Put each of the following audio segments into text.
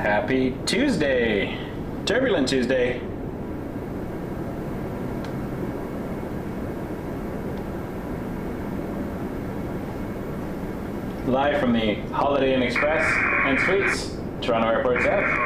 Happy Tuesday! Turbulent Tuesday! Live from the Holiday Inn Express and Suites, Toronto Airport South.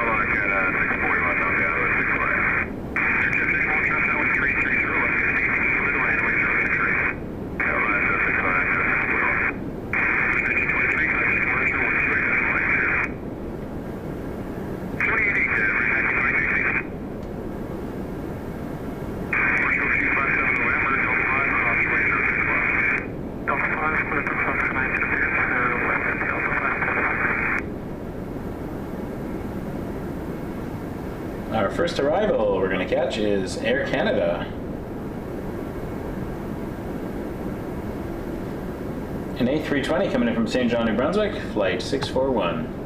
Our first arrival we're going to catch is Air Canada. An A320 coming in from St. John, New Brunswick, flight 641.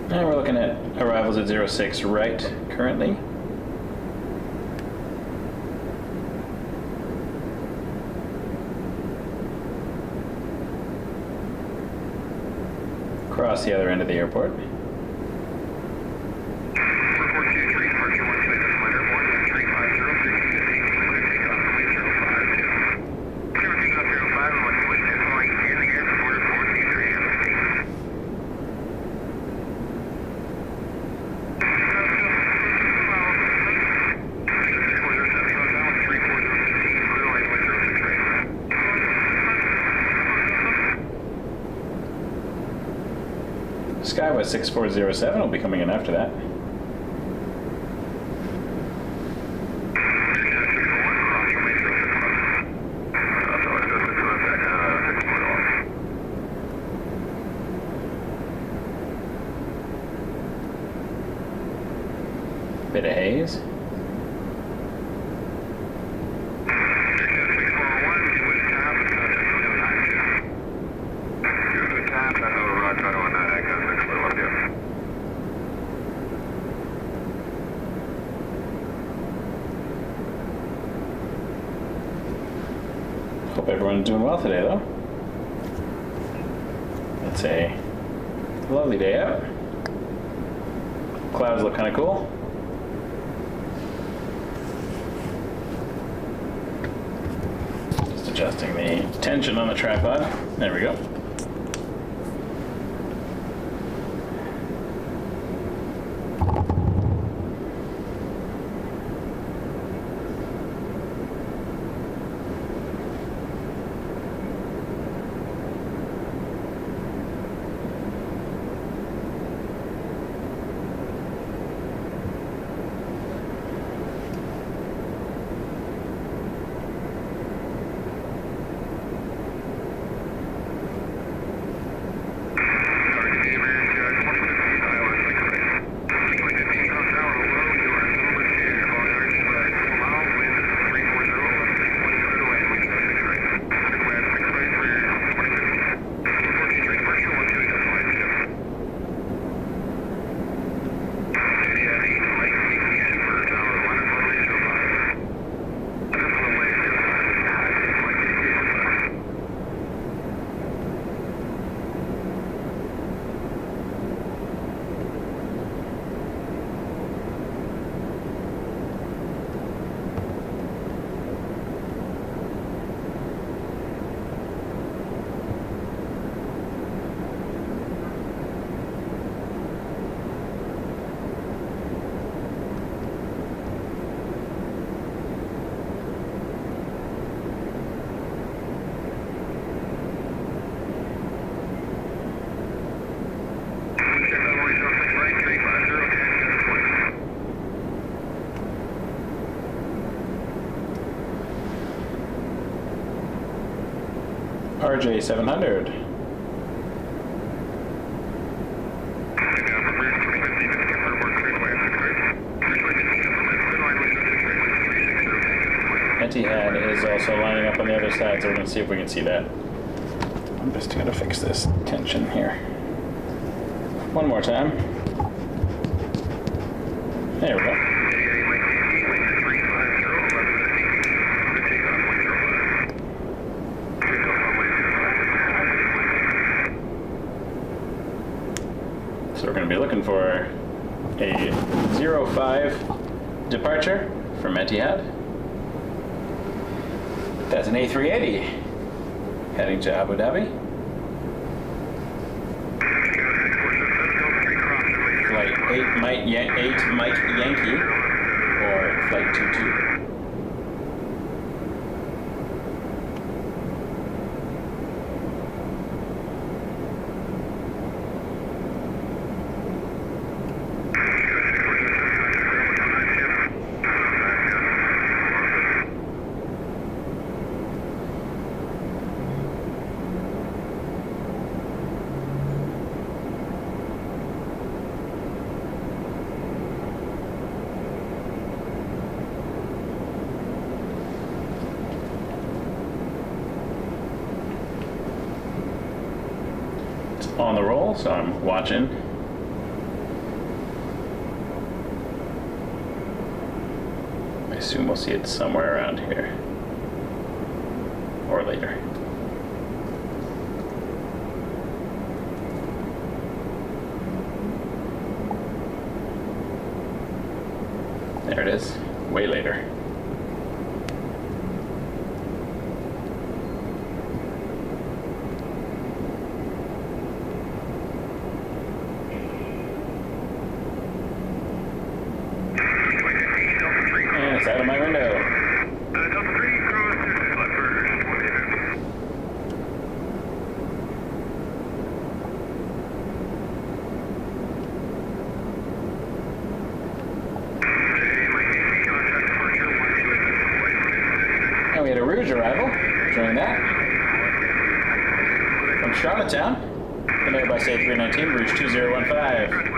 And we're looking at arrivals at 06 right currently. Across the other end of the airport. CYYZ 6407 will be coming in after that. Bit of haze. Hope everyone's doing well today, though. It's a lovely day out. Clouds look kind of cool. Just adjusting the tension on the tripod. There we go. J700. Etihad is also lining up on the other side, so we're going to see if we can see that. I'm just going to fix this tension here. One more time. There we go. So we're going to be looking for a 05 departure from Etihad. That's an A380 heading to Abu Dhabi. Flight 8 Mike Yankee or Flight 22. On the roll, so I'm watching. I assume we'll see it somewhere around here or later. There it is, way later. Out of my window. Delta 3, cross to left first. And we had a Rouge arrival. Joining that. From Charlottetown. An Airbus A319, Rouge 2015.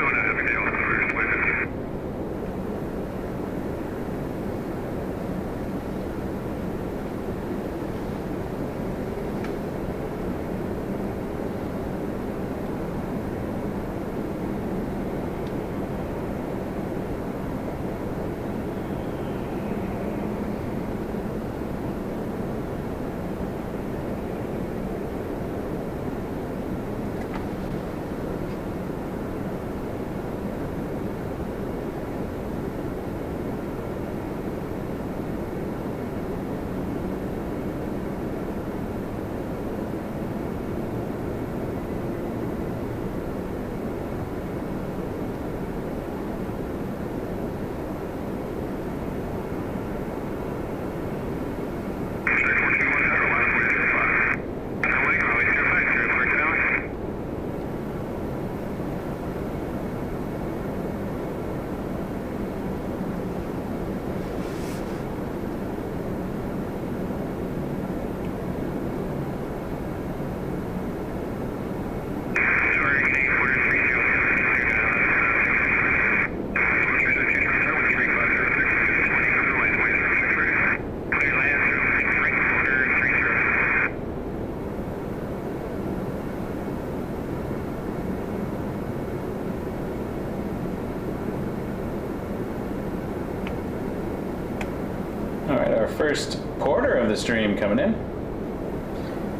Alright, our first porter of the stream coming in.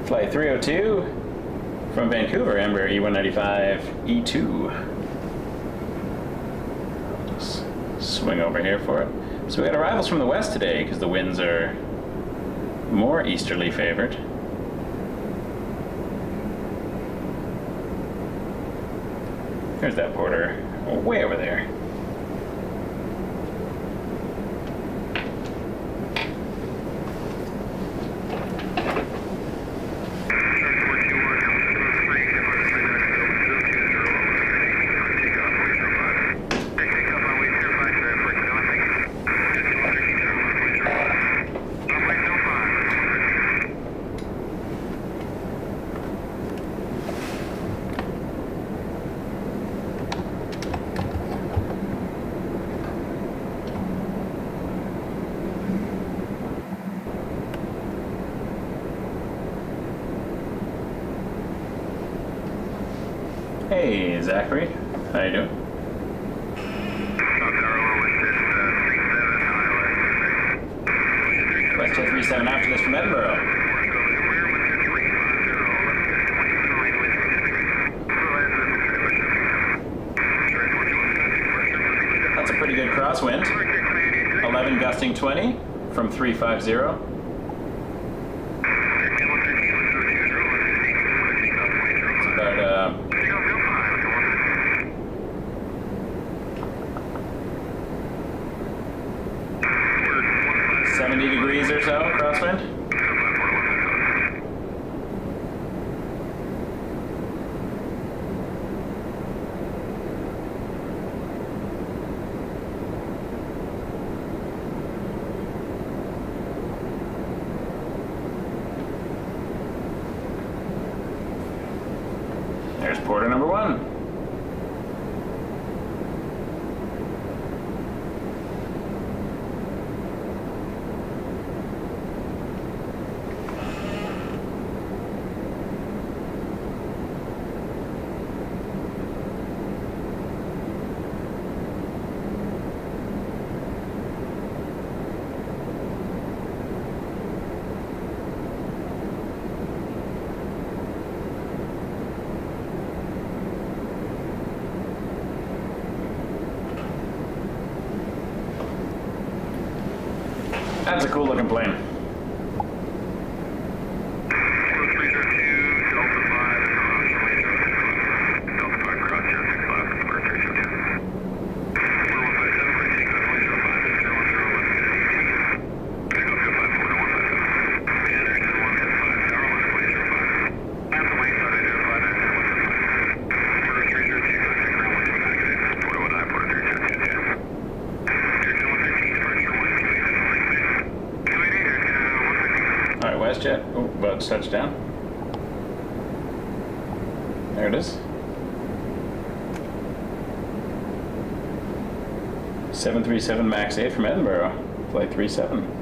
Flight 302 from Vancouver, Embraer E195 E2. Just swing over here for it. So we got arrivals from the west today because the winds are more easterly favored. There's that porter, way over there. Hey, Zachary. How you doing? Westjet 37 after this from Edinburgh. That's a pretty good crosswind. 11 gusting 20 from 350. It's about 70 degrees or so crosswind. There's porter number 1. That's a cool looking plane. WestJet, oh, about to touch down. There it is. 737 MAX 8 from Edinburgh, flight 37.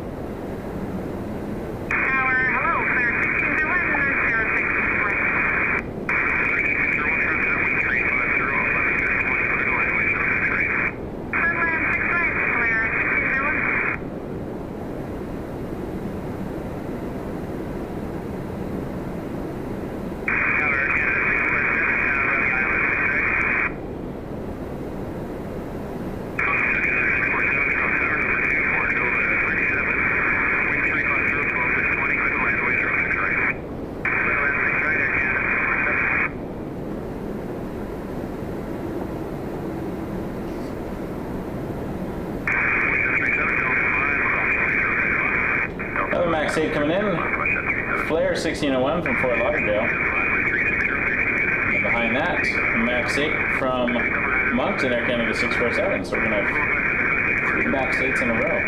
Max 8 coming in, Flare 1601 from Fort Lauderdale. And behind that, Max 8 from Moncton, Air Canada 647. So we're going to have 3 Max 8s in a row.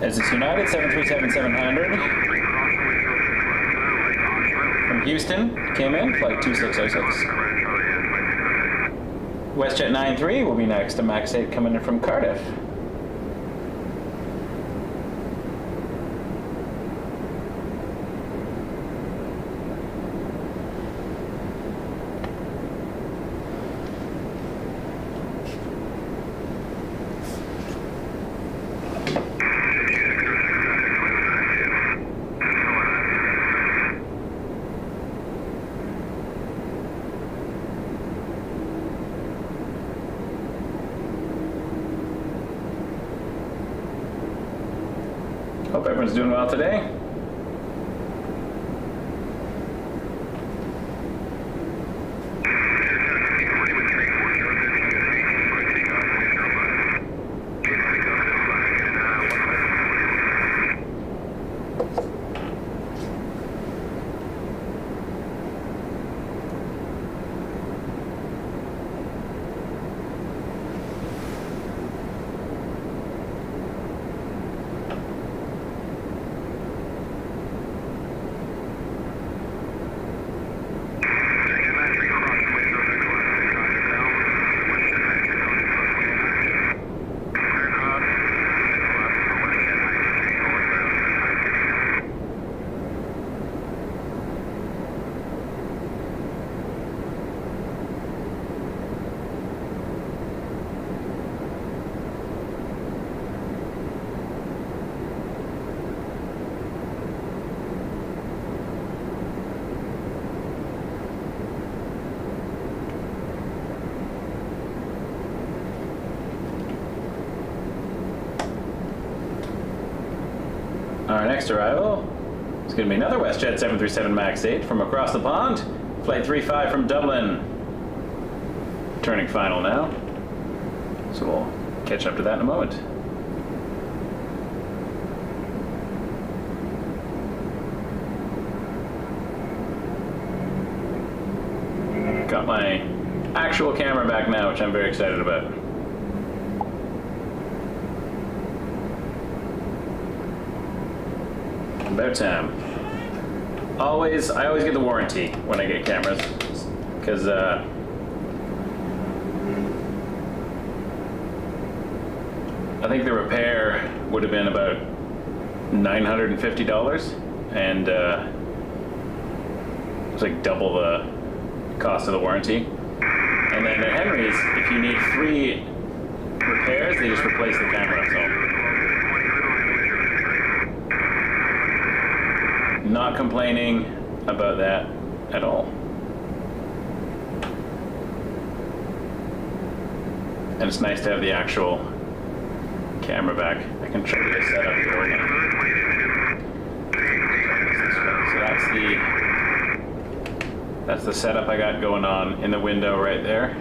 As it's United 737-700 from Houston, came in, flight 2606. WestJet 93 will be next, a MAX 8 coming in from Cardiff. Hope everyone's doing well today. Our next arrival is going to be another WestJet 737 MAX 8 from across the pond, flight 35 from Dublin. Turning final now, so we'll catch up to that in a moment. Got my actual camera back now, which I'm very excited about. About time. I always get the warranty when I get cameras, because I think the repair would have been about $950, and it's like double the cost of the warranty. And then at Henry's, if you need 3 repairs, they just replace the camera. So, not complaining about that at all. And it's nice to have the actual camera back. I can show you the setup here again. So that's the setup I got going on in the window right there.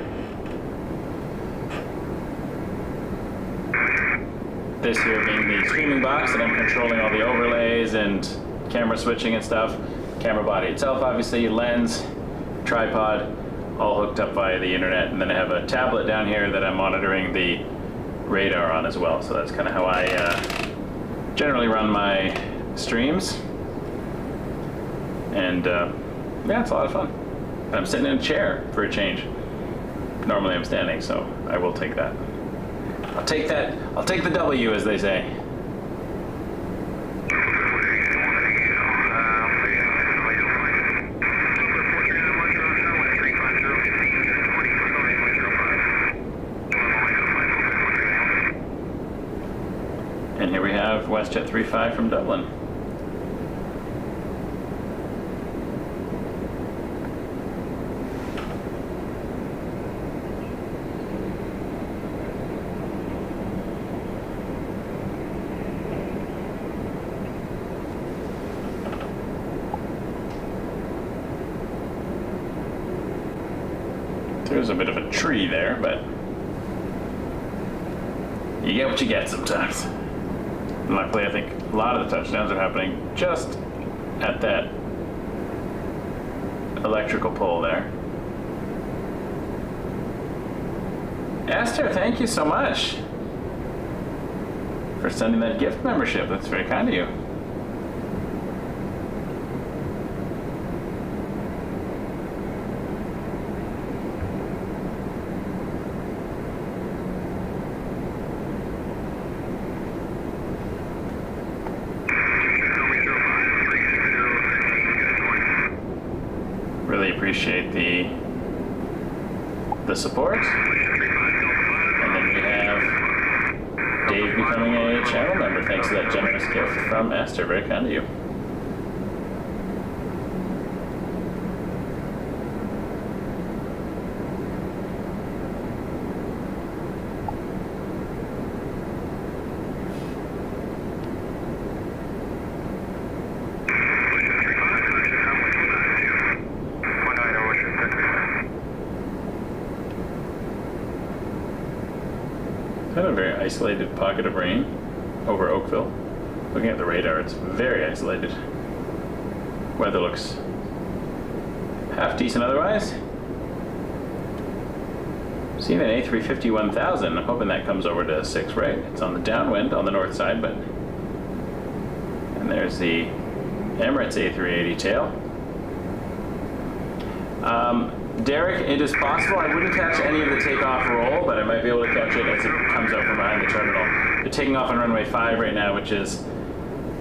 This here being the streaming box that I'm controlling all the overlays and camera switching and stuff. Camera body itself, obviously, lens, tripod, all hooked up via the internet. And then I have a tablet down here that I'm monitoring the radar on as well. So that's kind of how I generally run my streams. And yeah, it's a lot of fun. And I'm sitting in a chair for a change. Normally I'm standing, so I will take that. I'll take that. I'll take the W, as they say. And here we have WestJet 35 from Dublin. There's a bit of a tree there, but you get what you get sometimes. And luckily, I think a lot of the touchdowns are happening just at that electrical pole there. Esther, thank you so much. for sending that gift membership. That's very kind of you. Really appreciate the support. And then we have Dave becoming a channel member thanks to that generous gift from Esther. Very kind of you. Kind of a very isolated pocket of rain over Oakville. Looking at the radar, it's very isolated. Weather looks half decent otherwise. Seeing an A350 1000, I'm hoping that comes over to 6 right. It's on the downwind on the north side, but... And there's the Emirates A380 tail. Derek, it is possible I wouldn't catch any of the takeoff roll, but I might be able to catch it as it comes out from behind the terminal. They're taking off on runway 5 right now, which is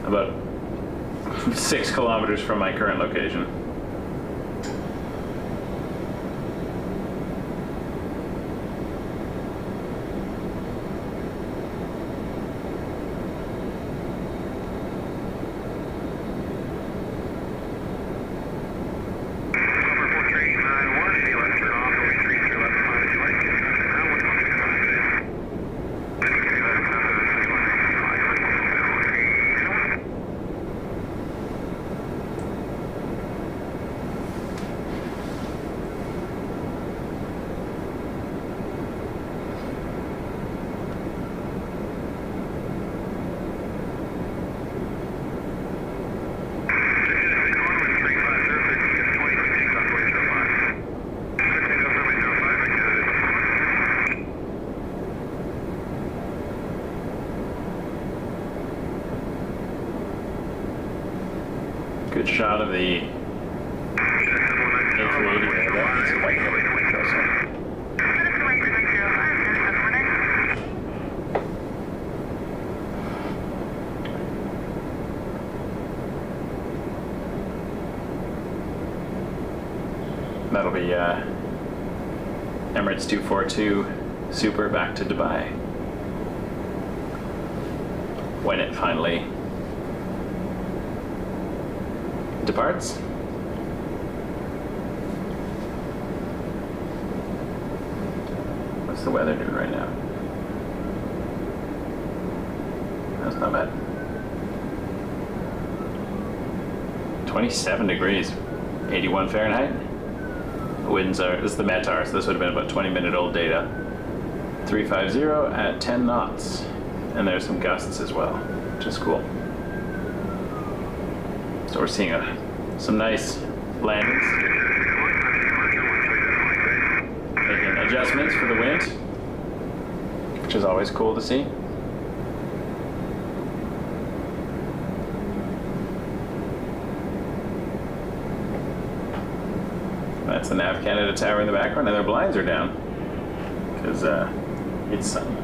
about 6 kilometers from my current location. Good shot of the A380 there. That's quite good. That'll be Emirates 242 Super back to Dubai when it finally departs. What's the weather doing right now? That's not bad. 27 degrees, 81 Fahrenheit. Winds are, this is the METAR, so this would have been about 20-minute old data. 350 at 10 knots. And there's some gusts as well, which is cool. So we're seeing some nice landings. Making adjustments for the wind, which is always cool to see. That's the Nav Canada tower in the background, and their blinds are down because it's sunny.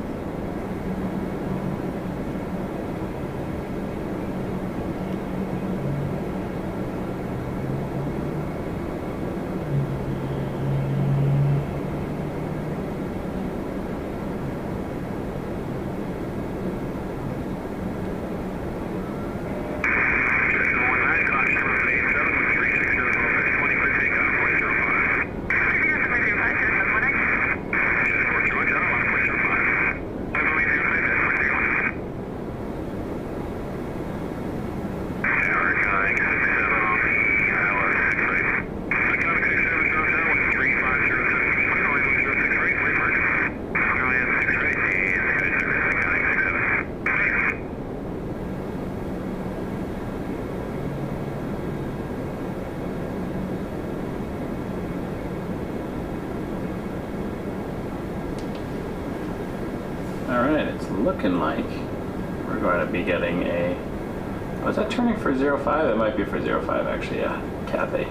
Alright, it's looking like we're we're going to be getting a... Was that turning for 05? That might be for 05 actually, yeah. Cathay.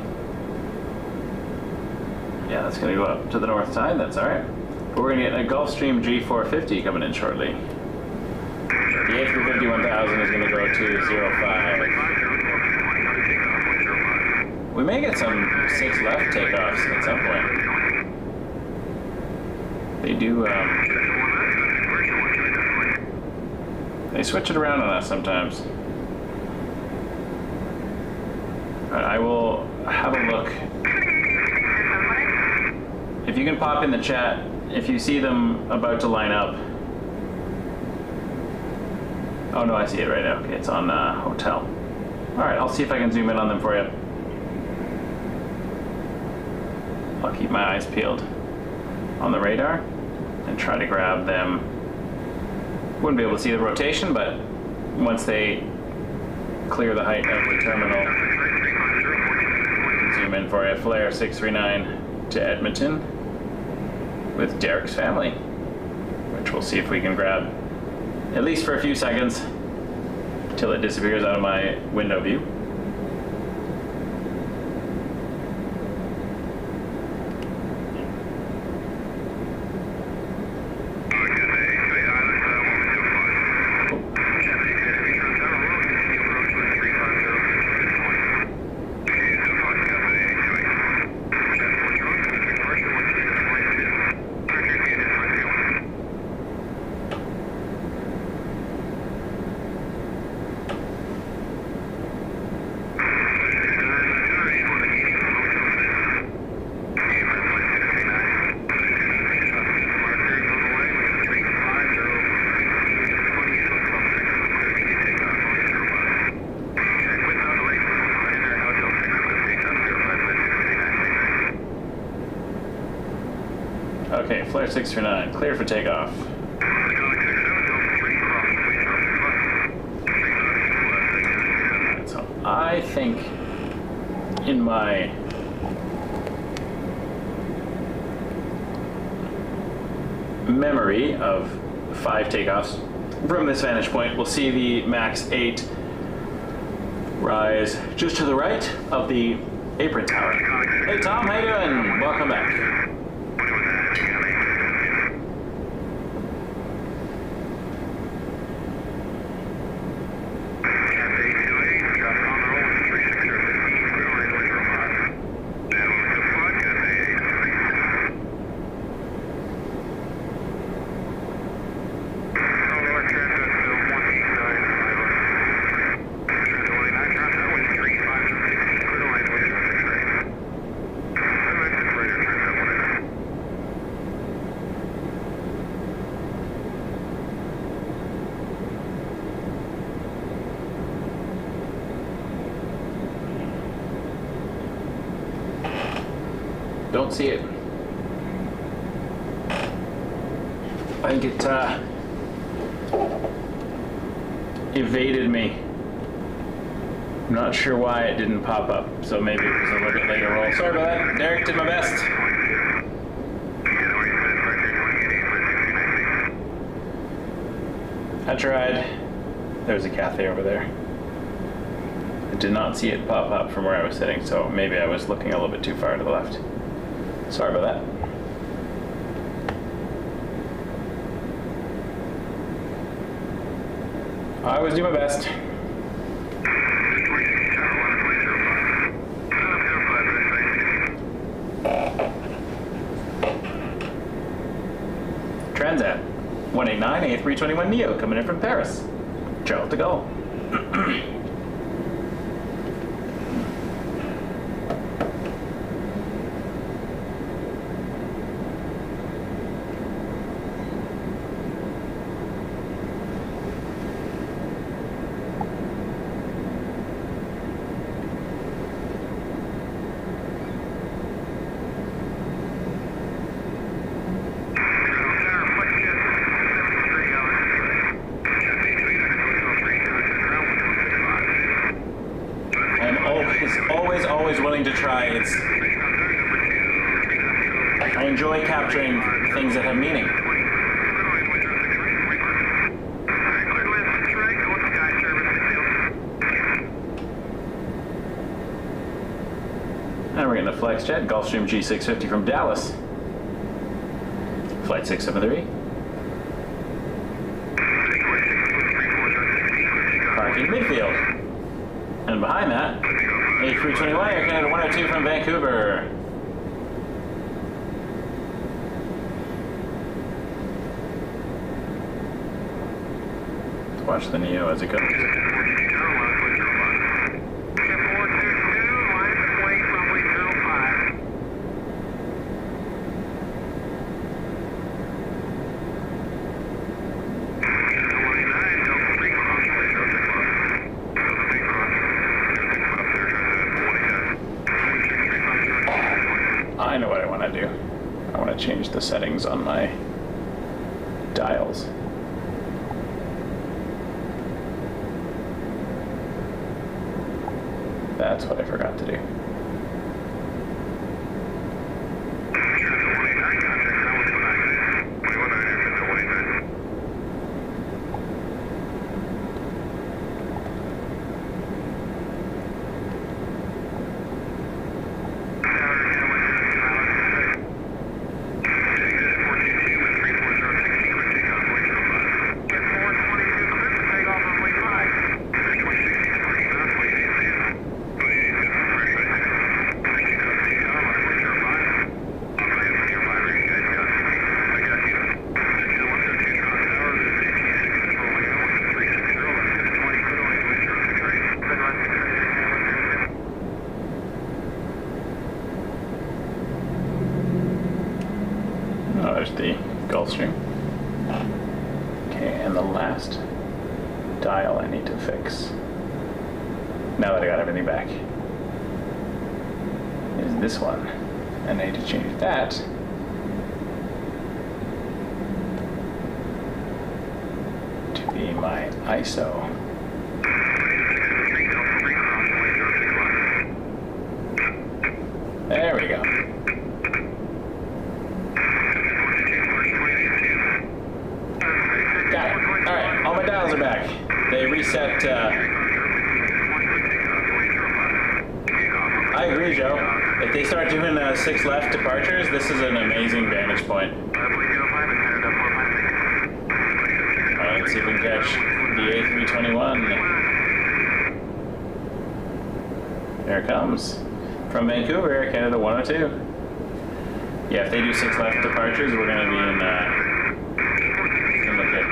Yeah, that's going to go up to the north side, that's alright. But we're going to get a Gulfstream G450 coming in shortly. The A350 1000 is going to go to 05. We may get some 6 left takeoffs at some point. They do, they switch it around on us sometimes. I will have a look. If you can pop in the chat, if you see them about to line up. Oh no, I see it right now. Okay, it's on hotel. Alright, I'll see if I can zoom in on them for you. I'll keep my eyes peeled on the radar and try to grab them. Wouldn't be able to see the rotation, but once they clear the height of the terminal, we can zoom in for you. Flare 639 to Edmonton with Derek's family, which we'll see if we can grab at least for a few seconds till it disappears out of my window view. Okay, Flare 639, clear for takeoff. So I think in my memory of 5 takeoffs from this vantage point, we'll see the Max 8 rise just to the right of the apron tower. Hey Tom, how you doing? Welcome back. Don't see it. I think it evaded me. I'm not sure why it didn't pop up, so maybe it was a little bit later roll. Sorry about that. Derek did my best. I tried. There's a Cathay over there. I did not see it pop up from where I was sitting, so maybe I was looking a little bit too far to the left. Sorry about that. I always do my best. Transat 189 A321 Neo coming in from Paris. Charles de Gaulle. Always willing to try. I enjoy capturing things that have meaning. flex jet, Gulfstream G650 from Dallas. Flight 673. Parking midfield. And behind that, A321 Air Canada 102 from Vancouver. Let's watch the Neo as it goes. I know what I want to do. I want to change the settings on my dials. That's what I forgot to do. Oh, there's the Gulfstream. Okay, and the last dial I need to fix, now that I got everything back, is this one. And I need to change that to be my ISO. There we go. Got it. Alright, all my dials are back. They reset. I agree, Joe. If they start doing 6 left departures, this is an amazing vantage point. Alright, let's see if we can catch the A321. There it comes. From Vancouver, Air Canada 102. Yeah, if they do 6 left departures, we're going to be in look good.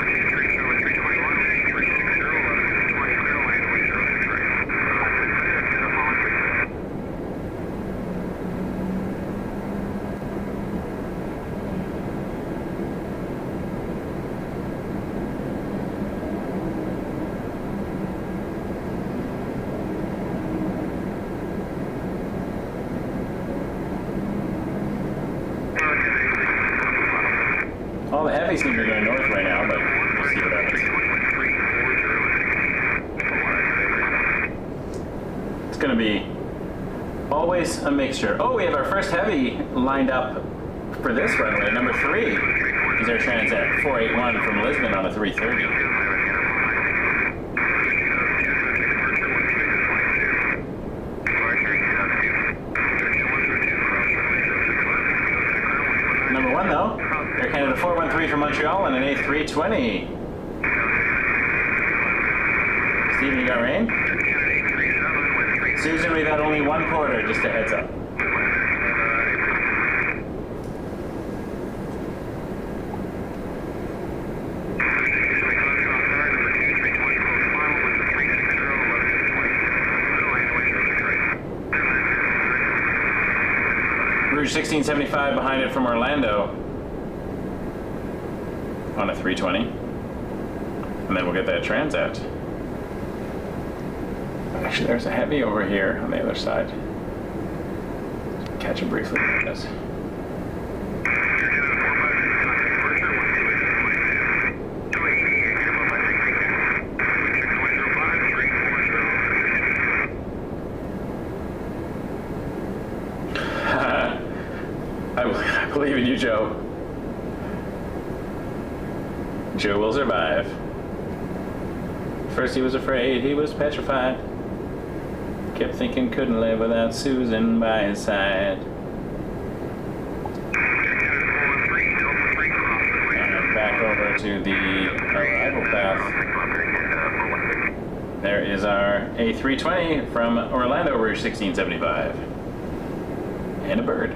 All the heavies seem to be going north right now, but we'll see what happens. It's going to be always a mixture. Oh, we have our first heavy lined up for this runway. Number 3 is our Transat 481 from Lisbon on a 330. Number 1, though, Air Canada 413 from Montreal and an A320. Steven, you got rain? Susan, we've had only 1 quarter, just a heads up. Rouge 1675 behind it from Orlando on a 320. And then we'll get that Transat. Actually, there's a heavy over here on the other side. Catch him briefly. Yes. I believe in you, Joe. Joe will survive. First he was afraid, he was petrified. Kept thinking couldn't live without Susan by his side. And back over to the arrival path. There is our A320 from Orlando, Rouge 1675. And a bird.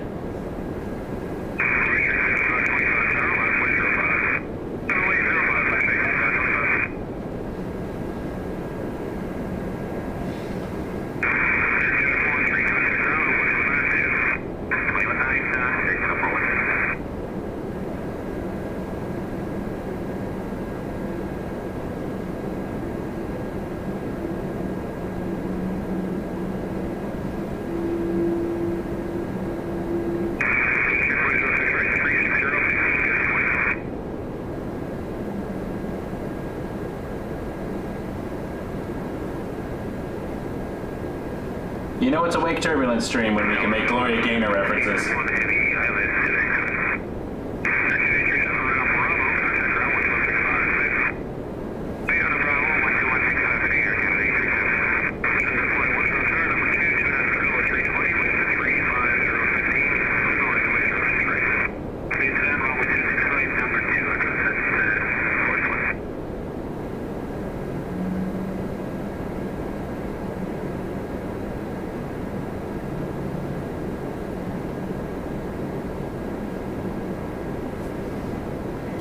You know it's a Wake Turbulence stream when we can make Gloria Gaynor references.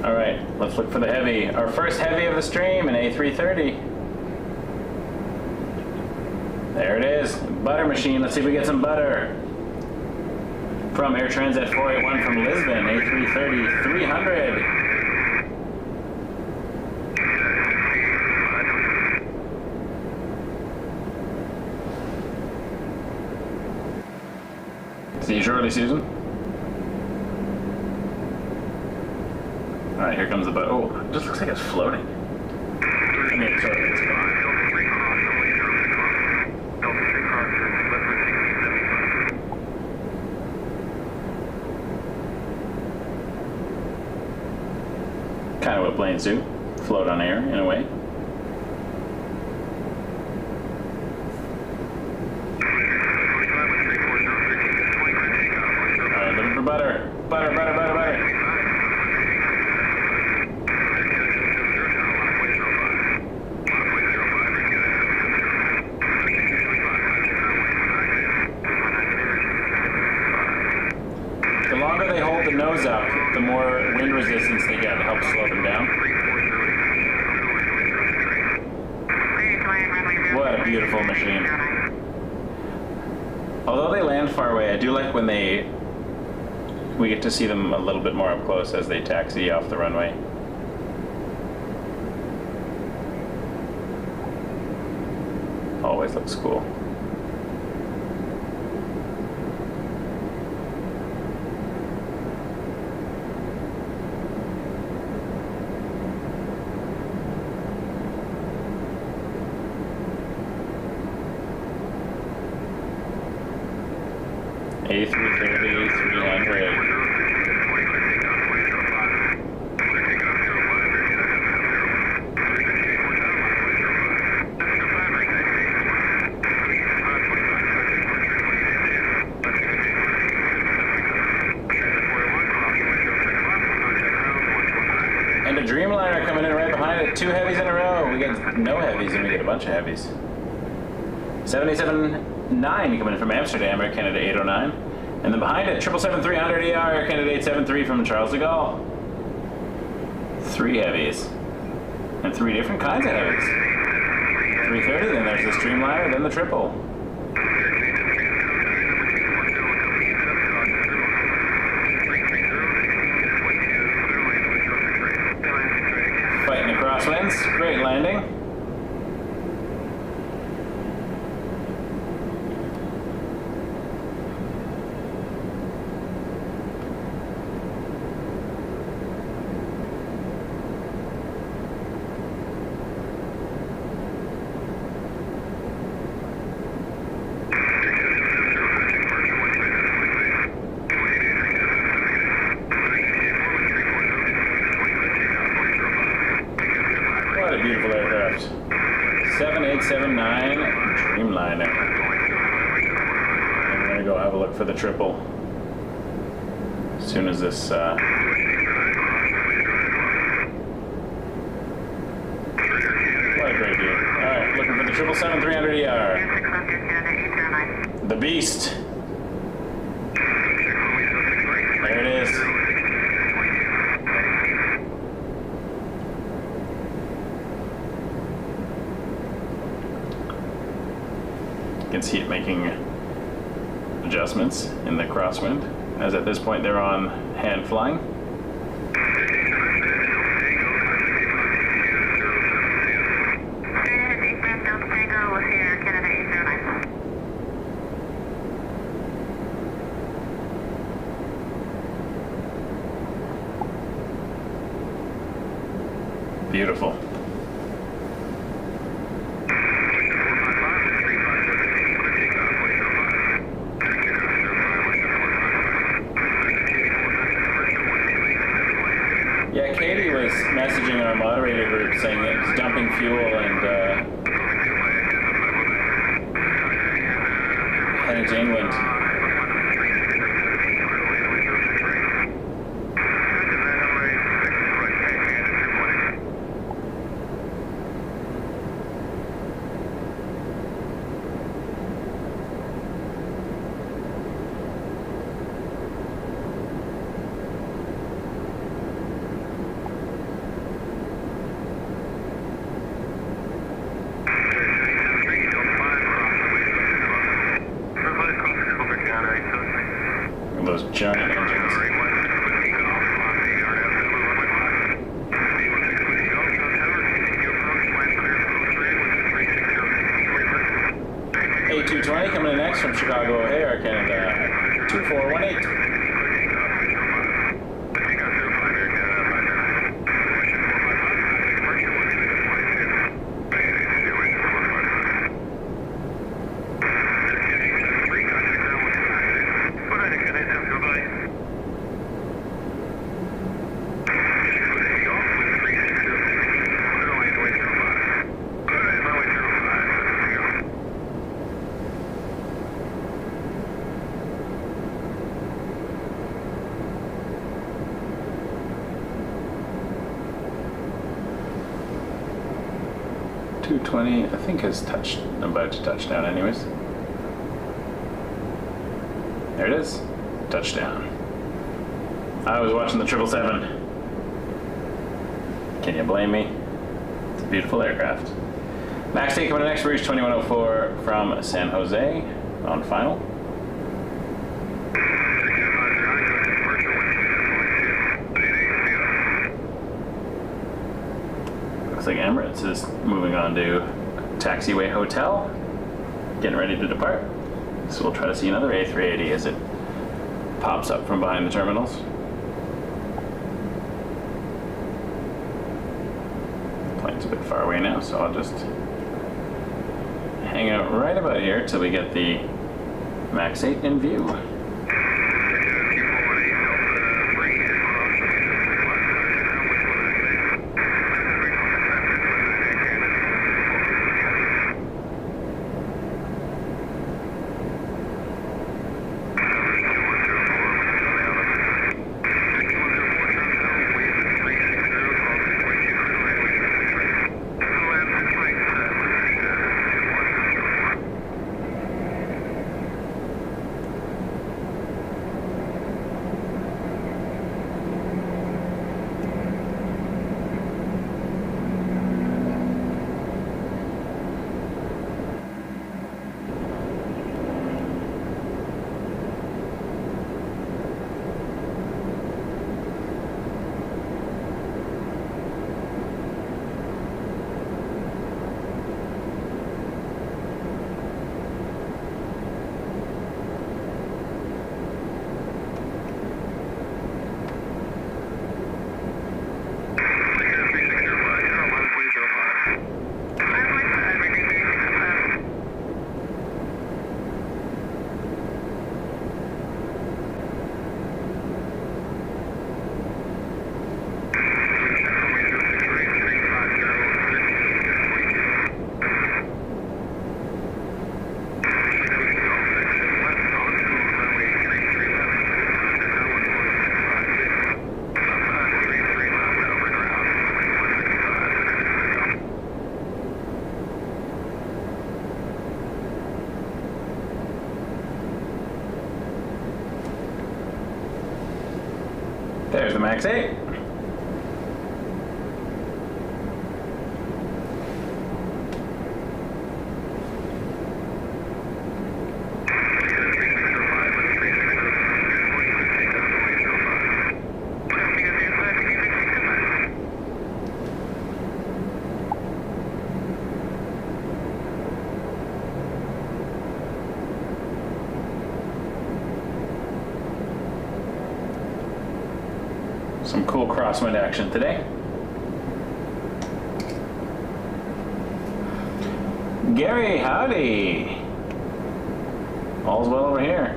Alright, let's look for the heavy. Our first heavy of the stream, an A330. There it is, butter machine. Let's see if we get some butter. From Air Transat 481 from Lisbon, A330 300. See you shortly, Susan. Alright, here comes the boat. Oh, it just looks like it's floating. I mean, it's sorry, it's fine. Kind of what planes do. Float on air, in a way. Alright, looking for butter. Butter, butter, butter, butter. The longer they hold the nose up, the more wind resistance they get to help slow them down. What a beautiful machine. Although they land far away, I do like when we get to see them a little bit more up close as they taxi off the runway. Always looks cool. A330 300. And a Dreamliner coming in right behind it. 2 heavies in a row. We get no heavies and we get a bunch of heavies. 787-9 coming in from Amsterdam, Air Canada 809. And then behind it, 777-300 ER, Air Canada 873 from Charles de Gaulle. 3 heavies. And 3 different kinds of heavies. 330, then there's the Streamliner, then the triple. Fighting the crosswinds, great landing. What a beautiful aircraft. 7879 Dreamliner. look for the triple as soon as this. What a great view. All right, looking for the 777 300 ER. The Beast. There it is. You can see it making adjustments in the crosswind, as at this point they're on hand flying. Beautiful. Yeah, Katie was messaging our moderator group saying it was dumping fuel and heading to England. Those giant engines. A220 coming in next from Chicago O'Hare, Canada. 2418. I think has touched, about to touch down anyways. There it is. Touchdown. I was watching the 777. Can you blame me? It's a beautiful aircraft. Max 8 coming in next, Rouge 2104 from San Jose on final. Looks like Emirates is moving on to Taxiway Hotel, getting ready to depart. So we'll try to see another A380 as it pops up from behind the terminals. The plane's a bit far away now, so I'll just hang out right about here till we get the Max 8 in view. Max 8. Some cool crosswind action today. Gary, howdy. All's well over here.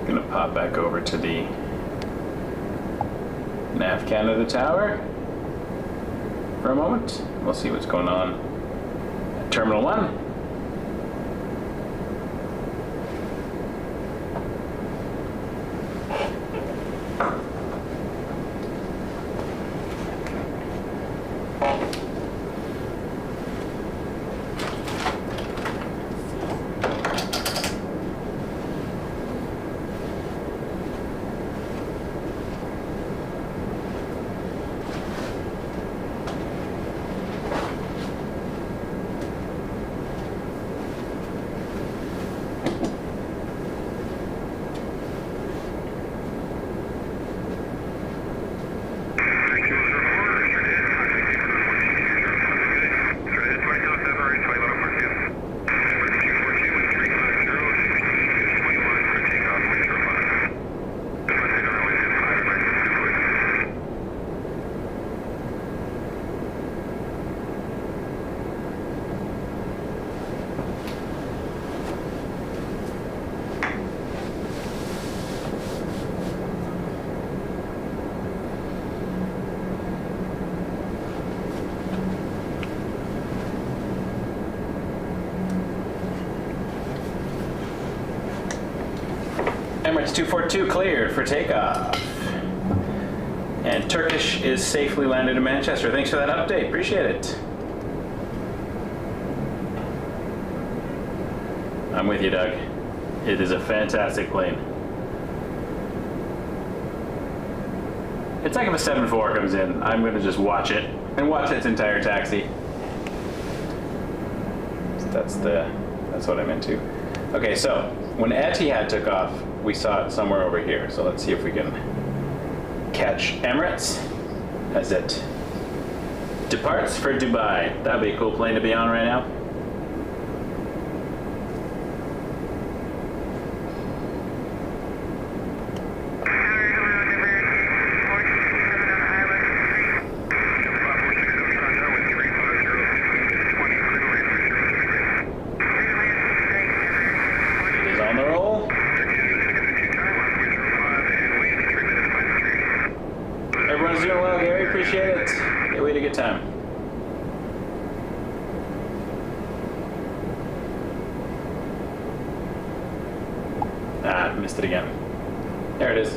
Gonna pop back over to the Nav Canada Tower for a moment. We'll see what's going on at Terminal 1. Emirates 242 cleared for takeoff. And Turkish is safely landed in Manchester. Thanks for that update. Appreciate it. I'm with you, Doug. It is a fantastic plane. It's like if a 7-4 comes in, I'm going to just watch it and watch its entire taxi. That's what I'm into. Okay, so when Etihad took off, we saw it somewhere over here. So let's see if we can catch Emirates as it departs for Dubai. That'd be a cool plane to be on right now. Missed it again. There it is.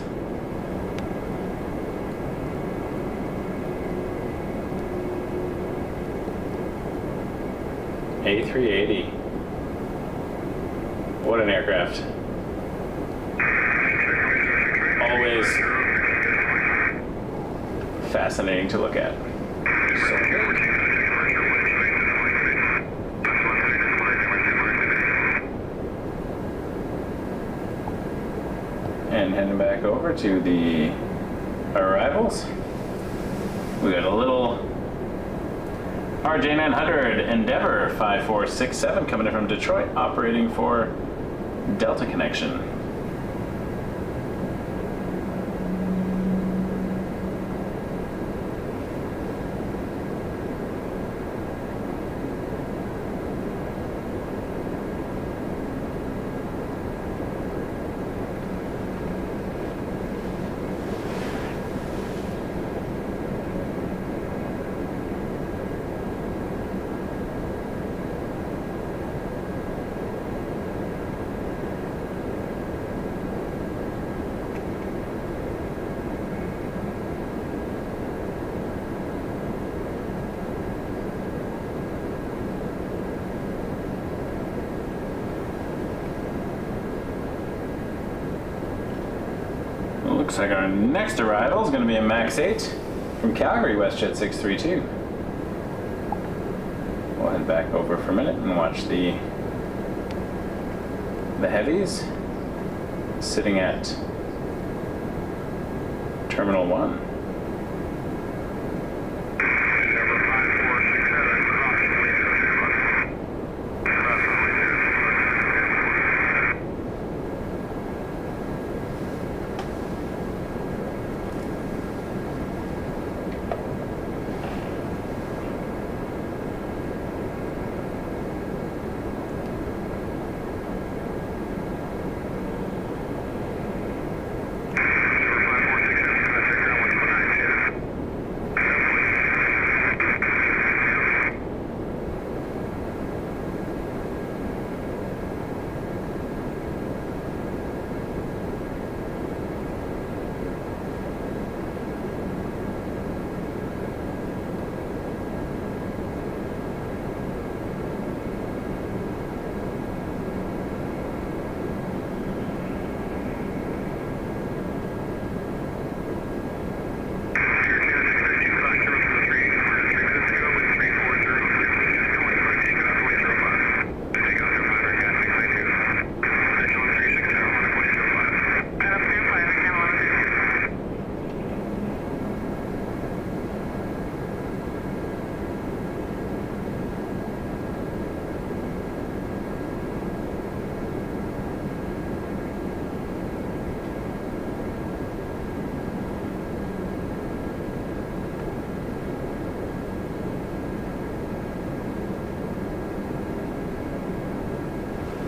A380. What an aircraft. Always fascinating to look at. So good. And heading back over to the arrivals. We got a little RJ900 Endeavor 5467 coming in from Detroit, operating for Delta Connection. Looks like our next arrival is going to be a Max 8 from Calgary, WestJet 632. We'll head back over for a minute and watch the heavies sitting at Terminal 1.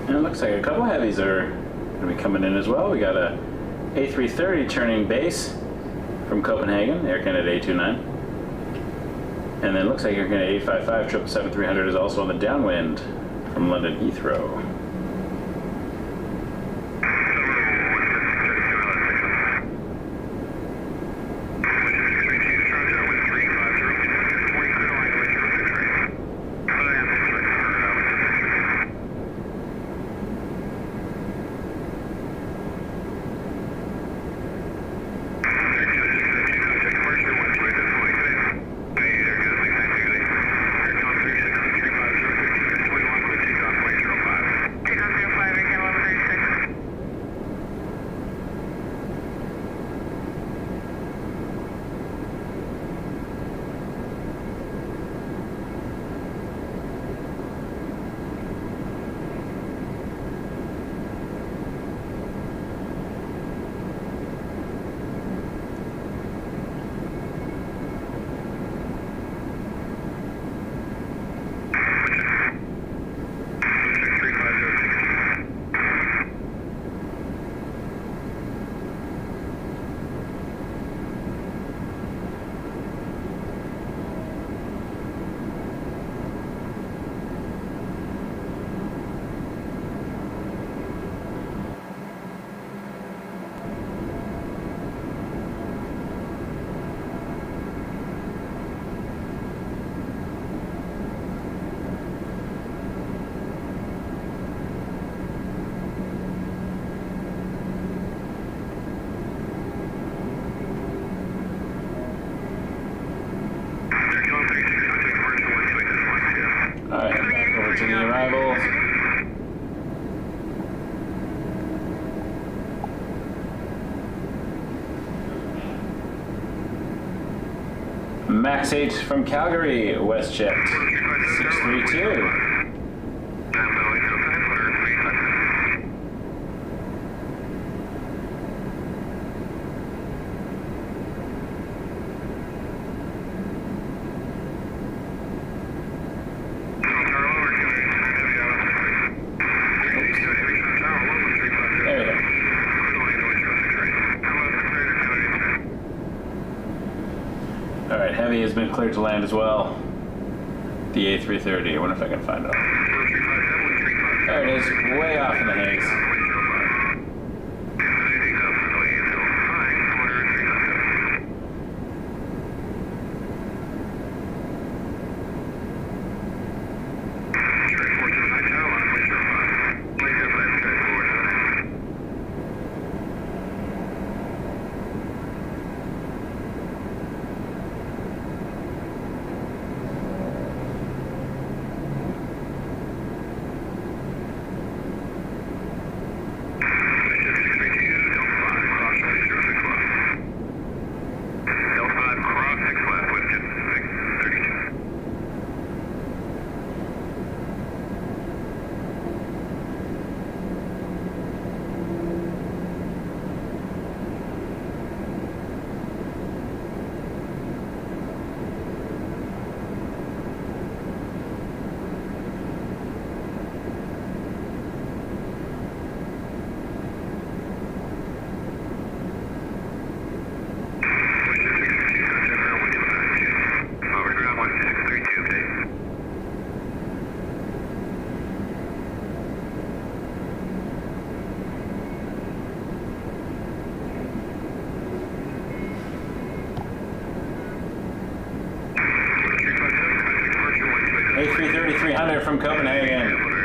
And it looks like a couple heavies are going to be coming in as well. We got a A330 turning base from Copenhagen, Air Canada A29. And then it looks like Air Canada 855 777-300 is also on the downwind from London Heathrow. To the arrivals. Max 8 from Calgary, WestJet 632. Alright, heavy has been cleared to land as well. The A330. I wonder if I can find it. There it is, way off in the haze. Flyer from Copenhagen.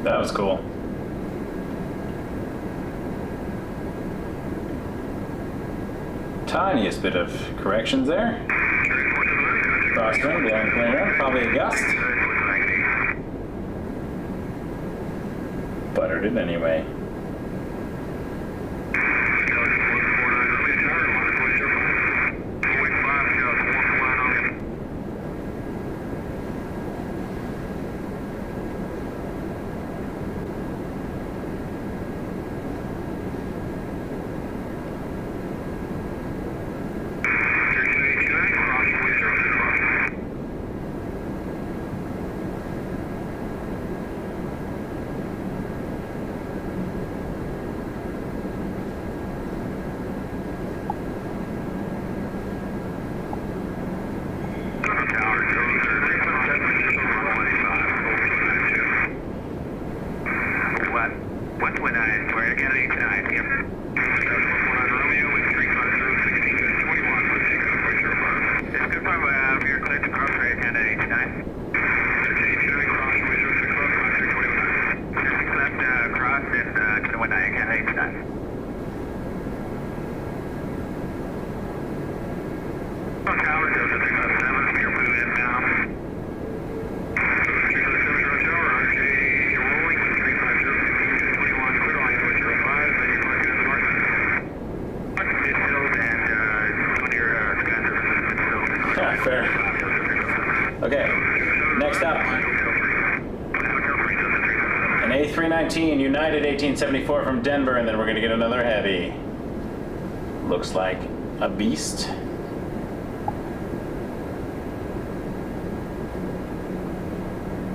That was cool. Tiniest bit of corrections there. Crosswind, blowing clear, probably a gust. Buttered it anyway. Fair. Okay, next up. An A319 United 1874 from Denver, and then we're going to get another heavy. Looks like a beast.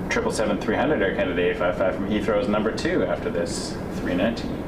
Triple 7-300 Air Canada 855 from Heathrow's number 2 after this 319.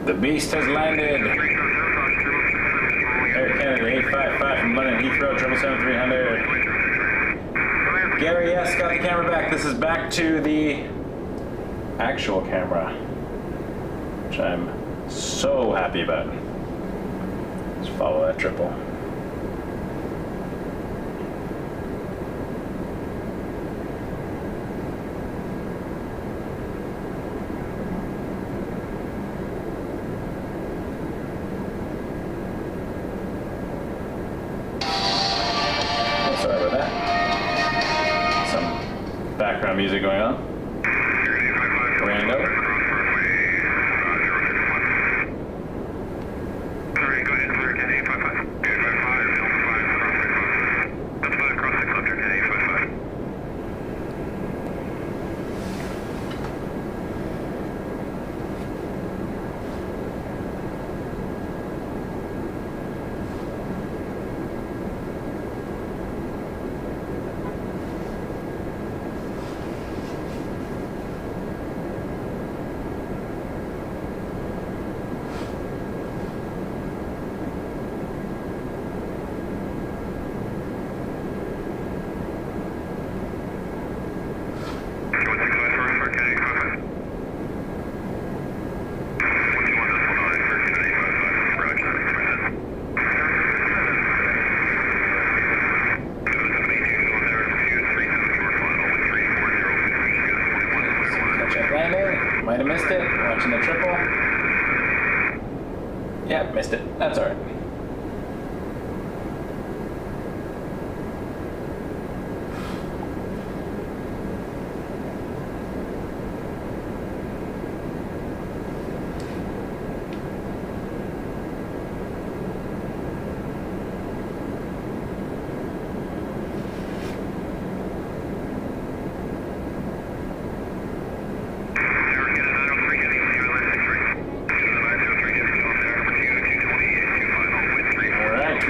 The beast has landed. Air Canada 855 from London Heathrow, 777-300. Gary, yes, got the camera back. This is back to the actual camera, which I'm so happy about. Let's follow that triple. Background music going on. Rando. Sorry, go ahead, sir. 855. 855, Delta 5, cross 65. Delta 5, cross 6 left, 855. Might have missed it. Watching the triple. Yeah, missed it. That's alright.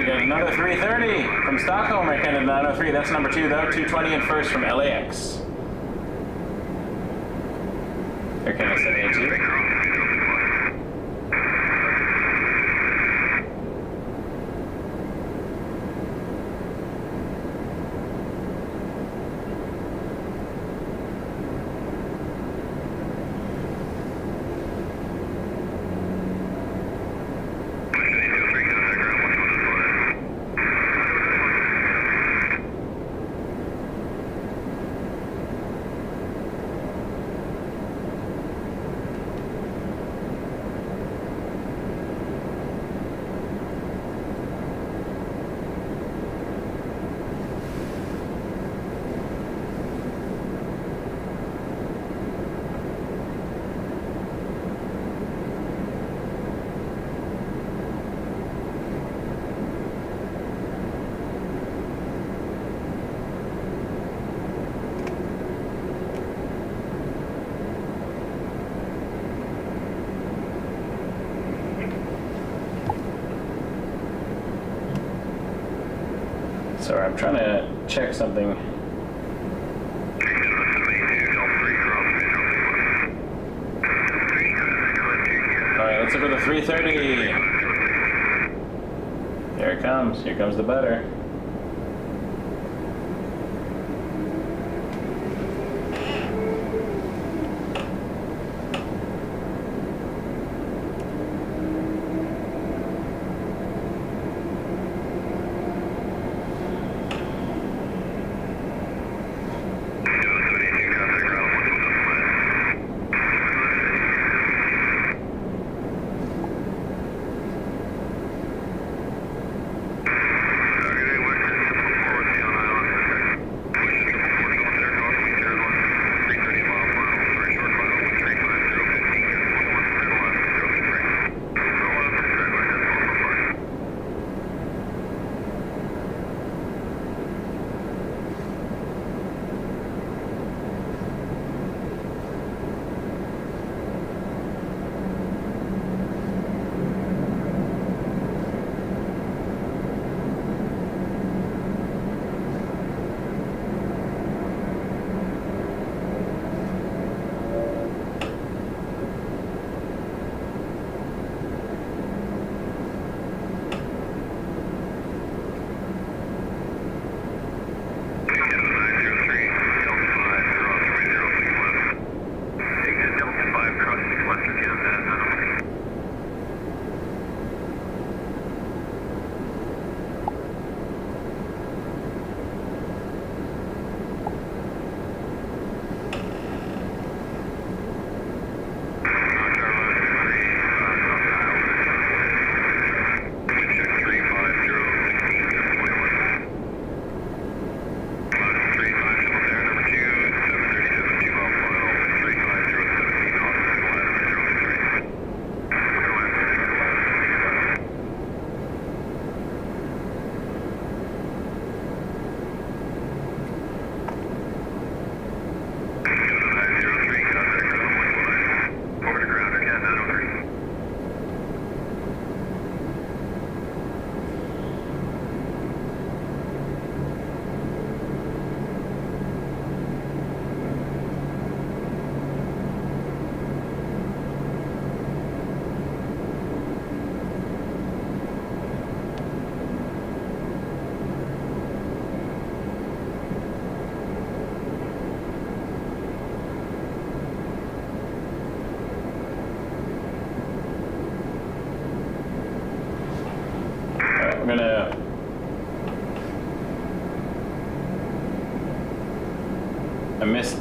Another 330 from Stockholm, Air Canada 903. That's number 2 though. 220 and first from LAX. Air Canada 782. Sorry, I'm trying to check something. Alright, let's look for the 330. Here it comes. Here comes the butter.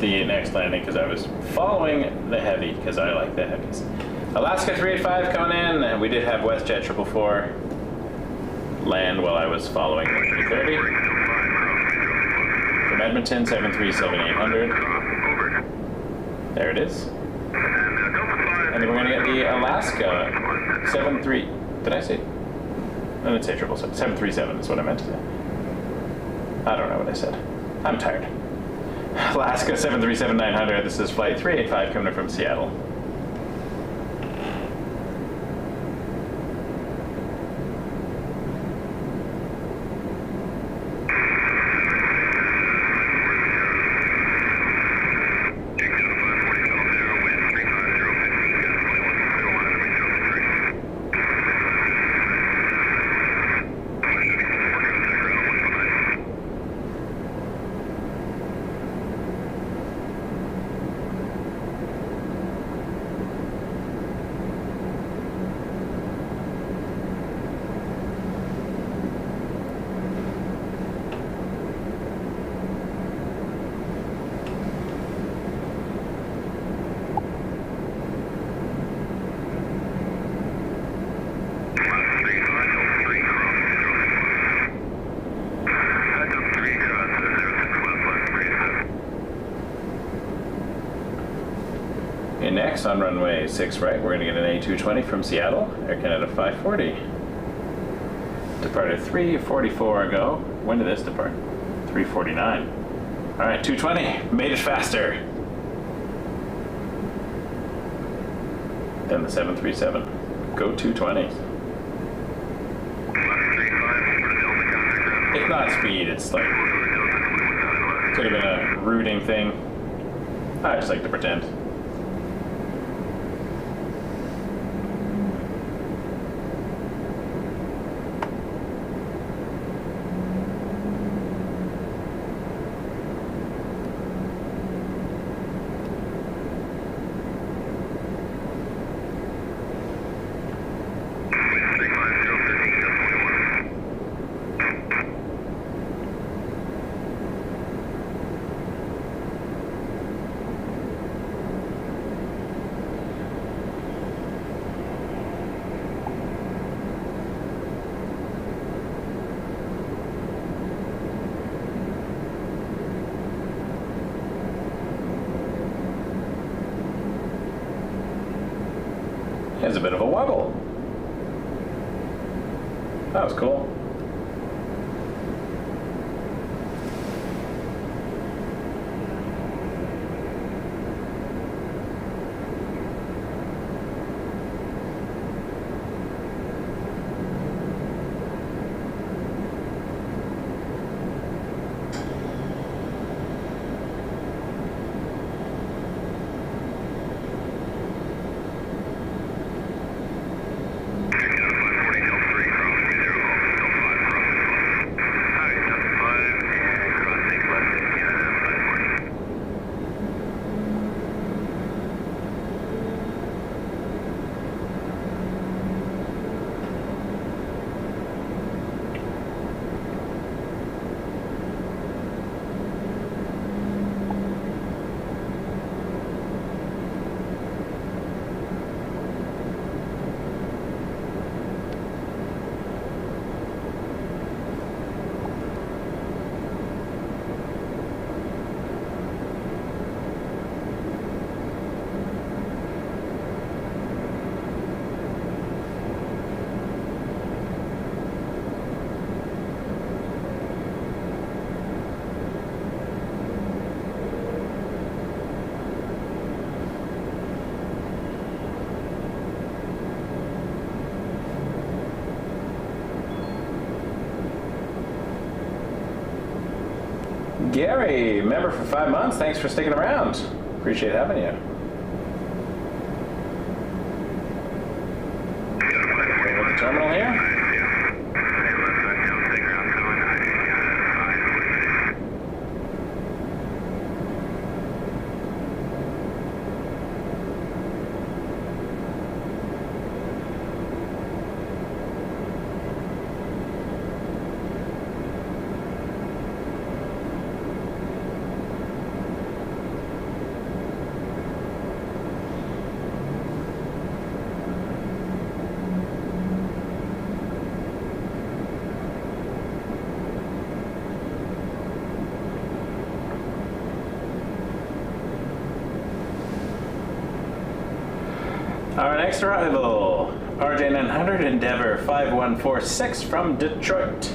the next landing because I was following the heavy because I like the heavies. Alaska 385 coming in, and we did have WestJet 444 land while I was following 330. From Edmonton 737-800. There it is. And then we're going to get the Alaska 73. Did I say? I didn't say 777. 737 is what I meant to say. I don't know what I said. I'm tired. Alaska 737-900. This is flight 385 coming in from Seattle. Next on runway 6 right, we're going to get an A220 from Seattle, Air Canada 540. Departed 3:44 ago. When did this depart? 3:49. All right, 220. Made it faster than the 737. Go 220. It's not speed, it's like, could have been a routing thing. I just like to pretend. There's a bit of a wobble. That was cool. Gary, member for 5 months. Thanks for sticking around. Appreciate having you. Over the terminal here. Our next arrival, RJ900 Endeavor 5146 from Detroit.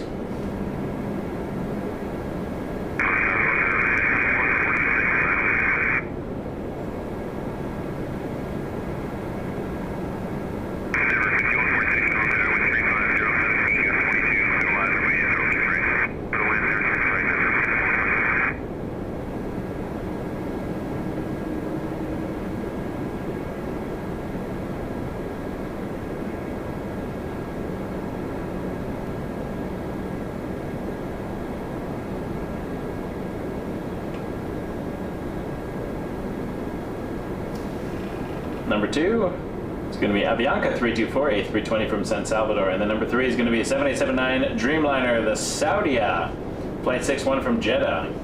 Number 2 is going to be Avianca 324 A320 from San Salvador, and then number 3 is going to be 7879 Dreamliner, the Saudia, flight 61 from Jeddah.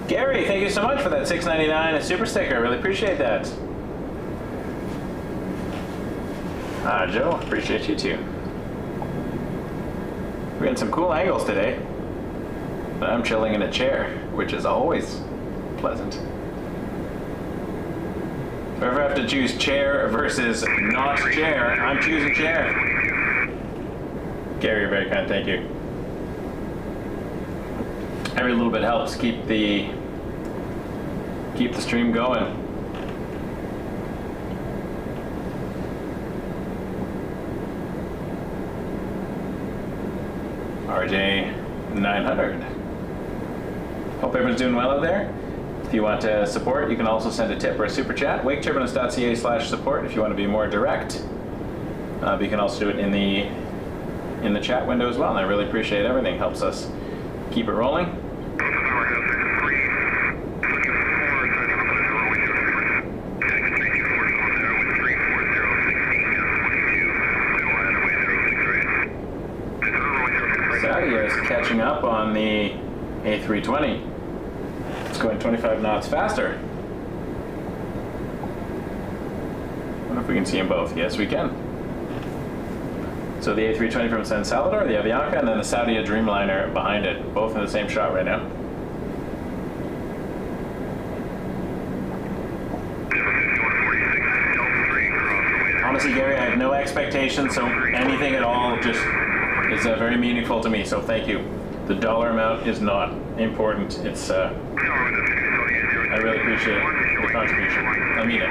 Gary, thank you so much for that $6.99 super sticker. Really appreciate that. Joe, appreciate you too. We're getting some cool angles today. But I'm chilling in a chair, which is always pleasant. If I ever have to choose chair versus not chair, I'm choosing chair. Gary, you're very kind, thank you. Every little bit helps keep the stream going. RJ900. Hope everyone's doing well out there. If you want to support, you can also send a tip or a super chat. waketurbulence.ca/support if you want to be more direct. But you can also do it in the chat window as well, and I really appreciate everything. Helps us keep it rolling. Saudia is catching up on the A320. It's going 25 knots faster. I wonder if we can see them both. Yes, we can. So the A320 from San Salvador, the Avianca, and then the Saudia Dreamliner behind it. Both in the same shot right now. Honestly, Gary, I have no expectations, so anything at all just is very meaningful to me, so thank you. The dollar amount is not important. It's, I really appreciate the contribution. I mean it.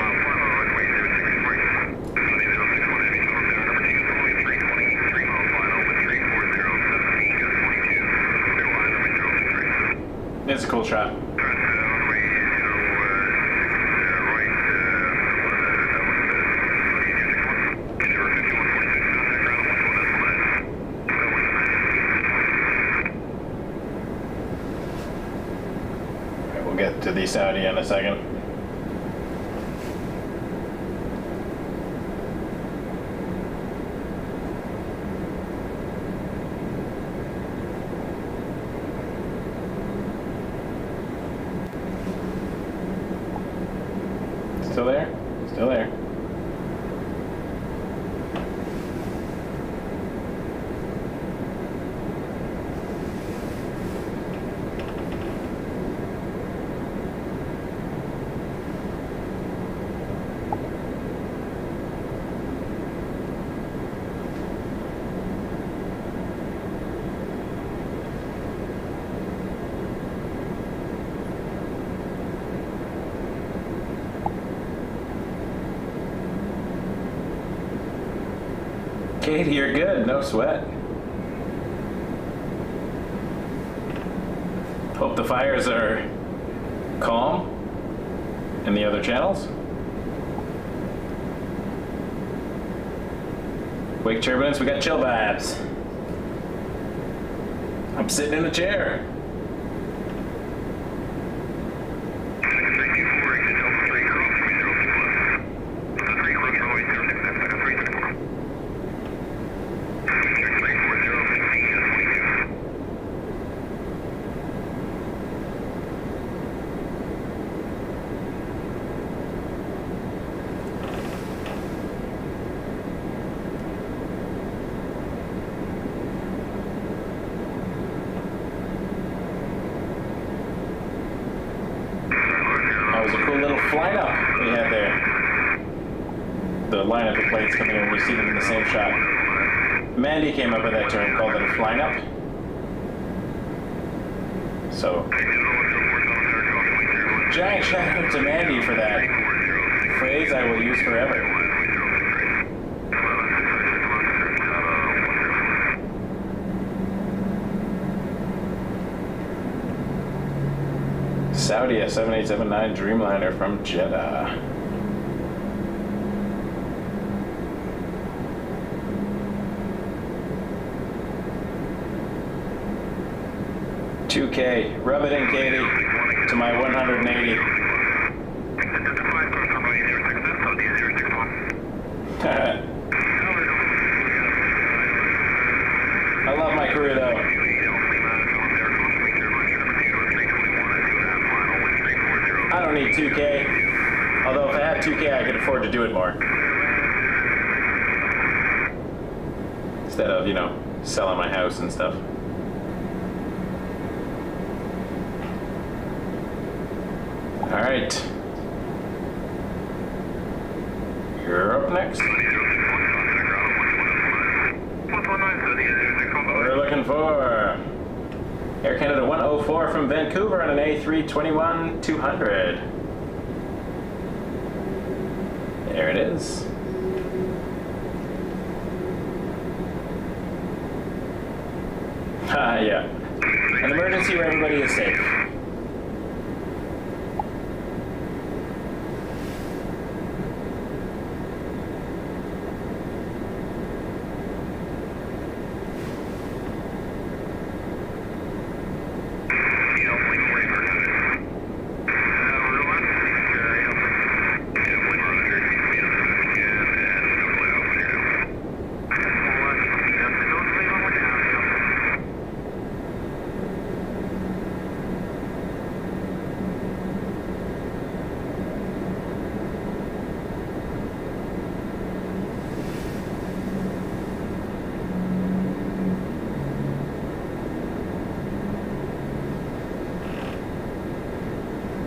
It's a cool shot. We'll get to the Saudi in a second. Still there? Still there. Katie, you're good. No sweat. Hope the fires are calm in the other channels. Wake Turbulence, we got chill vibes. I'm sitting in a chair. line up the plates coming in when you see them in the same shot. Mandy came up with that term, called it a flying up. So, giant shout out to Mandy for that phrase I will use forever. Saudi, a 7879 Dreamliner from Jeddah. $2K. Rub it in, Katie, to my 180. I love my crew, though. I don't need 2K. Although if I had 2K, I could afford to do it more. Instead of, you know, selling my house and stuff. All right. You're up next. We're looking for Air Canada 104 from Vancouver on an A321-200. There it is. Yeah. An emergency where everybody is safe.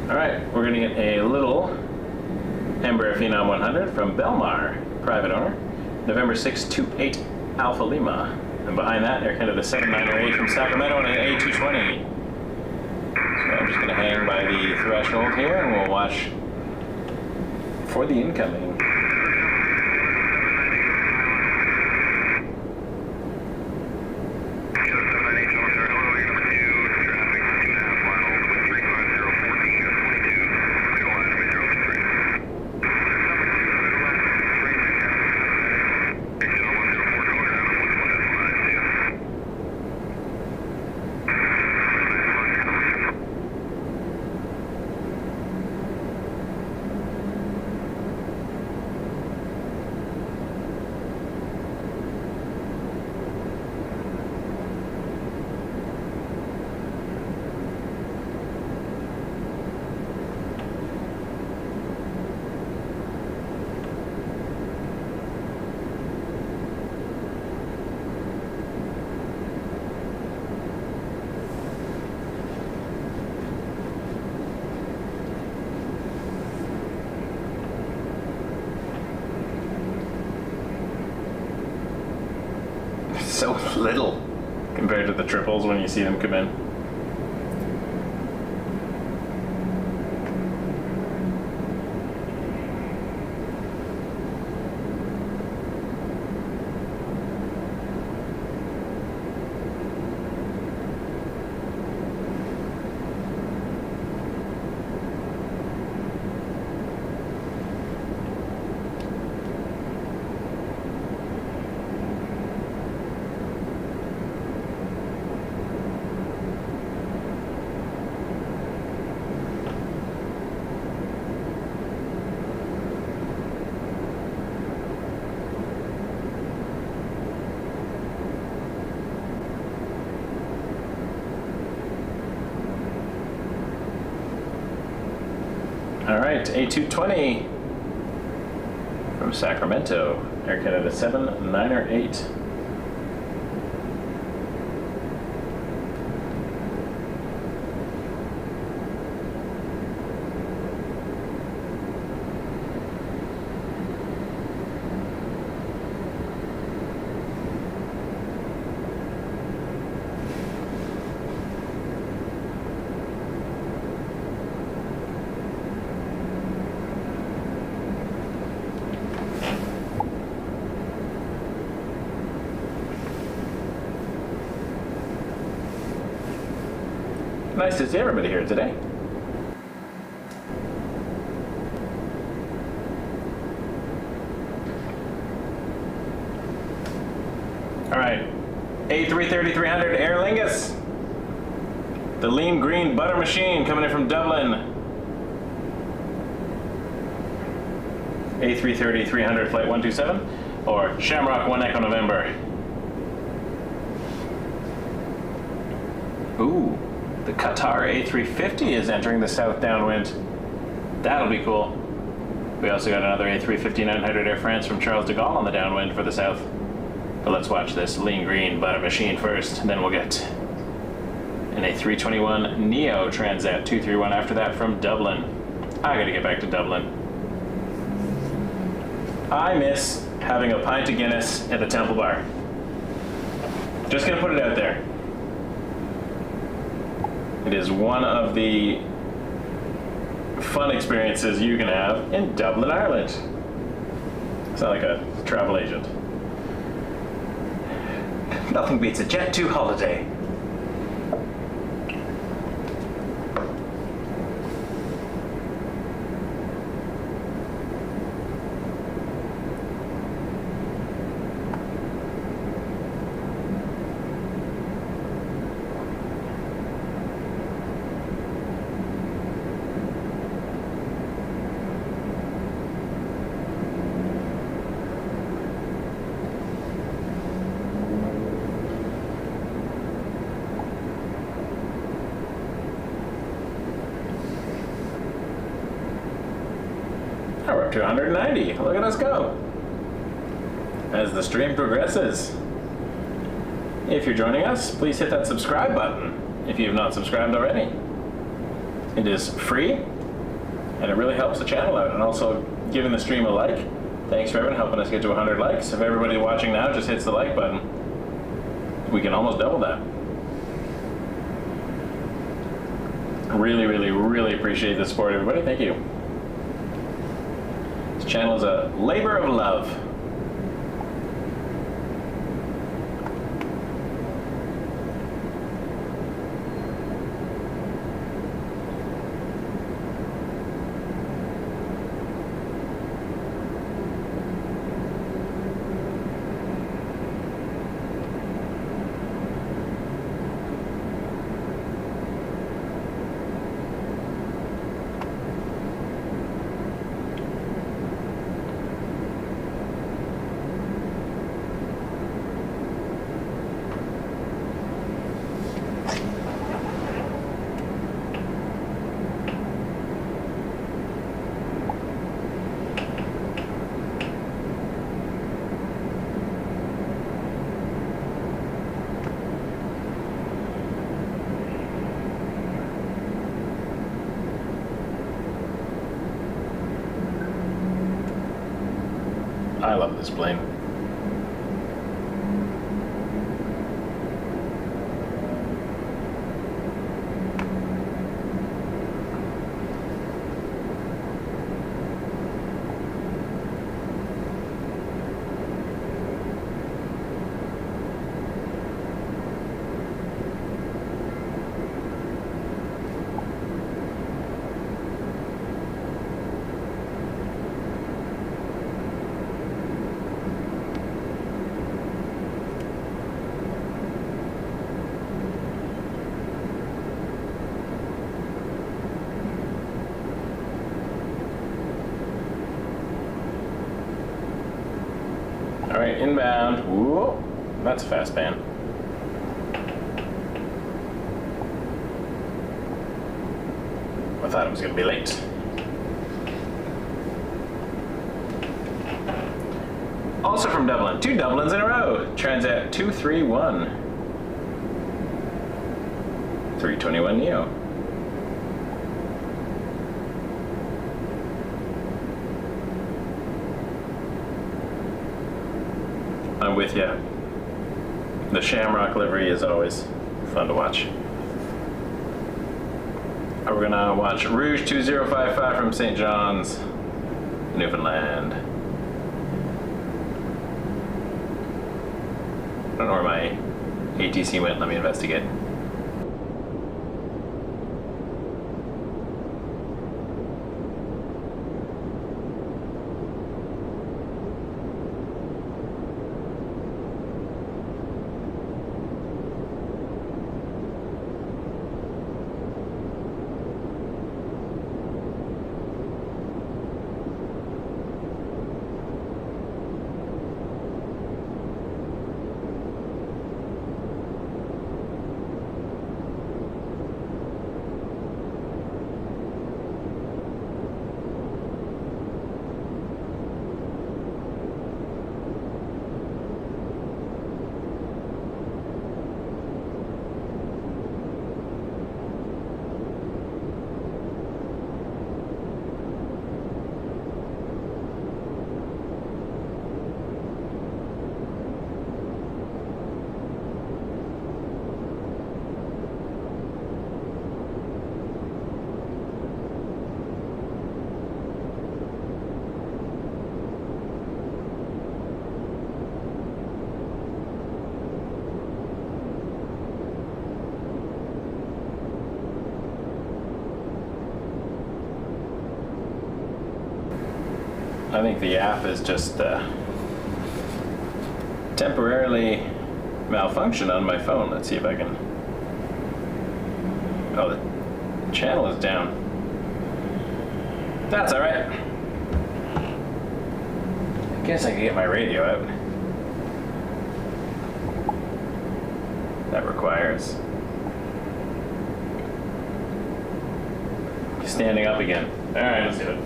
Alright, we're going to get a little Embraer Phenom 100 from Belmar, private owner, November 628 Alpha Lima. And behind that, Air Canada 7908 from Sacramento on an A220. So I'm just going to hang by the threshold here and we'll watch for the incoming. So little compared to the triples when you see them come in. Alright, A220 from Sacramento, Air Canada 7908. Nice to see everybody here today. Alright, A330-300 Aer Lingus. The lean green butter machine coming in from Dublin. A330-300 Flight 127 or Shamrock 1 Echo November. Ooh, the Qatar A350 is entering the south downwind. That'll be cool. We also got another A350-900 Air France from Charles de Gaulle on the downwind for the south. But let's watch this lean green butter machine first, and then we'll get an A321 Neo Transat 231 after that from Dublin. I gotta get back to Dublin. I miss having a pint of Guinness at the Temple Bar. Just gonna put it out there. It is one of the fun experiences you can have in Dublin, Ireland. It's not like a travel agent. Nothing beats a Jet 2 holiday. We're up to 190. Look at us go. As the stream progresses. If you're joining us, please hit that subscribe button if you have not subscribed already. It is free, and it really helps the channel out, and also giving the stream a like. Thanks for everyone helping us get to 100 likes. If everybody watching now just hits the like button, we can almost double that. Really, really, really appreciate the support, everybody. Thank you. This channel is a labor of love. I love this plane. All right, inbound. Whoa, that's a fast pan. I thought it was going to be late. Also from Dublin, 2 Dublins in a row. Transat 231. 321 Neo. I'm with you. The Shamrock livery is always fun to watch. We're gonna watch Rouge 2055 from St. John's, Newfoundland. I don't know where my ATC went. Let me investigate. I think the app is just temporarily malfunctioned on my phone. Let's see if I can. Oh, the channel is down. That's all right. I guess I can get my radio out. That requires standing up again. All right, let's do it.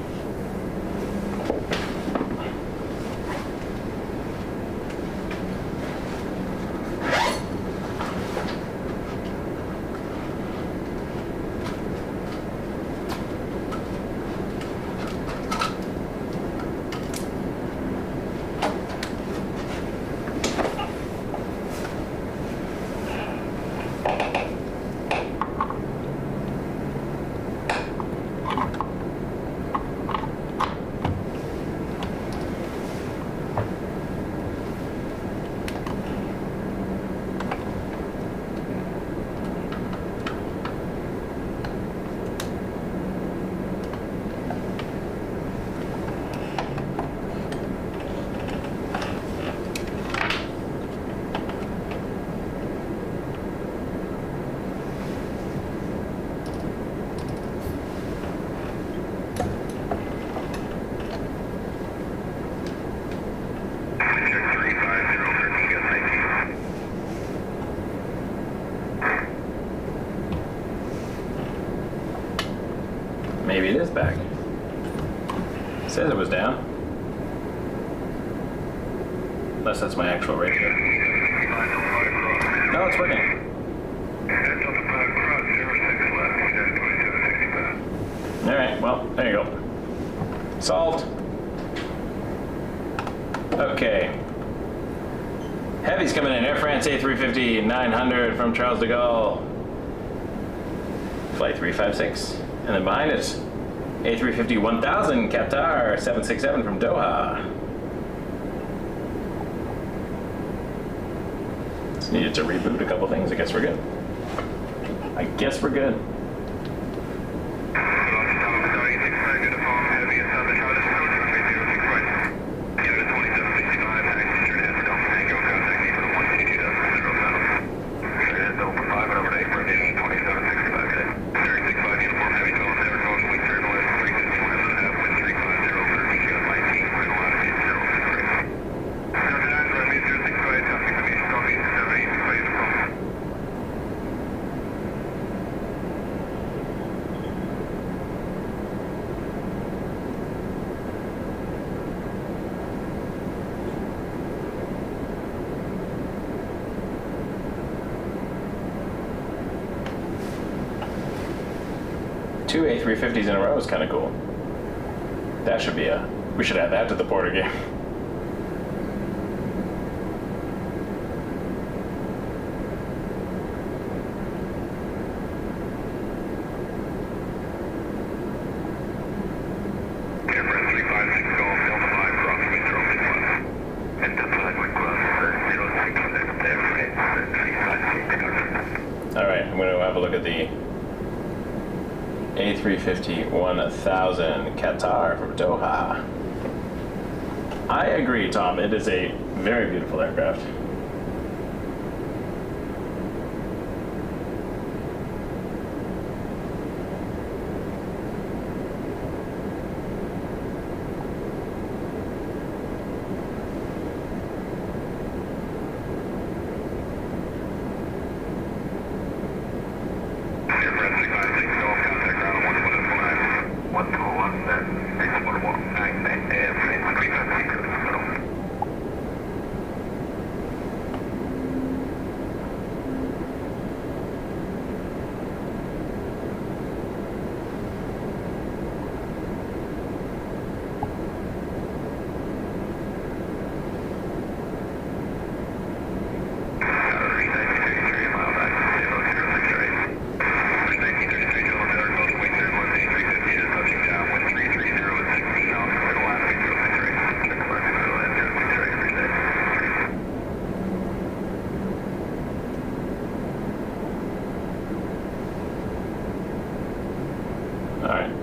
Maybe it is back. It says it was down. Unless that's my actual radio. No, it's working. Alright, well, there you go. Solved. Okay. Heavy's coming in. Air France A350-900 from Charles de Gaulle. Flight 356. And then behind it, A350-1000 Qatar 767 from Doha. Just needed to reboot a couple things. I guess we're good. I guess we're good. Two A350s in a row is kind of cool. That should be we should add that to the Porter game. All right, I'm going to have a look at the A350-1000 Qatar from Doha. I agree, Tom. It is a very beautiful aircraft.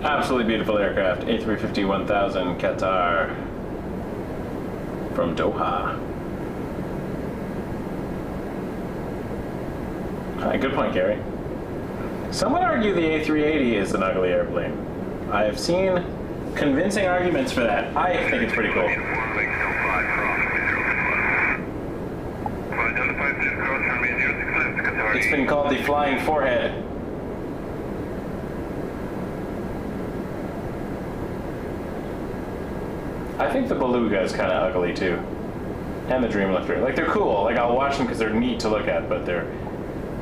Absolutely beautiful aircraft, A350-1000 Qatar. from Doha. Hi, good point, Gary. Some would argue the A380 is an ugly airplane. I have seen convincing arguments for that. I think it's pretty cool. It's been called the flying forehead. I think the Beluga is kind of ugly too. And the Dreamlifter. Like, they're cool. Like, I'll watch them because they're neat to look at, but they're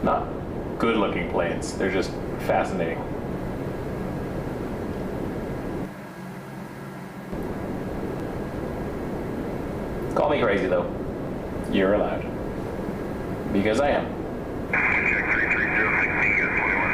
not good looking planes. They're just fascinating. Call me crazy though. You're allowed. Because I am. Check 33016, you got 21.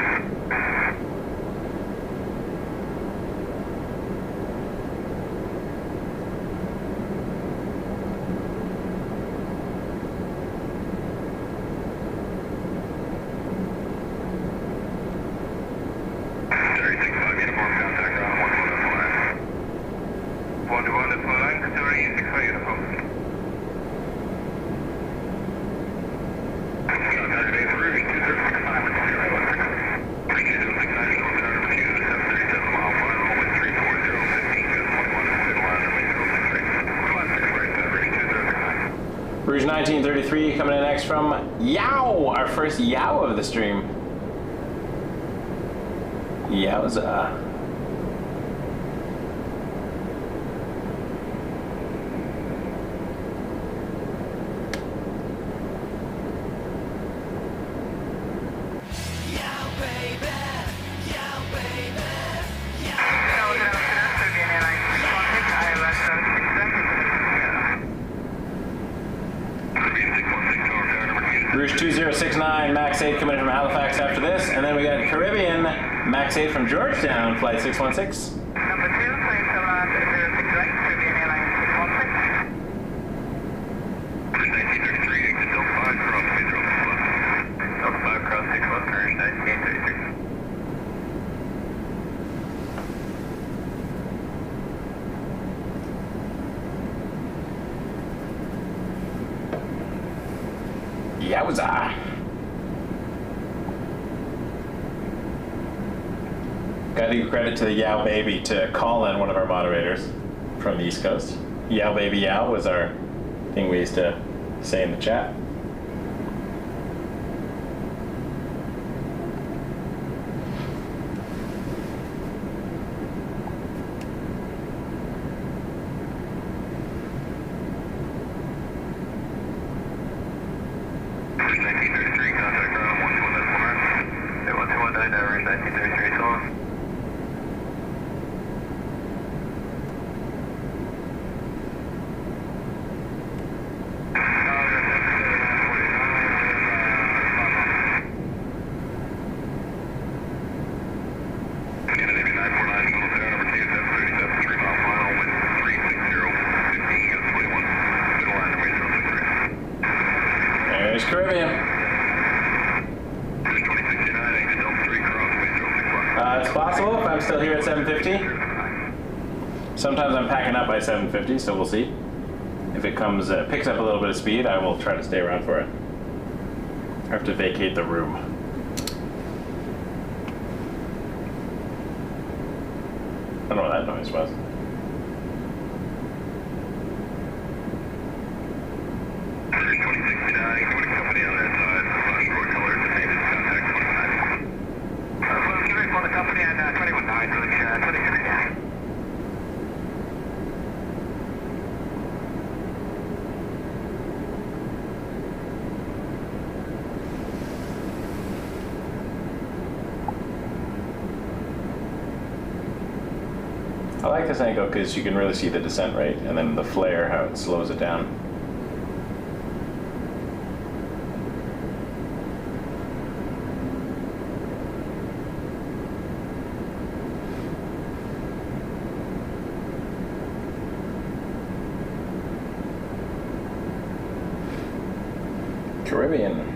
Rouge 1933 coming in next from Yow, our first Yow of the stream. Yowza. Rouge 2069, Max 8 coming in from Halifax after this. And then we got Caribbean, Max 8 from Georgetown, flight 616. Number 2, please come on to 06 right, Caribbean Airlines 616. Rouge 1933, exit Delta 5, cross Metro 61. Delta 5, cross 61, Rouge 1933. Yowza. Gotta give credit to the Yow Baby to call in one of our moderators from the East Coast. Yow Baby Yow was our thing we used to say in the chat. Rouge 1933, contact ground 121.1. 121, Rouge 1933, so on. There's Caribbean. It's possible if I'm still here at 750. Sometimes I'm packing up by 750, so we'll see. If it comes, picks up a little bit of speed, I will try to stay around for it. I have to vacate the room. I don't know what that noise was. I like this angle because you can really see the descent rate and then the flare, how it slows it down. Caribbean.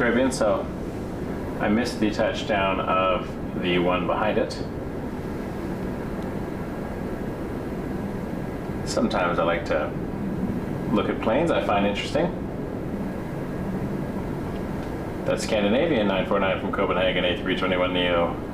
Caribbean, so I missed the touchdown of the one behind it. Sometimes I like to look at planes I find interesting. That's Scandinavian 949 from Copenhagen, A321neo.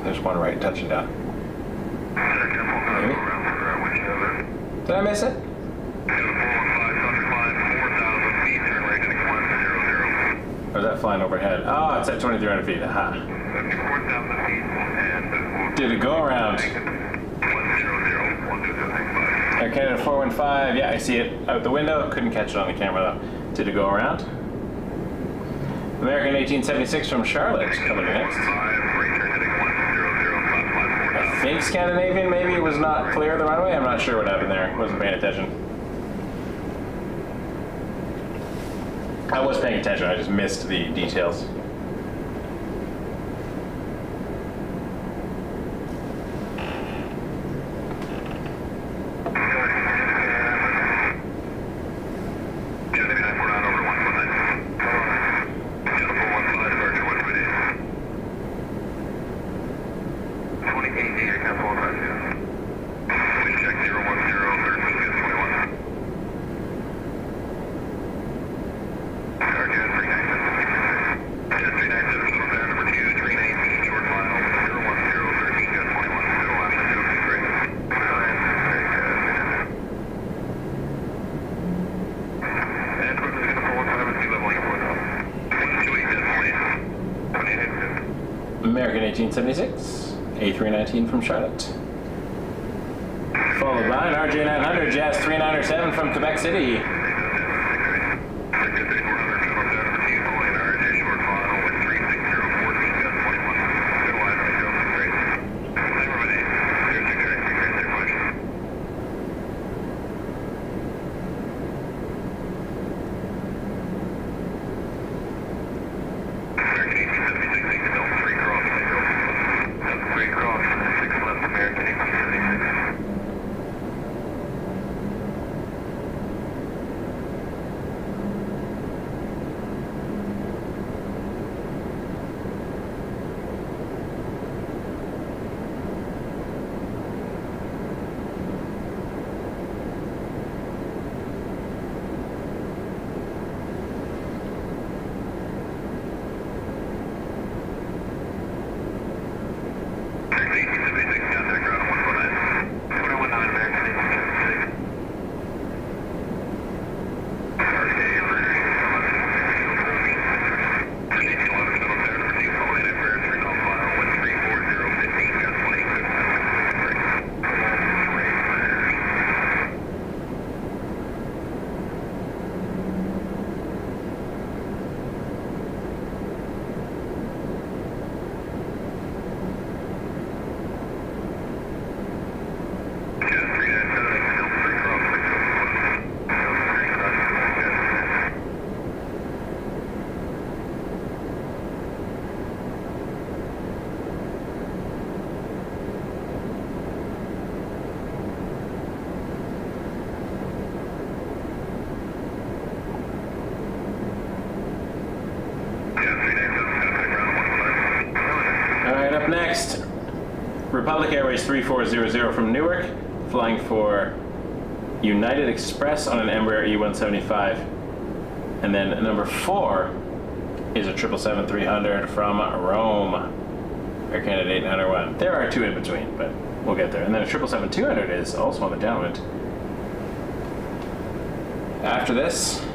There's one right touching down. Maybe. Did I miss it? Or is that flying overhead? Oh, it's at 2,300 feet. Aha. Did it go around? Air Canada 415. Yeah, I see it out the window. Couldn't catch it on the camera though. Did it go around? American 1876 from Charlotte coming in next. I think Scandinavian maybe was not clear of the runway. I'm not sure what happened there. Wasn't paying attention. I was paying attention. I just missed the details. American 1876, A319 from Charlotte. Followed by an RJ900 Jazz 397 from Quebec City. Next, Republic Airways 3400 from Newark, flying for United Express on an Embraer E175. And then number 4 is a 777-300 from Rome, Air Canada 801. There are 2 in between, but we'll get there. And then a 777-200 is also on the downwind. After this,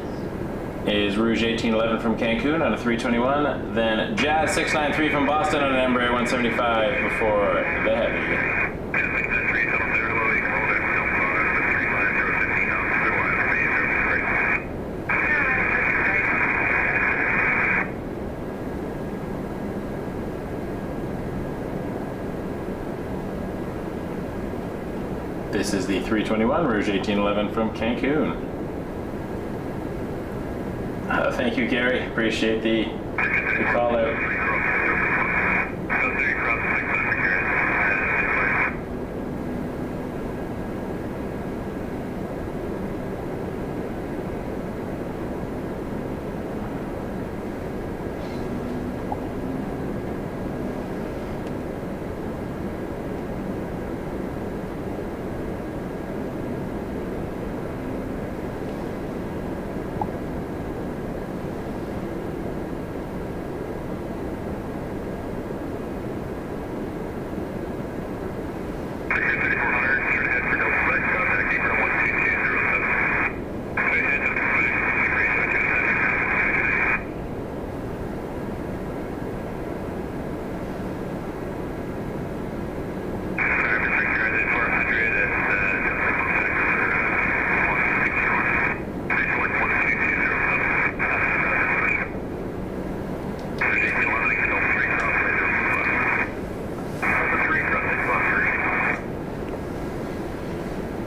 is Rouge 1811 from Cancun on a 321, then Jazz 693 from Boston on an Embraer 175 before the heavy. This is the 321 Rouge 1811 from Cancun. Thank you, Gary. Appreciate the call out.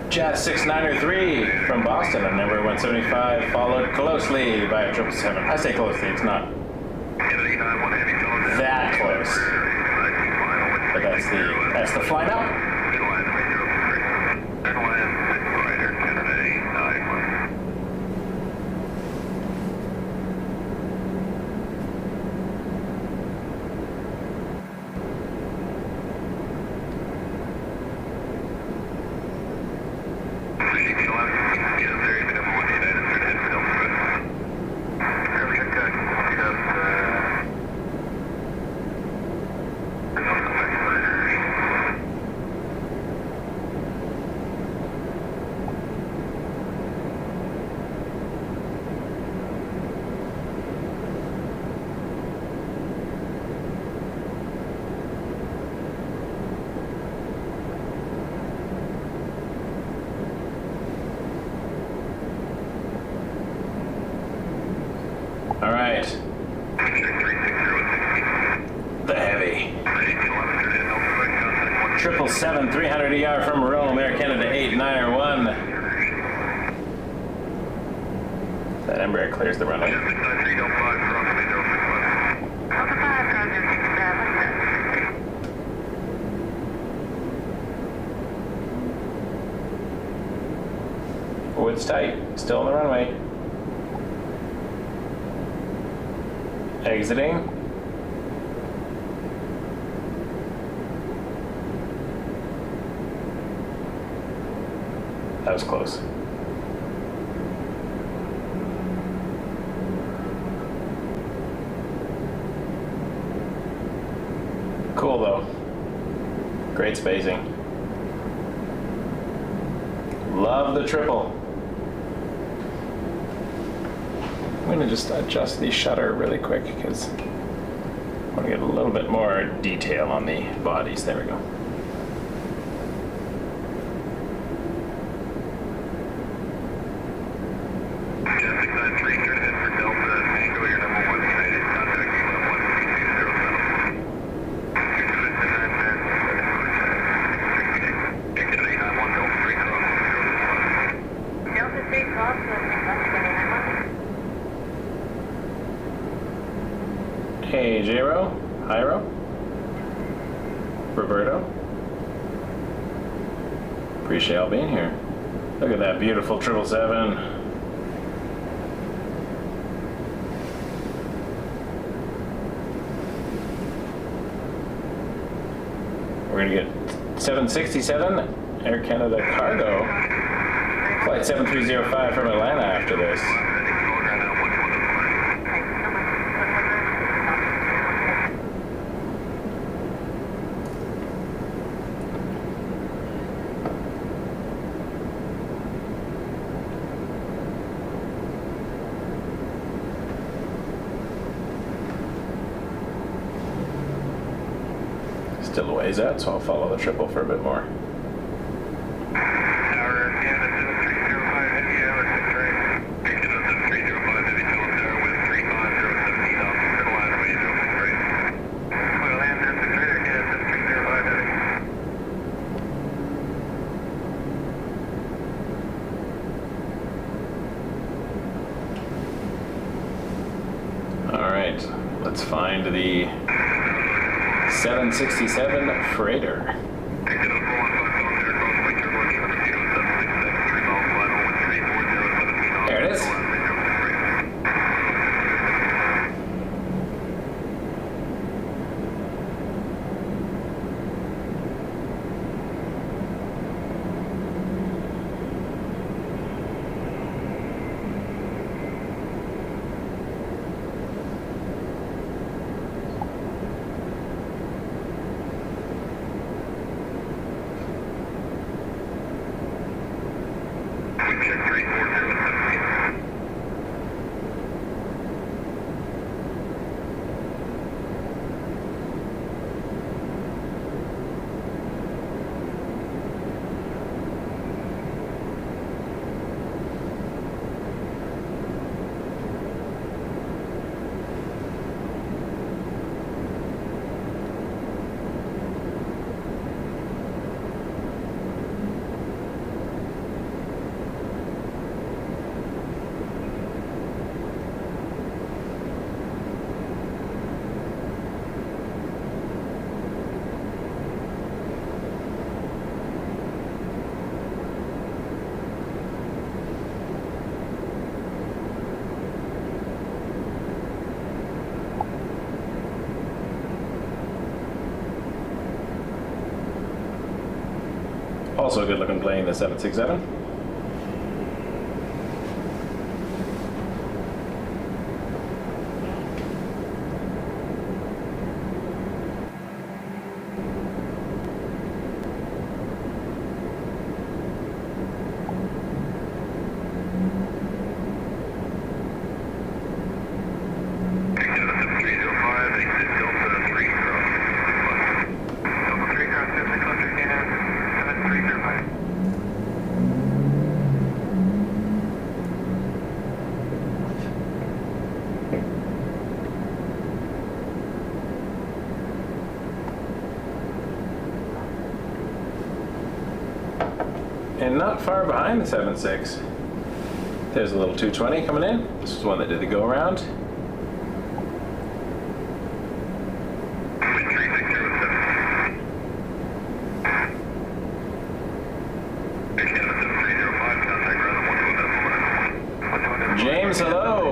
Jazz 693 from Boston on number 175, followed closely by a 777. I say closely, it's not that close. But that's the flight up. All right. The heavy. 777 300 ER from Rome, Air Canada 891. That Embraer clears the runway. Wood's tight, still on the runway. Exiting. That was close. Cool though. Great spacing. Love the triple. I'm going to just adjust the shutter really quick because I want to get a little bit more detail on the bodies. There we go. Hey, J-Ro, Hyro, Roberto. Appreciate y'all being here. Look at that beautiful 777. We're gonna get 767 Air Canada Cargo, flight 7305 from Atlanta after this. Still a ways out, so I'll follow the triple for a bit more. Tower, Canada 7305, heavy LS6 right. Canada 7305, heavy Philip Tower with 35017 off, middle line, away 06 right. Well, land 06 right, Canada 7305, heavy. All right, let's find the 767 freighter. There it is. Also a good looking plane, the 767. And not far behind the 7.6. There's a little 220 coming in. This is one that did the go around. James, hello.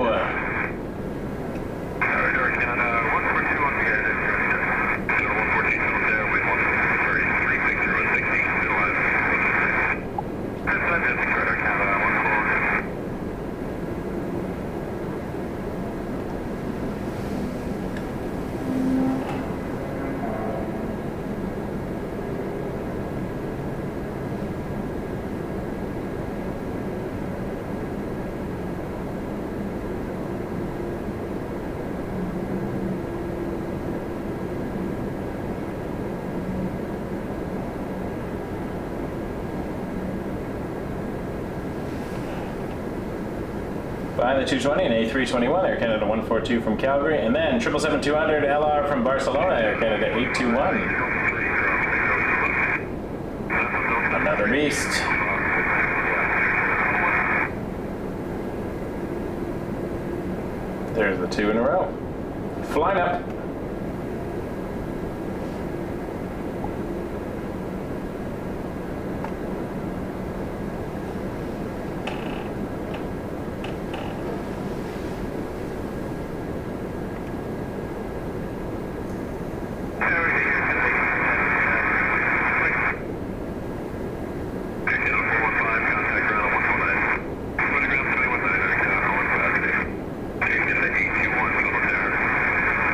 Behind the 220 and A321, Air Canada 142 from Calgary, and then 777-200 LR from Barcelona, Air Canada 821. Another beast. There's the two in a row. Flying up.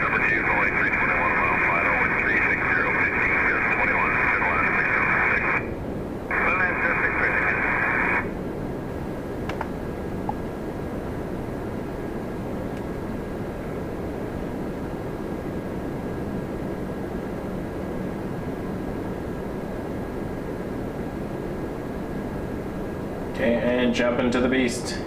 Number 2. Okay, and jump into the beast.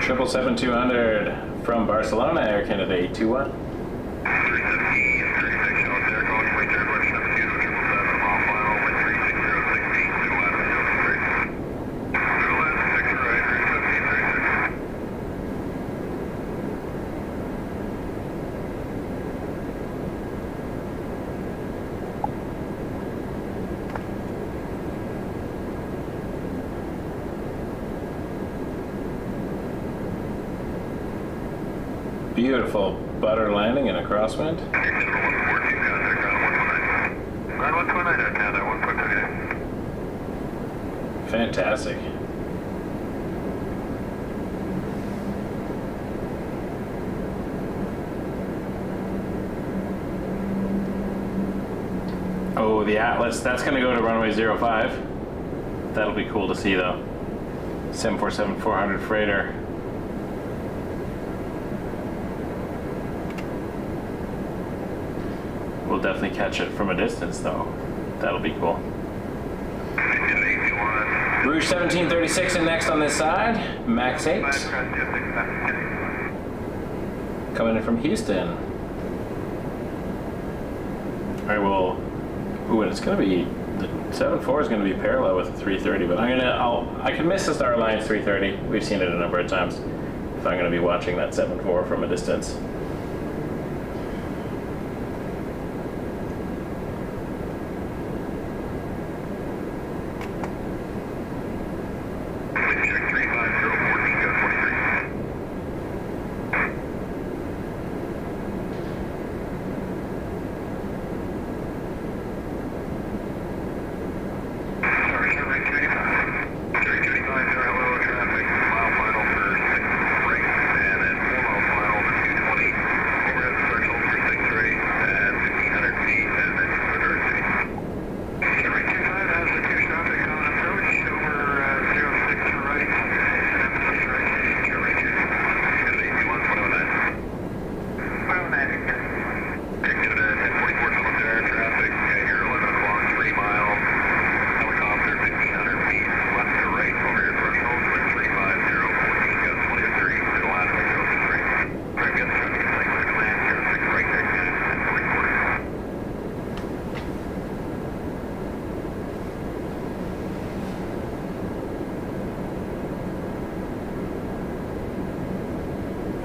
Triple 7-200 from Barcelona, Air Canada 821. 317, 36, out there, calling right there, Rush 72 to 777, mile final, wind 36060, middle line, straight. Middle line, 6 right, 317, 36. Beautiful butter landing in a crosswind. Fantastic. Oh, the Atlas, that's going to go to runway 05. That'll be cool to see though. 747-400 freighter. We'll definitely catch it from a distance though. That'll be cool. Rouge 1736 and next on this side, Max 8. Coming in from Houston. Alright, well, ooh, and it's gonna be, the 7.4 is gonna be parallel with the 330, but I can miss the Star Alliance 330. We've seen it a number of times. If I'm gonna be watching that 7.4 from a distance.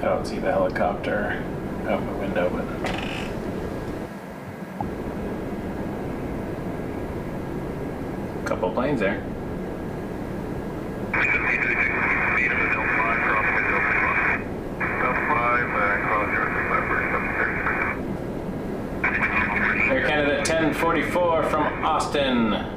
I don't see the helicopter out the window, but a couple planes there. Air Canada 1044 from Austin.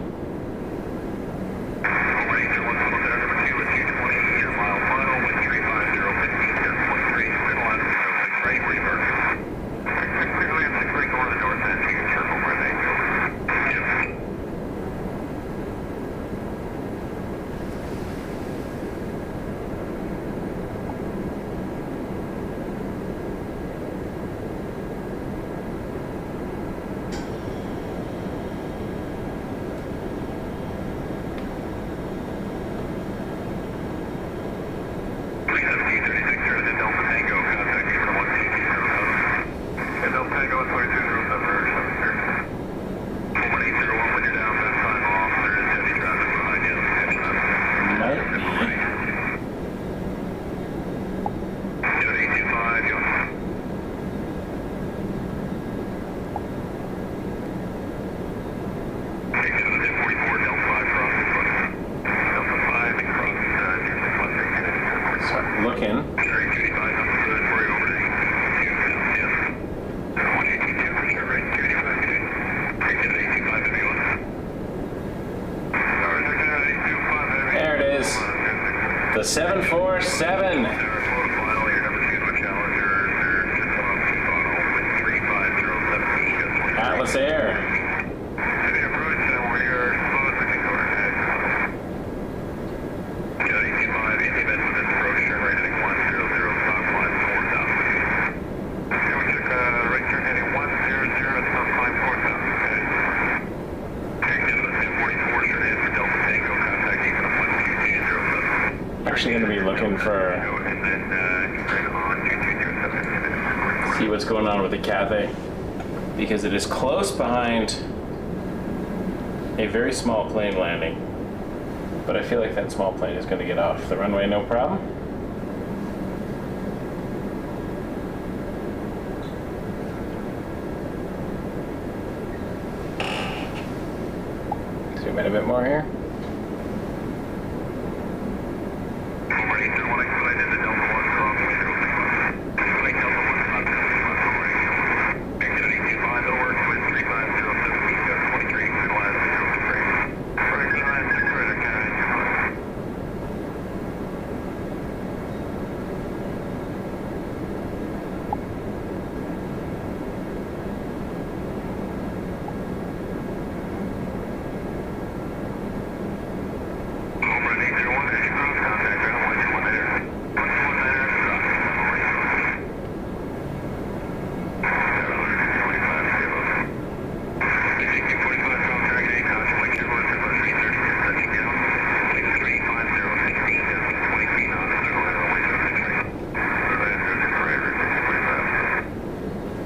see what's going on with the Cathay, because it is close behind a very small plane landing, but I feel like that small plane is going to get off the runway no problem. Zoom in a bit more here.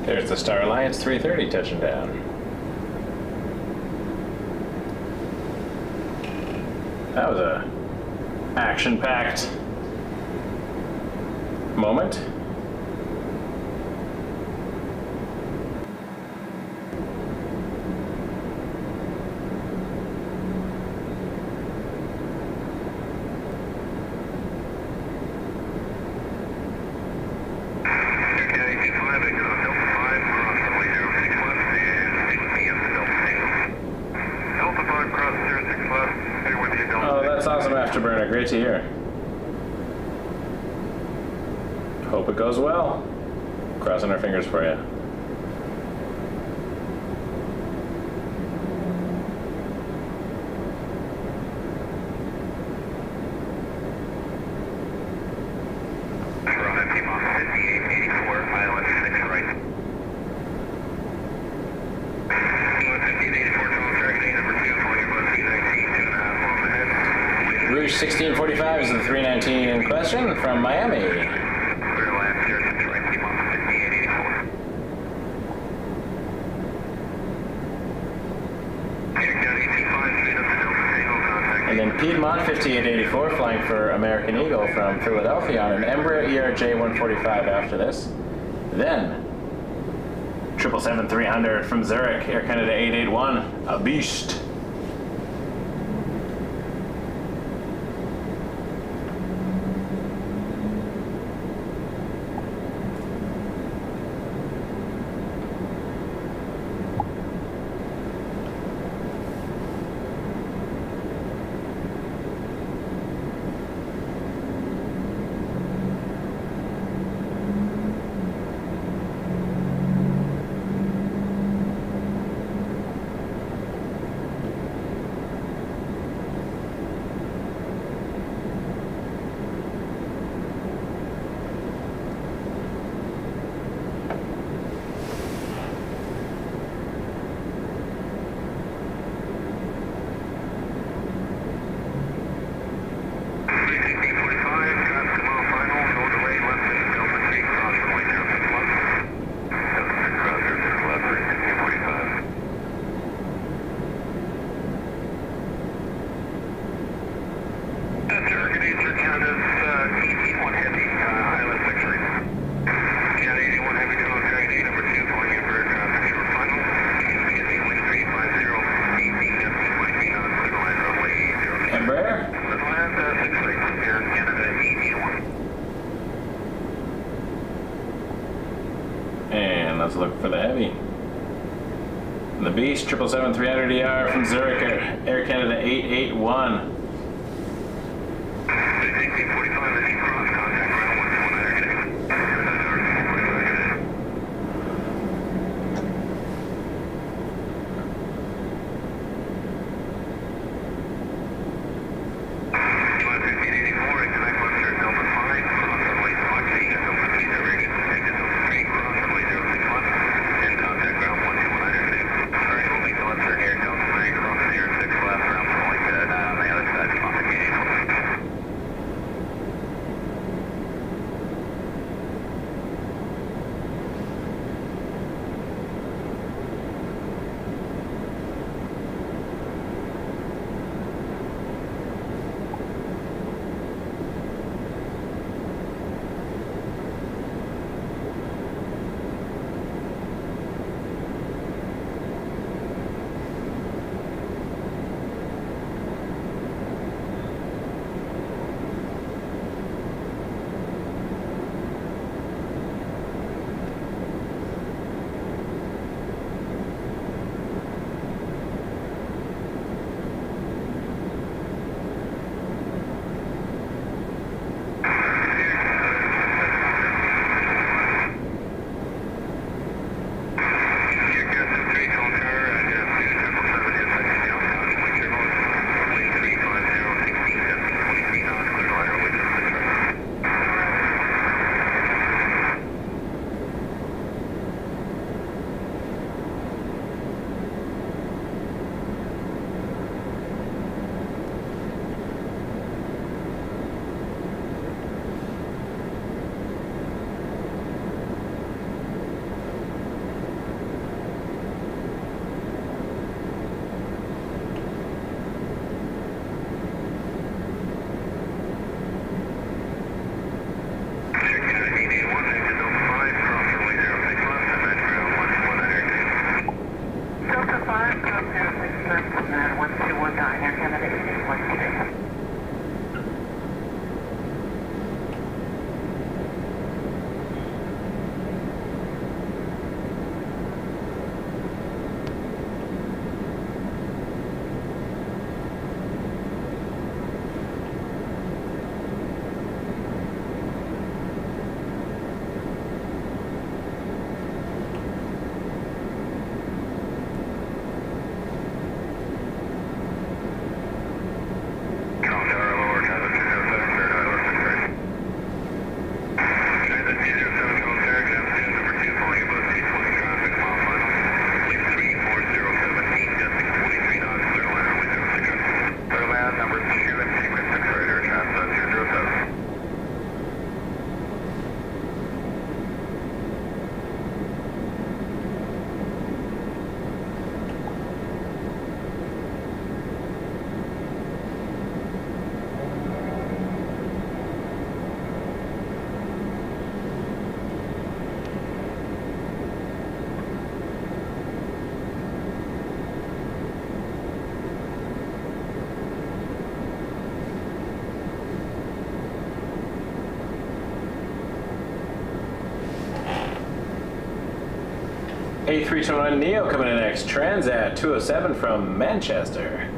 There's the Star Alliance 330 touching down. That was a action-packed moment. Afterburner, great to hear. Hope it goes well. Crossing our fingers for you. Rouge 1645 is the 319 in question from Miami. And then Piedmont 5884 flying for American Eagle from Philadelphia on an Embraer ERJ 145 after this. Then 777-300 from Zurich, Air Canada 881, a beast. Let's look for the heavy. The Beast 777-300ER from Zurich, Air Canada 881. A321 Neo coming in next. Transat 207 from Manchester.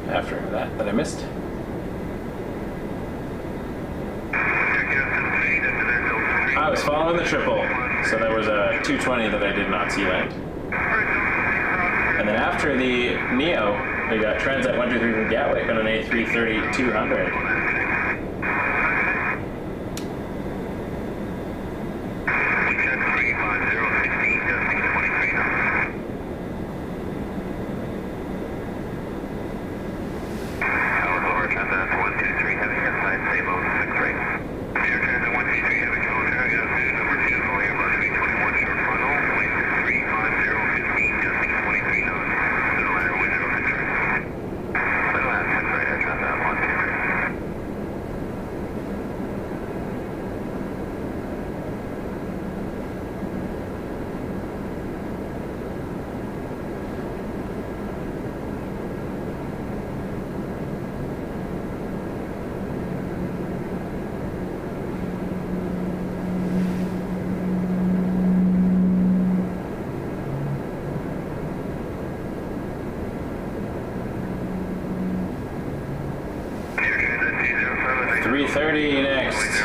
After that I missed. I was following the triple, so there was a 220 that I did not see land. And then after the Neo, we got Transat 123 from Gatwick on an A330-200. Next.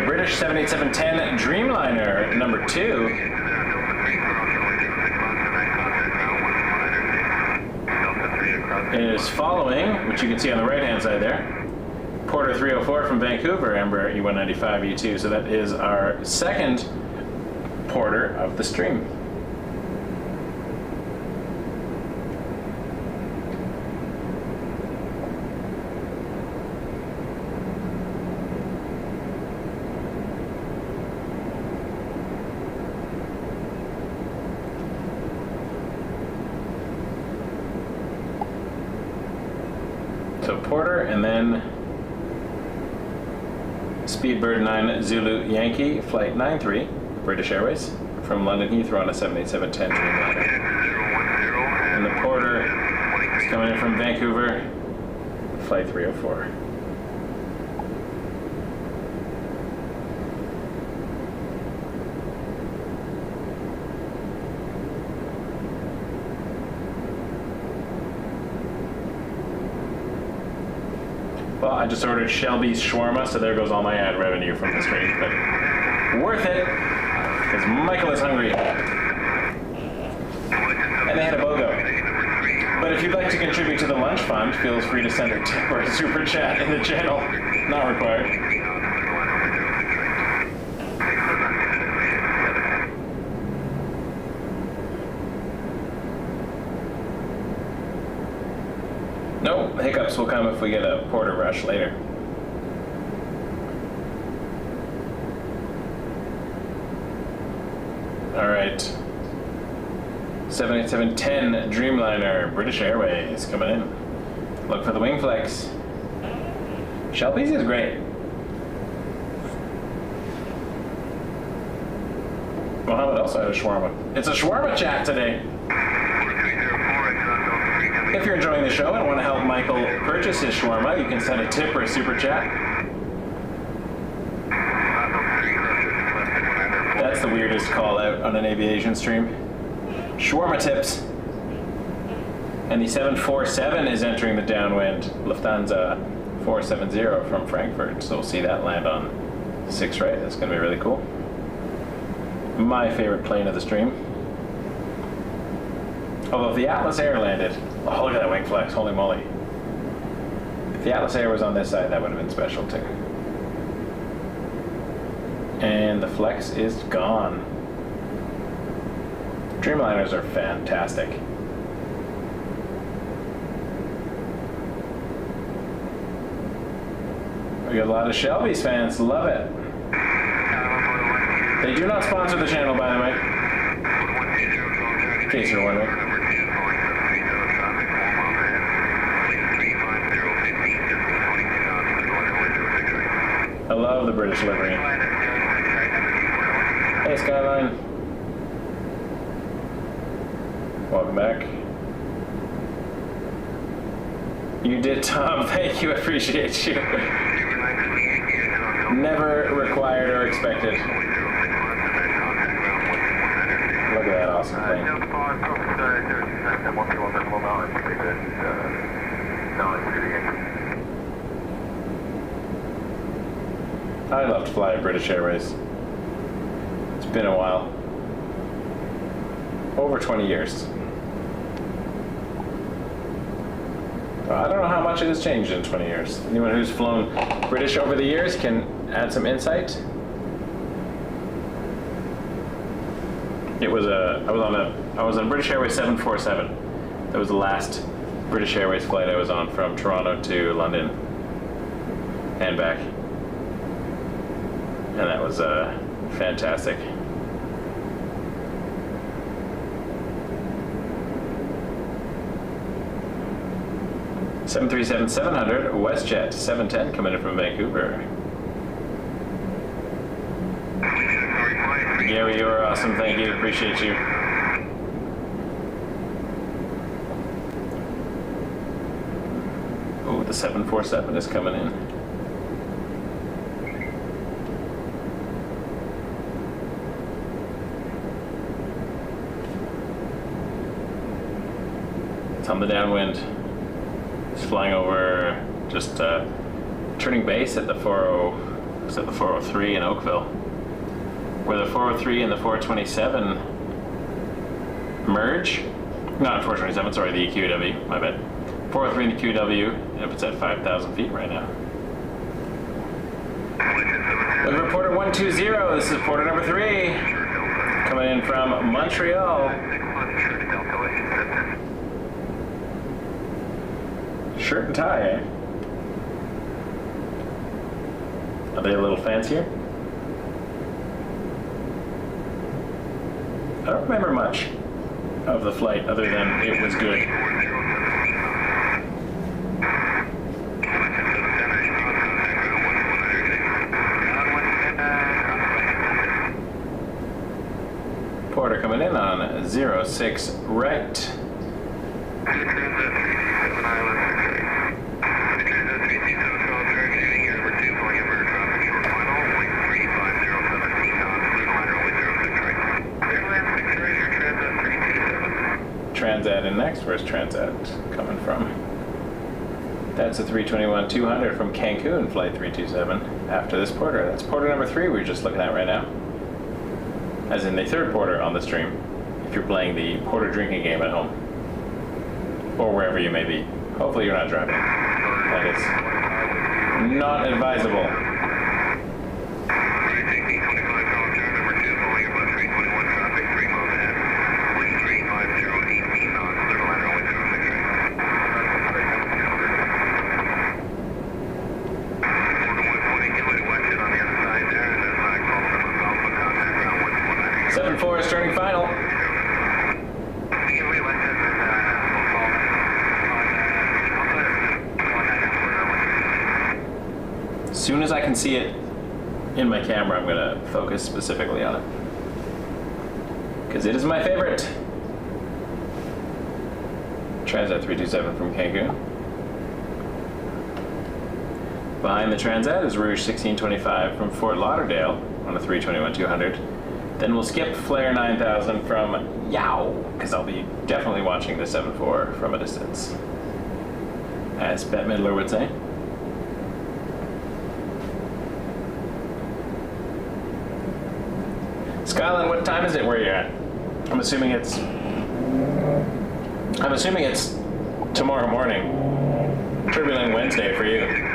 British 787-10 Dreamliner number 2. Is following, which you can see on the right hand side there, Porter 304 from Vancouver, Embraer E195 E2. So that is our second Porter of the stream. So Porter, and then Speedbird 9 Zulu Yankee, Flight 93, British Airways, from London Heathrow on a 787-10 Dreamliner. And the Porter is coming in from Vancouver, Flight 304. Well, I just ordered Shelby's shawarma, so there goes all my ad revenue from the stream, but worth it, because Michael is hungry. And they had a BOGO. But if you'd like to contribute to the lunch fund, feel free to send a tip or a super chat in the channel. Not required. No, hiccups will come if we get a Porter rush later. All right. 787-10 Dreamliner, British Airways coming in. Look for the wing flex. Shelby's is great. Mohammed also had a shawarma. It's a shawarma chat today. If you're enjoying the show and want to help Michael purchases shawarma, you can send a tip or a super chat. That's the weirdest call out on an aviation stream. Shawarma tips. And the 747 is entering the downwind. Lufthansa 470 from Frankfurt. So we'll see that land on 6 right. That's going to be really cool. My favorite plane of the stream. Although if the Atlas Air landed, oh look at that wing flex, holy moly. If the Atlas Air was on this side, that would have been special too. And the flex is gone. Dreamliners are fantastic. We got a lot of Shelby's fans, love it. They do not sponsor the channel, by the way. In case you're wondering. I love the British livery. Hey, Skyline. Welcome back. You did, Tom. Thank you. I appreciate you. Never required or expected. Look at that awesome thing. I'd love to fly British Airways. It's been a while. Over 20 years. I don't know how much it has changed in 20 years. Anyone who's flown British over the years can add some insight. I was on British Airways 747. That was the last British Airways flight I was on from Toronto to London and back. And that was fantastic. Seven 700 WestJet 710 coming in from Vancouver. Gary, you're awesome. Thank you. Appreciate you. Oh, the 747 is coming in. It's on the downwind. It's flying over, just turning base at the 403 in Oakville, where the 403 and the 427 merge. Not 427, sorry, the EQW, my bad. 403 and the QW, and it's at 5,000 feet right now. Weather reporter 120, this is reporter number 3, coming in from Montreal. Shirt and tie, eh? Are they a little fancier? I don't remember much of the flight other than it was good. Porter coming in on 06 right. Transat in next. Where's Transat coming from? That's a 321-200 from Cancun, flight 327. After this porter. That's porter number 3 we're just looking at right now. As in the third porter on the stream, if you're playing the porter drinking game at home. Or wherever you may be. Hopefully you're not driving. That is not advisable. Is turning final. As soon as I can see it in my camera, I'm going to focus specifically on it. Because it is my favorite. Transat 327 from Cancun. Behind the Transat is Rouge 1625 from Fort Lauderdale on a 321-200. Then we'll skip Flare 9000 from Yow, because I'll be definitely watching the 7-4 from a distance, as Bette Midler would say. Skyline, what time is it where you're at? I'm assuming it's tomorrow morning. Turbulent Wednesday for you.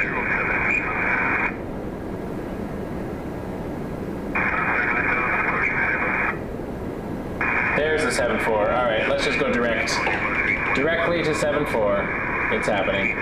There's the 7-4. All right, let's just go directly to 7-4. It's happening.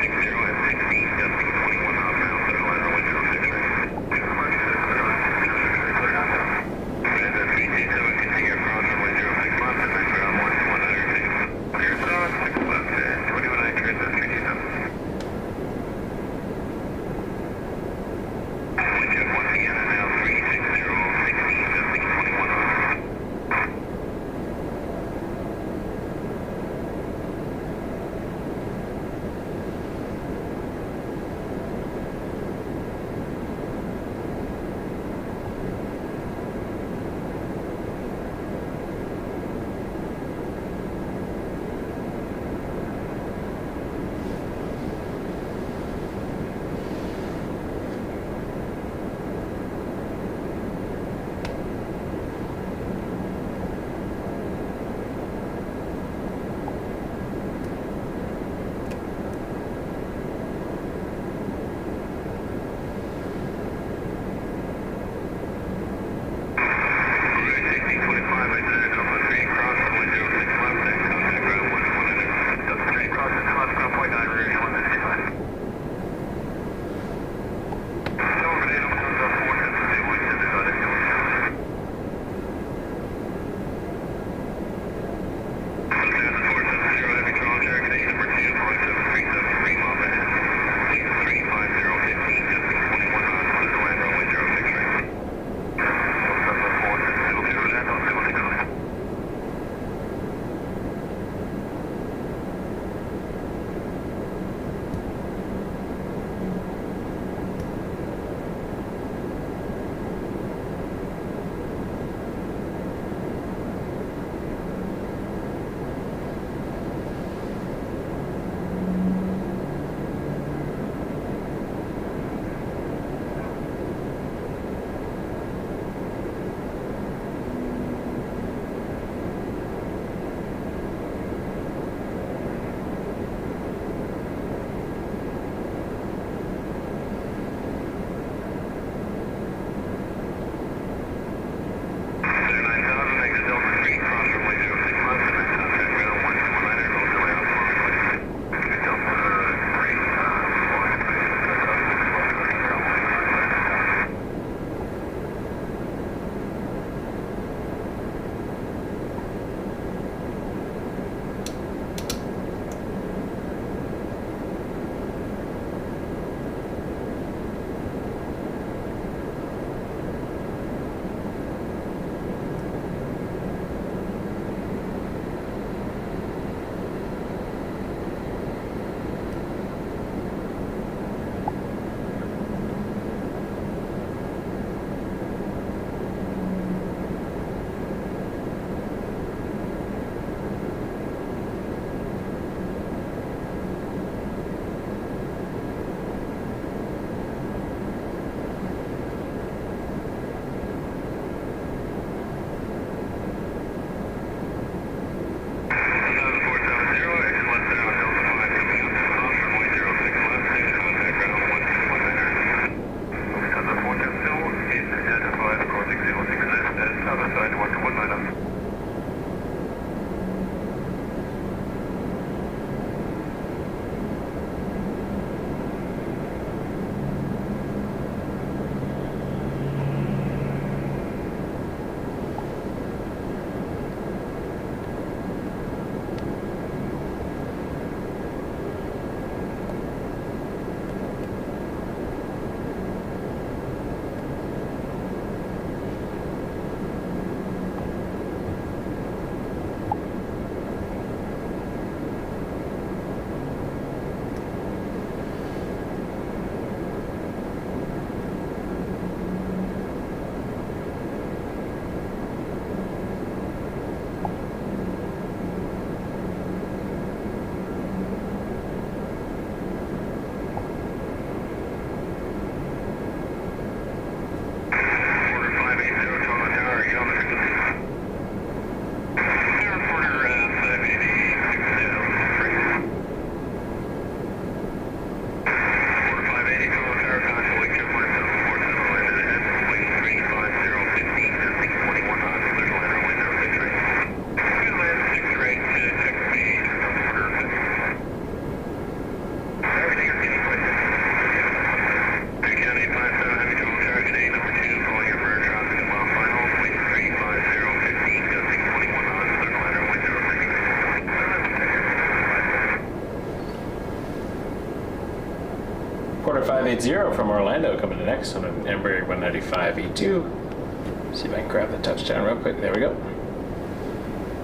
Porter 580 from Orlando coming in next on an Embraer 195 E2. See if I can grab the touchdown real quick. There we go.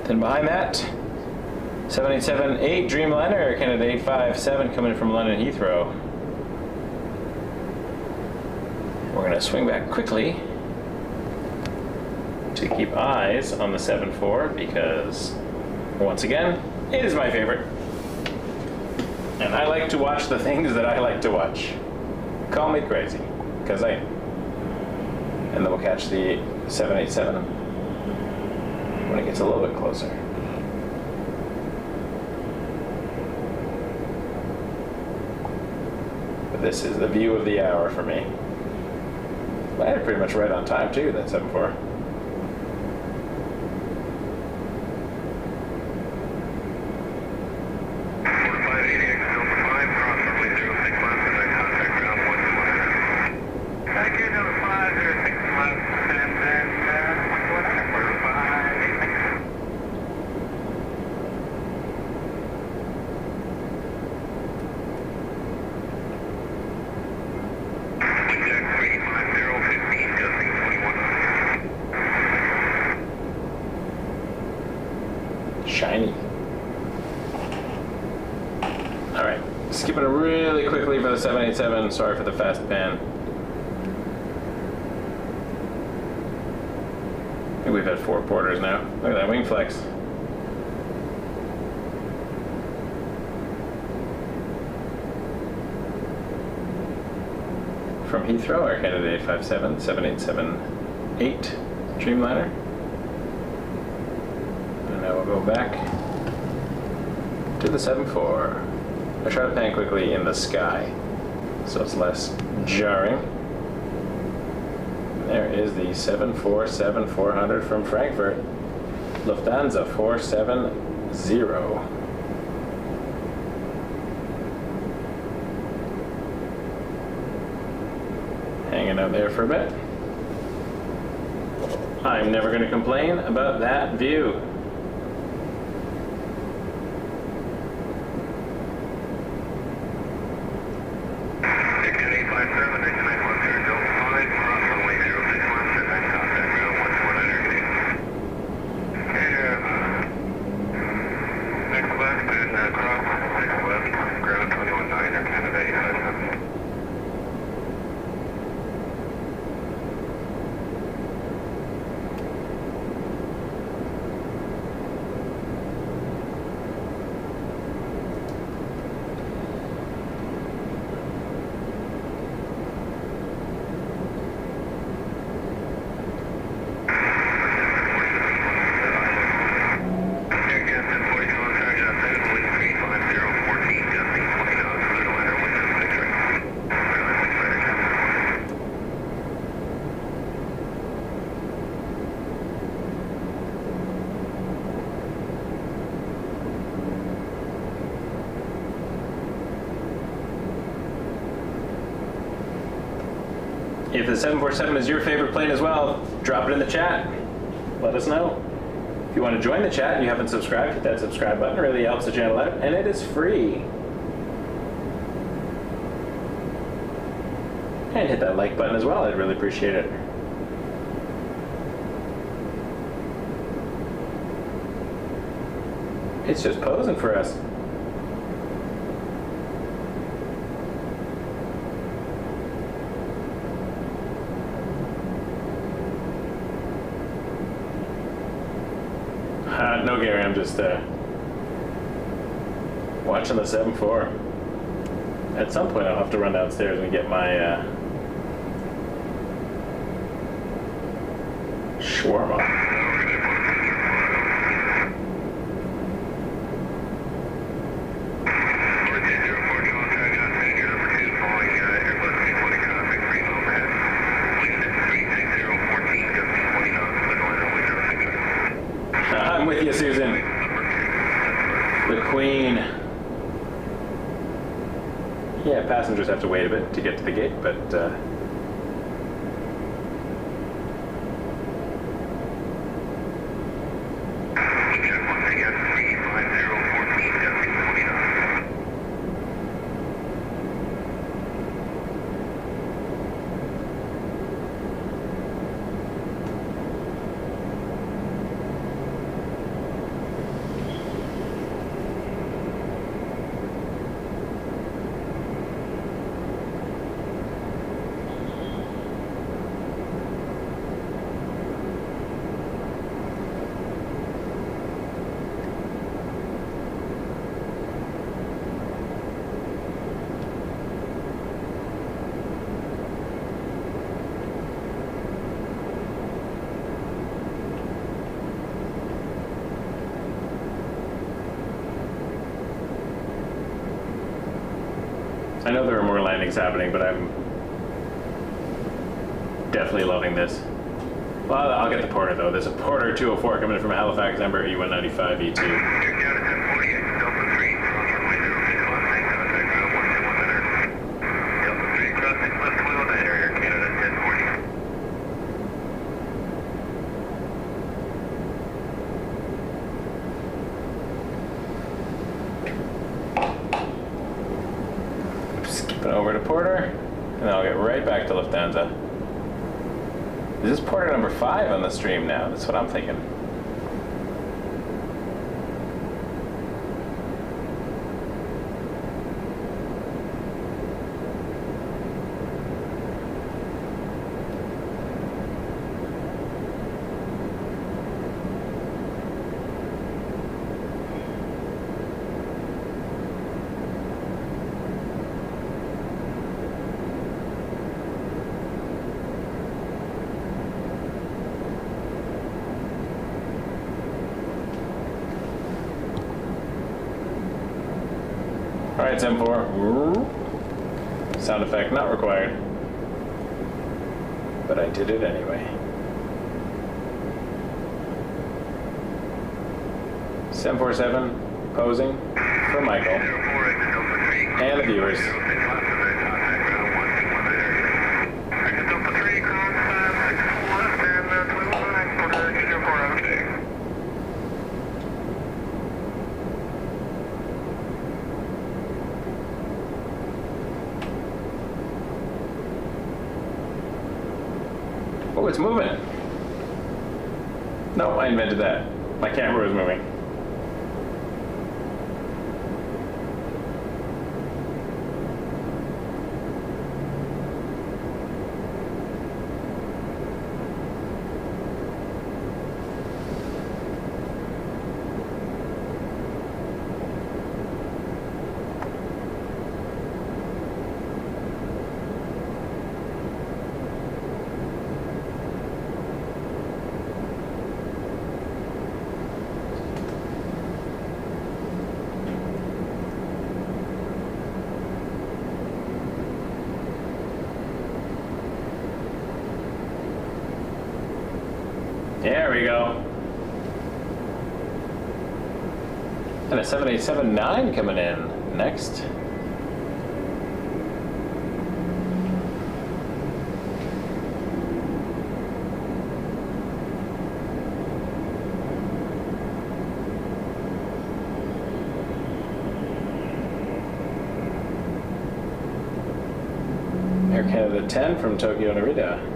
Then behind that, 787-8 Dreamliner, Air Canada 857 coming in from London Heathrow. We're going to swing back quickly to keep eyes on the 7-4 because, once again, it is my favorite. And I like to watch the things that I like to watch. Call me crazy, because I am. And then we'll catch the 787 when it gets a little bit closer. But this is the view of the hour for me. Landed pretty much right on time too, that 7-4. Shiny. Alright, skipping it really quickly for the 787. Sorry for the fast pan. I think we've had 4 porters now. Look at that wing flex. From Heathrow, Air Canada 857, 787-8 Dreamliner. Now we'll go back to the 7-4. I try to pan quickly in the sky, so it's less jarring. There is the 747-400 from Frankfurt, Lufthansa 470. Hanging out there for a bit. I'm never going to complain about that view. If the 747 is your favorite plane as well, drop it in the chat. Let us know. If you want to join the chat and you haven't subscribed, hit that subscribe button. It really helps the channel out, and it is free. And hit that like button as well. I'd really appreciate it. It's just posing for us. No, Gary, I'm just watching the 7-4. At some point, I'll have to run downstairs and get my shawarma. I'm with you, Susan. The Queen. Yeah, passengers have to wait a bit to get to the gate, but I know there are more landings happening, but I'm definitely loving this. Well, I'll get the Porter though. There's a Porter 204 coming in from Halifax, Ember E195 E2. You're down at 1048, Delta 3, cross runway 06 left, main contact ground 12100. Delta 3, crossing left 119, Air Canada 1040. Skipping over to Porter, and then I'll get right back to Lufthansa. Is this Porter number 5 on the stream now? That's what I'm thinking. Alright, M4. Sound effect not required. But I did it anyway. 747 posing for Michael and the viewers. Oh, it's moving. No, I invented that. My camera was moving. There we go. And a 7879 coming in next. Air Canada 10 from Tokyo Narita.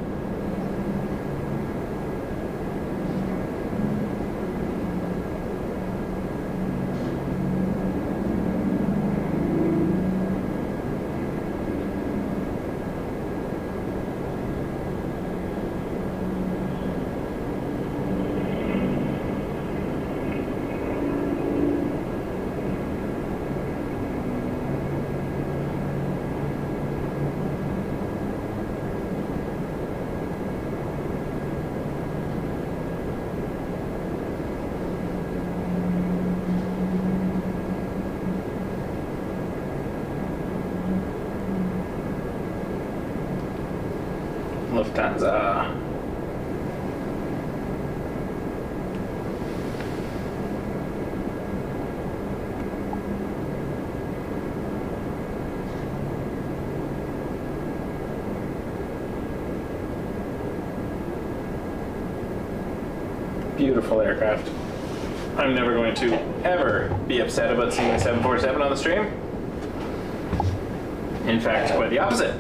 Lufthansa. Beautiful aircraft. I'm never going to ever be upset about seeing a 747 on the stream. In fact, quite the opposite.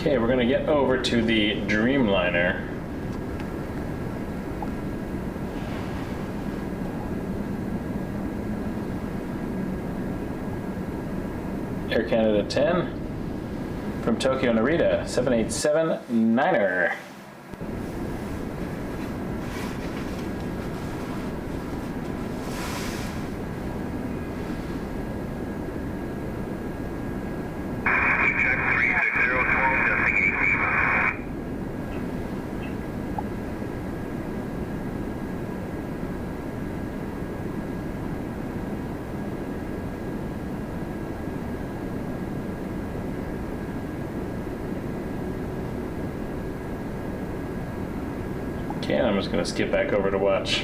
Okay, we're gonna get over to the Dreamliner. Air Canada 10 from Tokyo Narita 787-9er. And I'm just going to skip back over to watch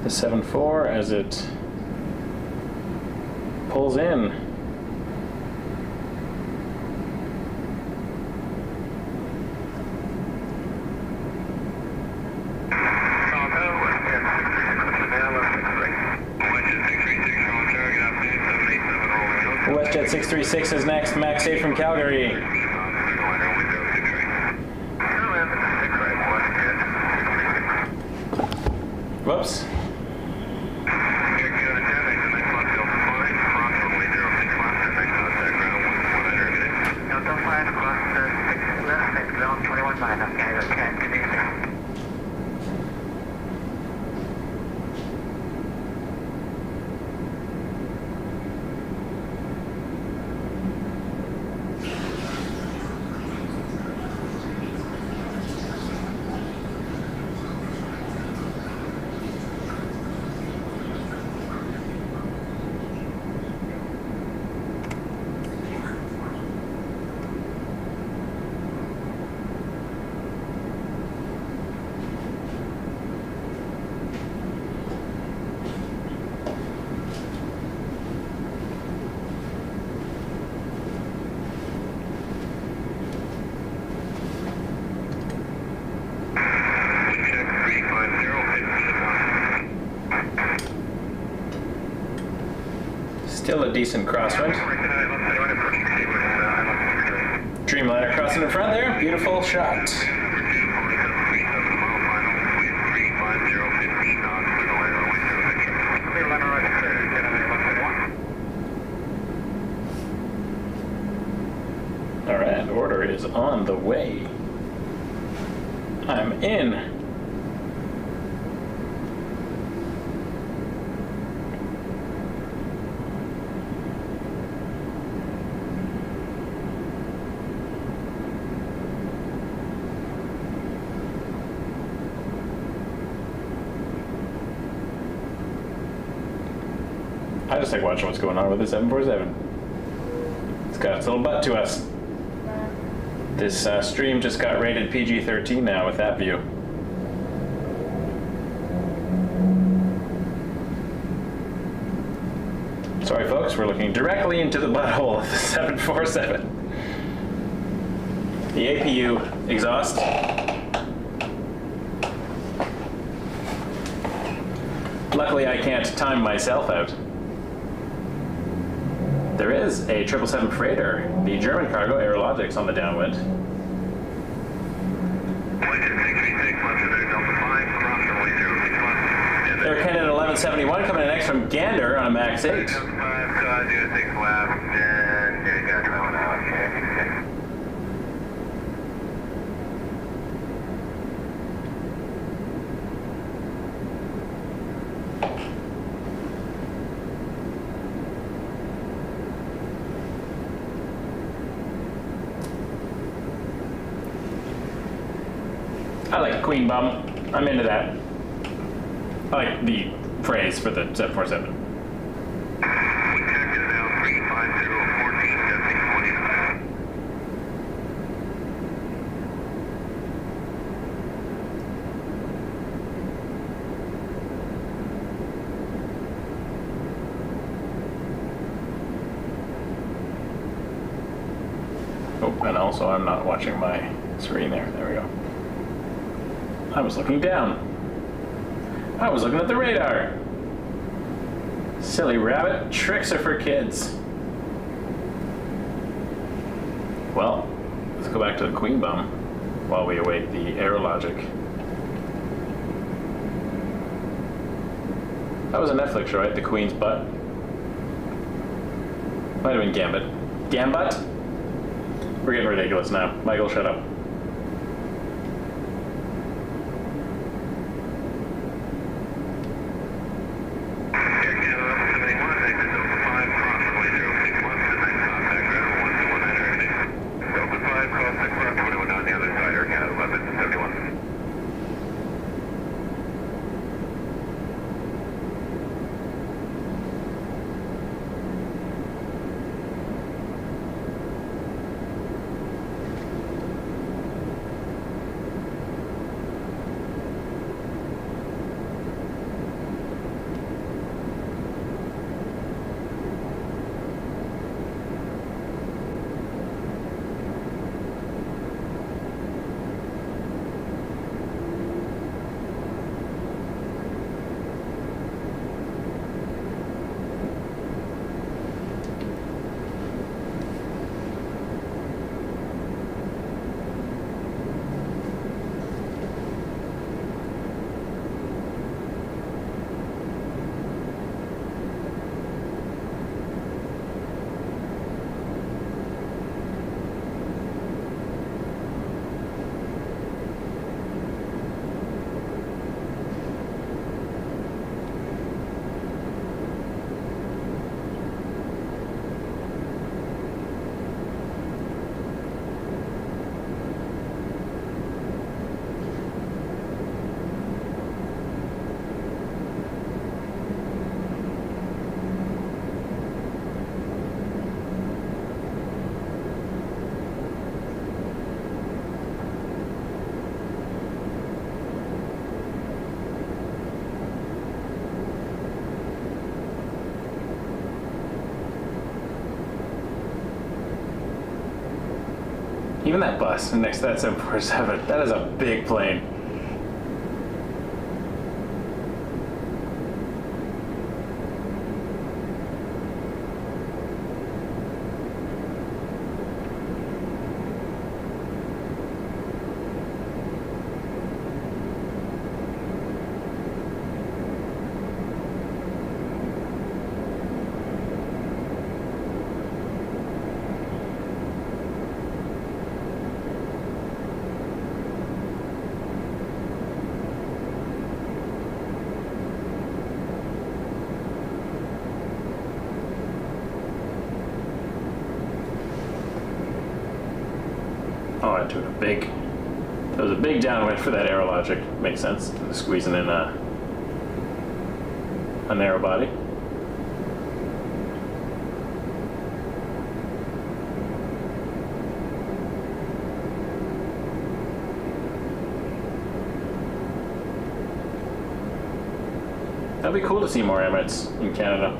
the 7-4 as it pulls in. WestJet 636 is next, Max 8 from Calgary. Whoops. Still a decent crosswind. Dreamliner crossing in front there. Beautiful shot. All right, order is on the way. I'm in. I just like watching what's going on with the 747. It's got its little butt to us. This stream just got rated PG-13 now with that view. Sorry folks, we're looking directly into the butthole of the 747. The APU exhaust. Luckily I can't time myself out. There is a 777 freighter, the German cargo Aerologics on the downwind. Air Canada 1171 coming in next from Gander on a Max 8. I like Queen Bum. I'm into that. I like the phrase for the 747. Oh, and also I'm not watching my screen there. There we go. I was looking down. I was looking at the radar. Silly rabbit, tricks are for kids. Well, Let's go back to the Queen Bum while we await the Aerologic. That was a Netflix show, right? The Queen's Butt. Might have been Gambit. Gambut? We're getting ridiculous now. Michael, shut up. Air Canada 71, exit Delta 5, cross runway 061 to the next contact ground 121 energy. Delta 5, cross the ground 21 on the other side, Air Canada 1171. Even that bus next to that 747, that is a big plane. Oh, I took a big. That was a big downwind for that Aerologic. Makes sense. Squeezing in a narrow body. That'd be cool to see more Emirates in Canada.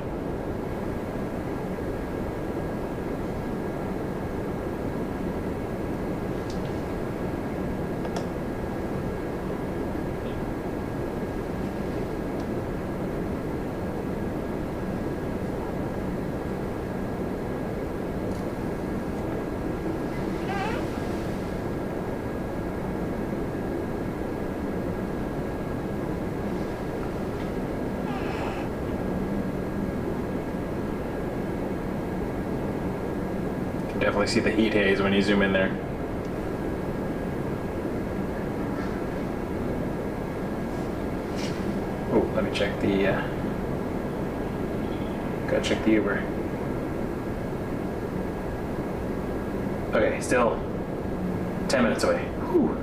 Definitely see the heat haze when you zoom in there. Oh, let me check the, gotta check the Uber. Okay, still 10 minutes away. Whew.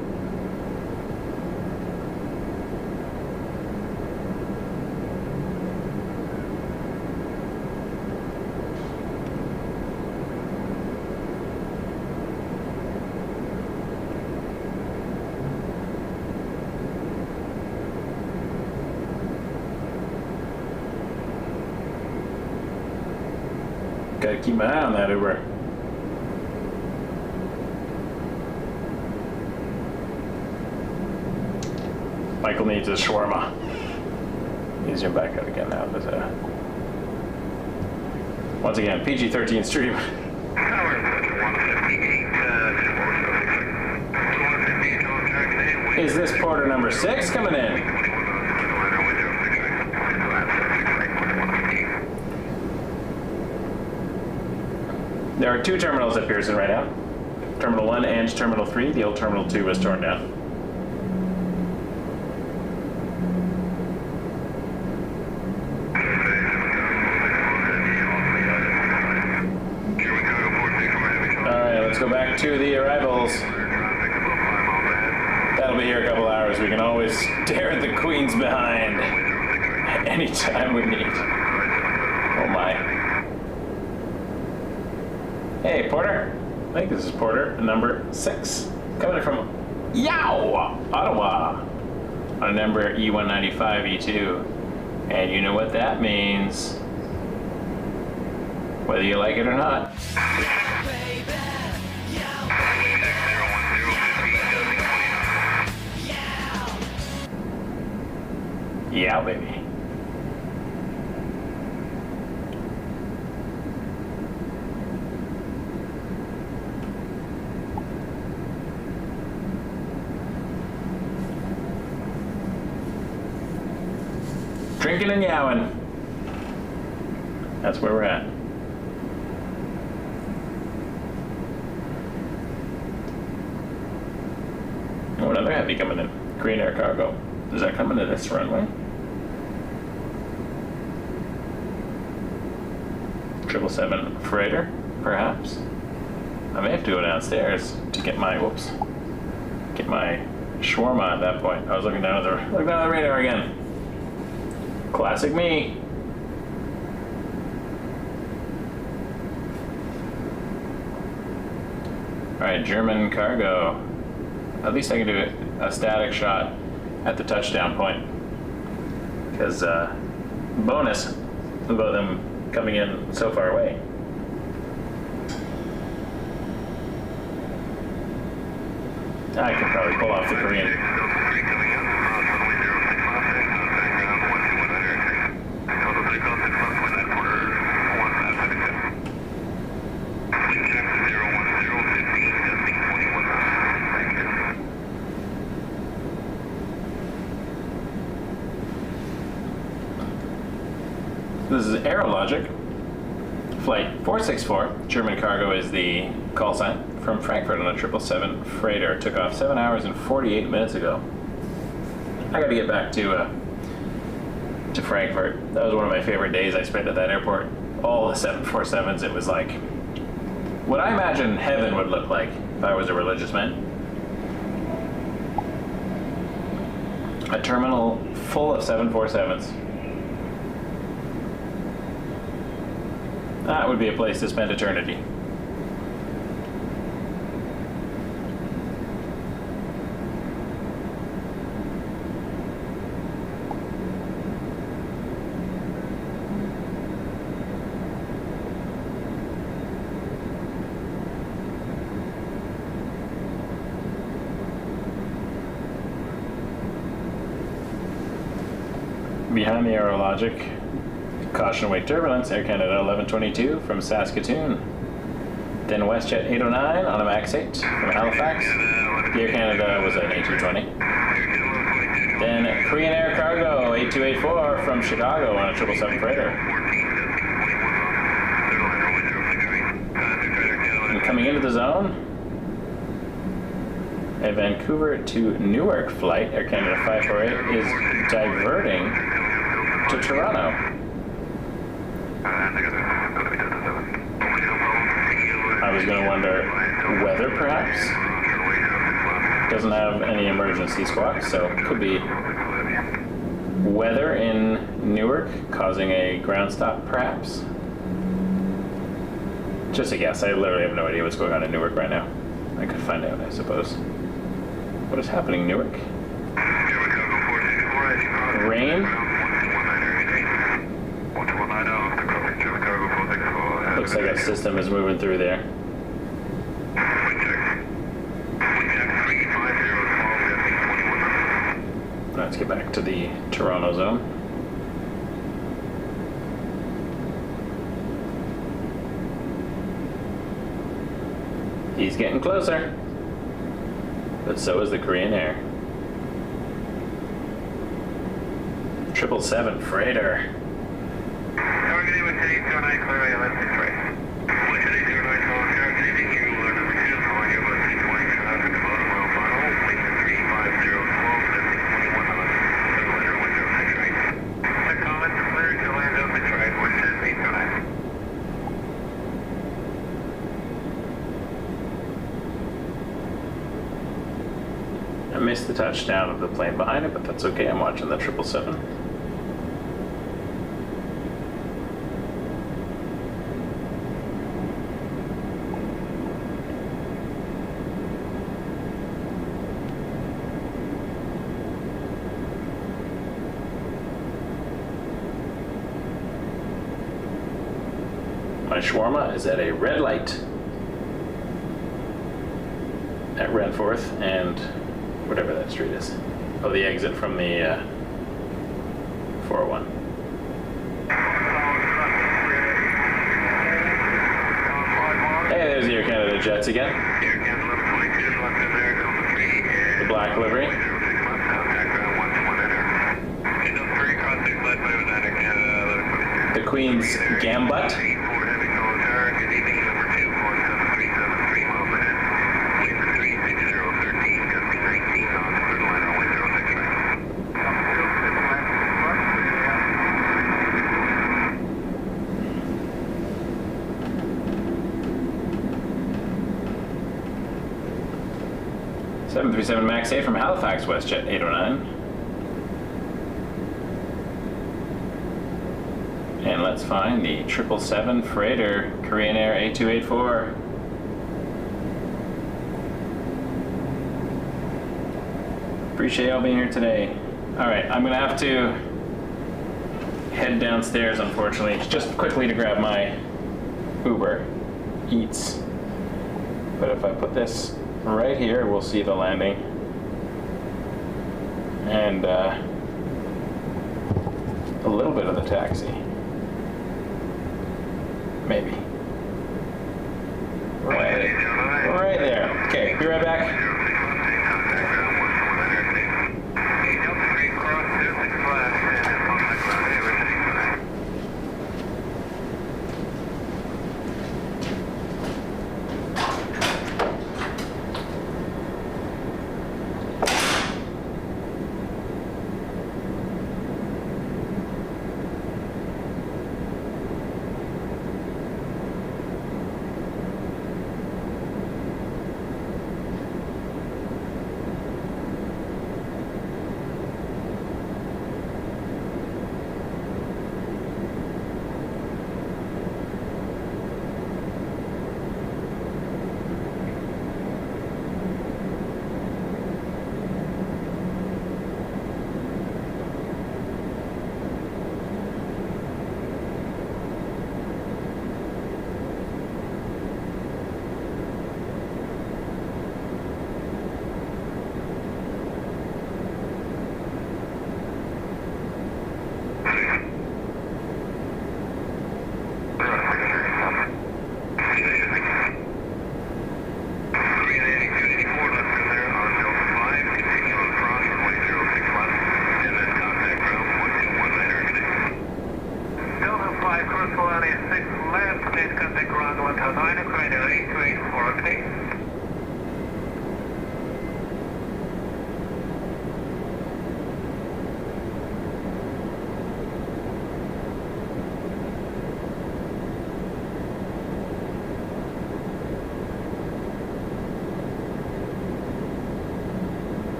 Gotta keep my eye on that Uber. Michael needs a shawarma. He's zoom back out again now. There's a... Once again, PG-13 stream. Tower 158, Is this Porter number 6 coming in? There are 2 terminals at Pearson right now. Terminal 1 and Terminal 3. The old Terminal 2 was torn down. Alright, let's go back to the arrivals. That'll be here a couple hours. We can always stare at the Queens behind anytime we need. Oh my. Hey, Porter. I think this is Porter, number 6. Coming from Ottawa. On number E195, E2. And you know what that means. Whether you like it or not. Yeah, baby. Drinking and yowing. That's where we're at. Oh, another heavy coming in. Green Air Cargo. Is that coming to this runway? 777 freighter, perhaps? I may have to go downstairs to get my, get my shawarma at that point. I was looking down at the radar again. Classic me. Alright, German cargo. At least I can do a static shot at the touchdown point. Because, bonus about them coming in so far away. I could probably pull off the Korean. This is Aerologic, flight 464. German cargo is the call sign from Frankfurt on a 777 freighter. Took off 7 hours and 48 minutes ago. I gotta get back to Frankfurt. That was one of my favorite days I spent at that airport. All the 747s, it was like what I imagine heaven would look like if I was a religious man. A terminal full of 747s. That would be a place to spend eternity. Behind the Aerologic, caution await turbulence, Air Canada 1122 from Saskatoon. Then WestJet 809 on a MAX 8 from Halifax. The Air Canada was an A220. Then Korean Air Cargo 8284 from Chicago on a 777 freighter. And coming into the zone, a Vancouver to Newark flight, Air Canada 548, is diverting to Toronto. I was going to wonder weather, perhaps. Doesn't have any emergency squawks, so it could be weather in Newark causing a ground stop, perhaps. Just a guess. I literally have no idea what's going on in Newark right now. I could find out, I suppose. What is happening, Newark? Rain? Looks like a system is moving through there. Let's get back to the Toronto zone. He's getting closer. But so is the Korean Air. 777 freighter. Targeting with 809, clear ILS Detroit. With 809, targeting you, number 2, calling you about 220 traffic, about a mile final, wind 350, slow, 721 knots, surrender window Detroit. The comment clear to land out Detroit, with 809. I missed the touchdown of the plane behind it, but that's okay. I'm watching the 777. My shawarma is at a red light at Renforth and whatever that street is. Oh, the exit from the 401. Hey, there's the Air Canada Jets again. Air Canada 1122, left in there, Delta 3. The black livery. 06 left, background 121 enter. Delta 3, cross 6 left, over that Air Canada 1122. The Queen's Gambut. 84 heavy call tower, good evening, number 2, calling 7373 miles ahead. Wind 36013, gusty 19 knots, clear line on wind 06 right. Seven 737 MAX 8 from Halifax, WestJet 809. And let's find the 777 freighter, Korean Air A284. Appreciate y'all being here today. All right, I'm gonna have to head downstairs, unfortunately, just quickly to grab my Uber Eats. But if I put this right here, we'll see the landing. And a little bit of the taxi. Maybe. Right there. Okay, be right back.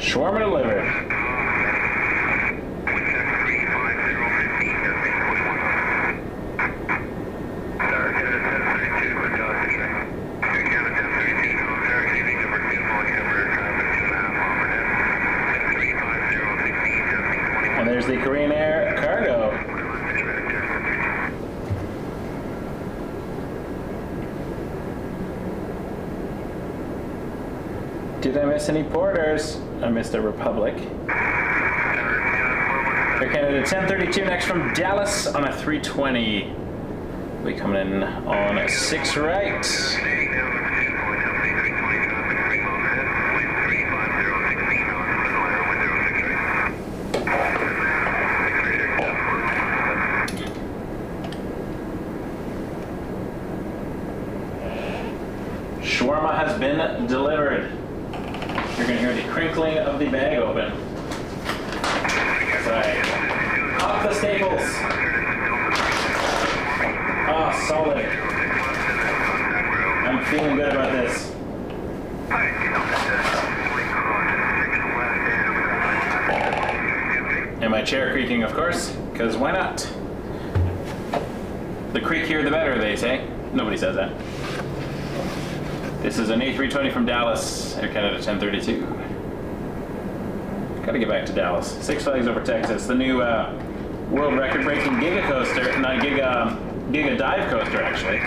Shawarma delivered. And there's the Korean Air cargo. Did I miss any porters? I missed a Republic. Air Canada 1032 next from Dallas on a 320. We coming in on 6 right. Shawarma has been delivered. You're going to hear the crinkling of the bag open. So off the staples. Oh, solid. I'm feeling good about this. And my chair creaking, of course, because why not? The creakier the better, they say. Nobody says that. This is an A320 from Dallas, Air Canada 1032. Gotta get back to Dallas. 6 Flags over Texas. The new world record-breaking Giga coaster, not Giga dive coaster, actually.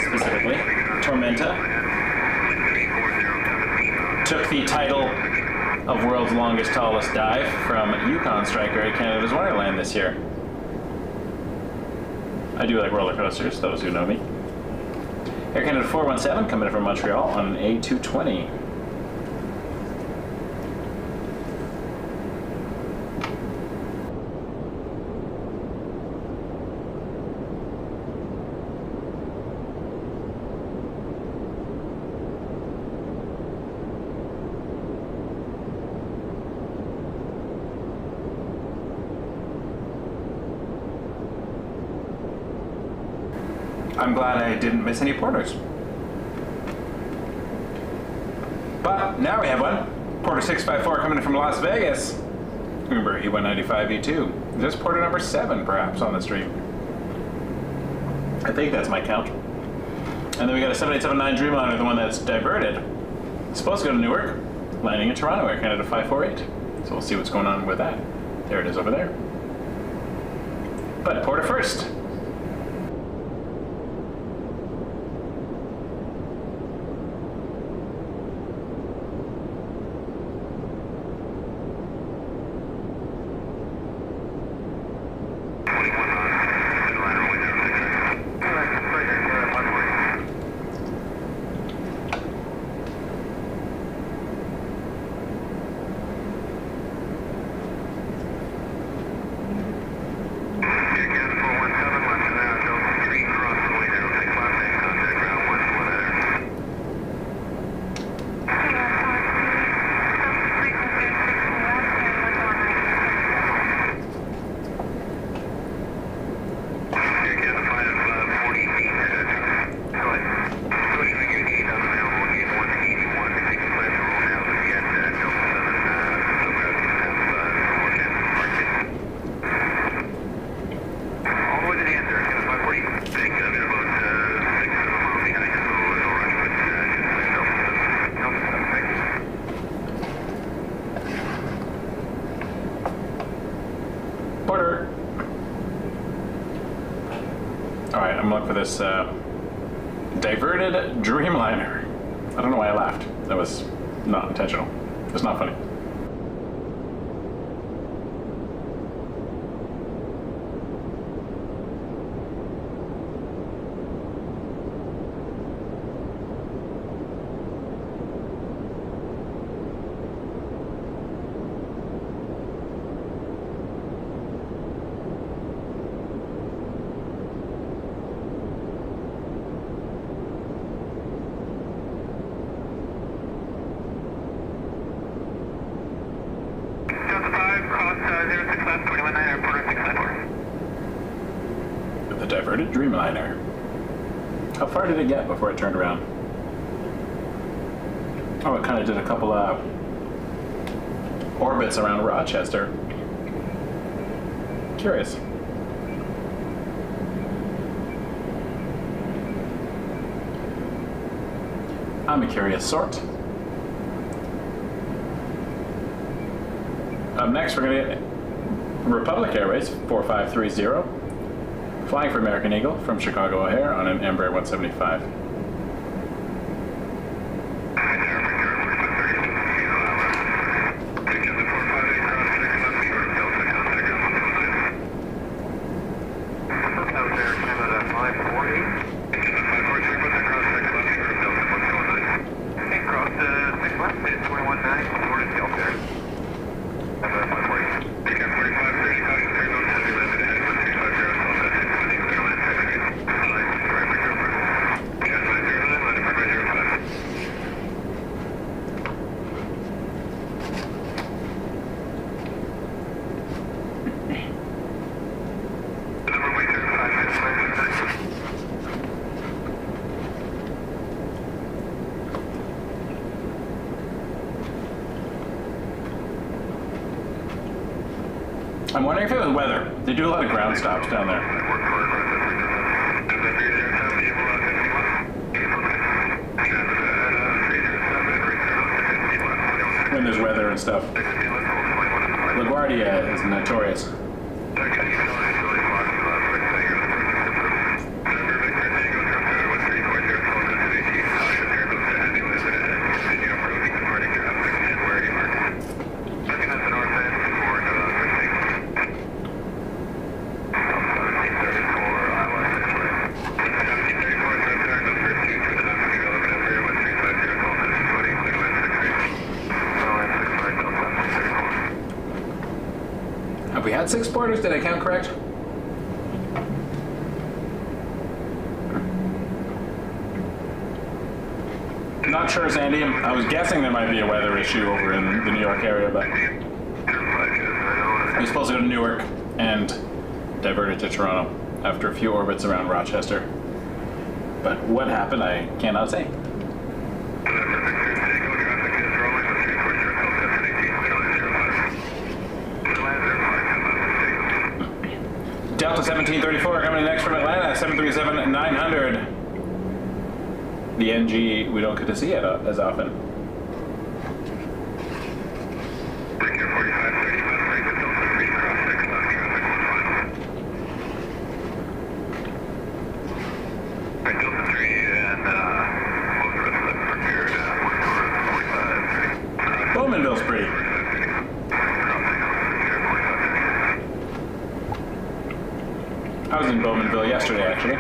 Specifically, Tormenta. Took the title of world's longest, tallest dive from Yukon Striker at Canada's Wonderland this year. I do like roller coasters, those who know me. Air Canada 417 coming in from Montreal on an A220. I'm glad I didn't miss any porters. But now we have one. Porter 654 coming in from Las Vegas. Remember, E195 E2. This porter number 7, perhaps, on the stream. I think that's my count. And then we got a 7879 Dreamliner, the one that's diverted. It's supposed to go to Newark, landing in Toronto, Air Canada 548. So we'll see what's going on with that. There it is over there. But porter first. Porter. All right, I'm looking for this diverted Dreamliner. I don't know why I laughed. That was not intentional. It's not funny. The diverted Dreamliner. How far did it get before it turned around? Oh, it kind of did a couple orbits around Rochester. Curious. I'm a curious sort. Up next, we're going to get Republic Airways 4530, flying for American Eagle from Chicago O'Hare on an Embraer 175. I'm wondering if it was weather. They do a lot of ground stops down there. When there's weather and stuff. LaGuardia is notorious. Have we had 6 boarders? Did I count correct? Not sure, Sandy. I was guessing there might be a weather issue over in the New York area, but I was supposed to go to Newark and diverted to Toronto after a few orbits around Rochester. But what happened, I cannot say. Delta 1734 coming next from Atlanta, 737-900. The NG, we don't get to see it as often. Bowmanville's pretty. I was in Bowmanville yesterday, actually.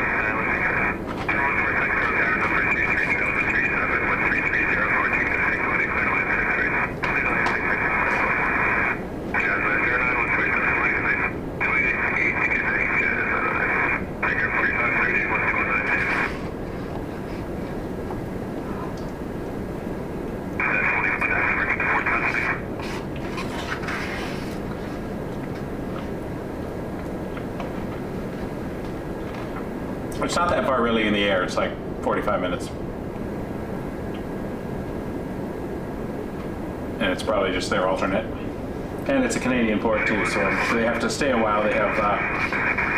It's not that far really in the air, it's like 45 minutes. And it's probably just their alternate. And it's a Canadian port too, so they have to stay a while. They have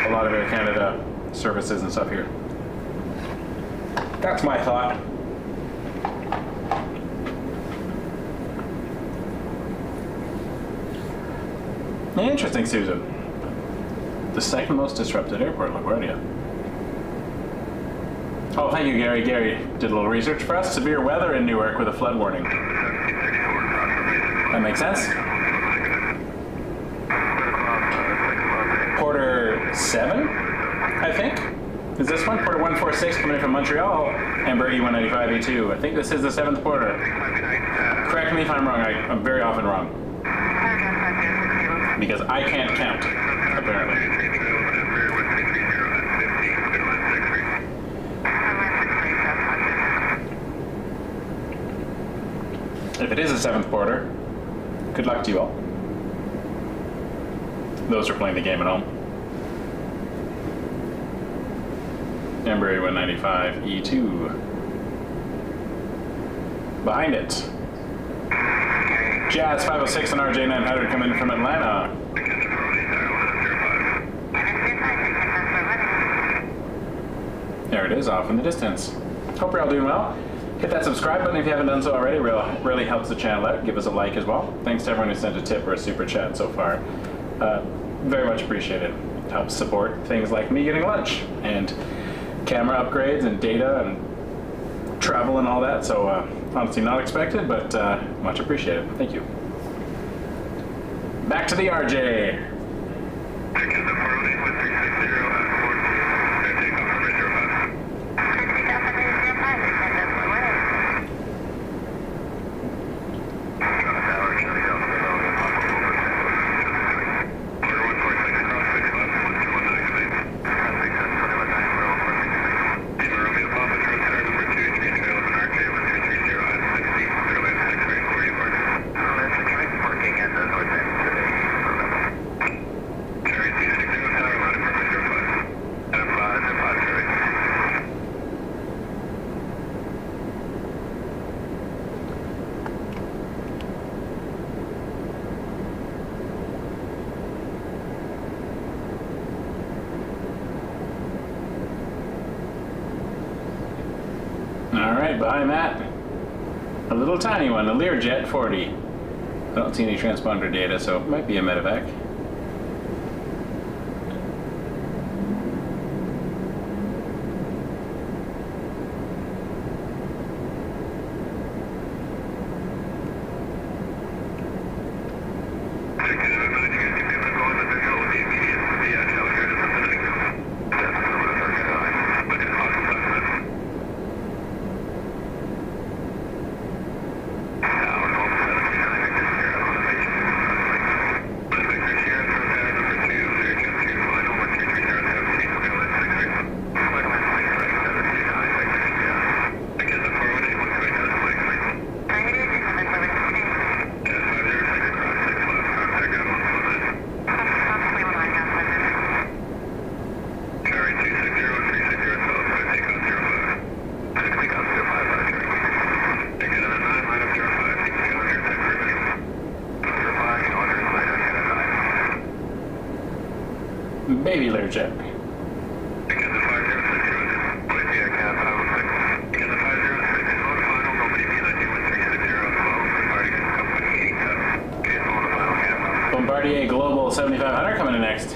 a lot of Air Canada services and stuff here. That's my thought. Interesting, Susan. The second most disrupted airport, LaGuardia. Oh, thank you, Gary. Gary did a little research for us. Severe weather in Newark with a flood warning. That makes sense. Porter 7, I think. Is this one? Porter 146 coming in from Montreal. Embraer E195 E2. I think this is the 7th porter. Correct me if I'm wrong. I'm very often wrong. Because I can't count, apparently. If it is a 7th porter, good luck to you all. Those are playing the game at home. Embraer 195 E2. Behind it, Jazz 506 and RJ 900 coming in from Atlanta. There it is, off in the distance. Hope you're all doing well. Hit that subscribe button if you haven't done so already. Really helps the channel out. Give us a like as well. Thanks to everyone who sent a tip or a super chat so far. Very much appreciated. Helps support things like me getting lunch and camera upgrades and data and travel and all that. So honestly not expected, but much appreciated. Thank you. Back to the RJ. Alright, behind that, a little tiny one, a Learjet 40. I don't see any transponder data, so it might be a medevac. Baby Learjet. Bombardier Global 7500 coming in next.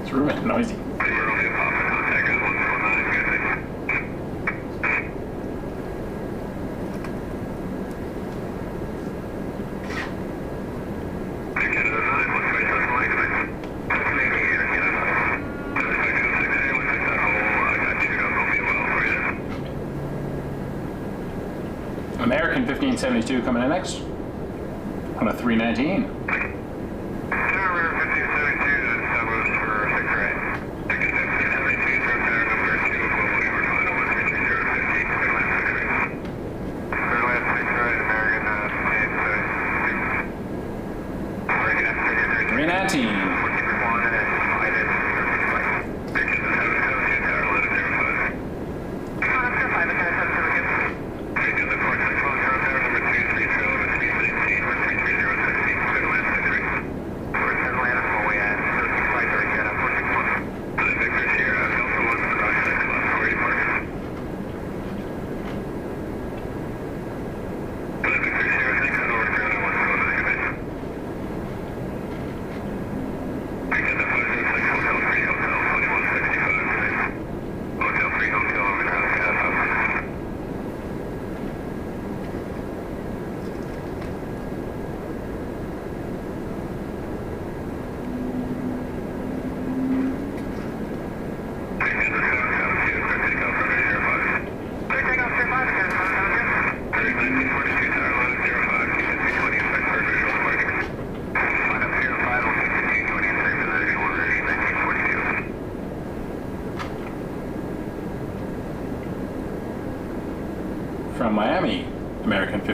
It's really noisy. American 1572 coming in next on a 319.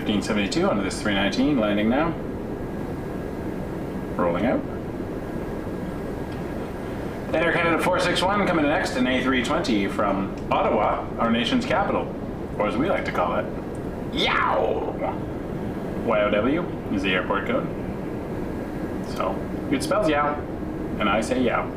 1572 onto this 319, landing now. Rolling out. Air Canada 461 coming in next, an A320 from Ottawa, our nation's capital, or as we like to call it, Yow! YOW is the airport code. So, it spells Yow, and I say Yow.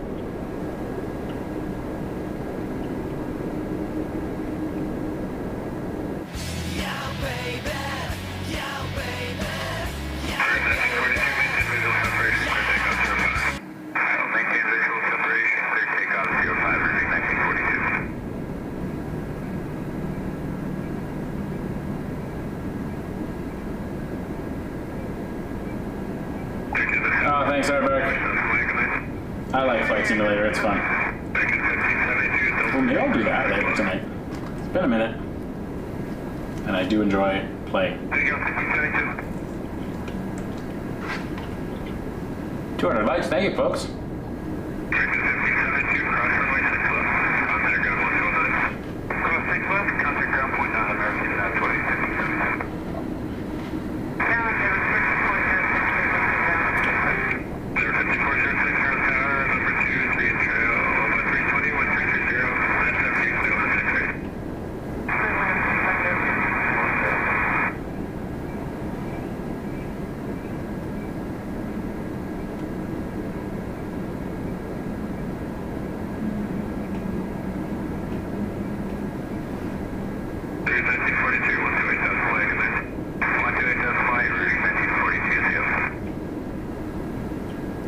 Oh, thanks, Arbok. I like Flight Simulator, it's fun. Well, maybe I'll do that later tonight. It's been a minute. And I do enjoy playing. 200 likes, thank you, folks.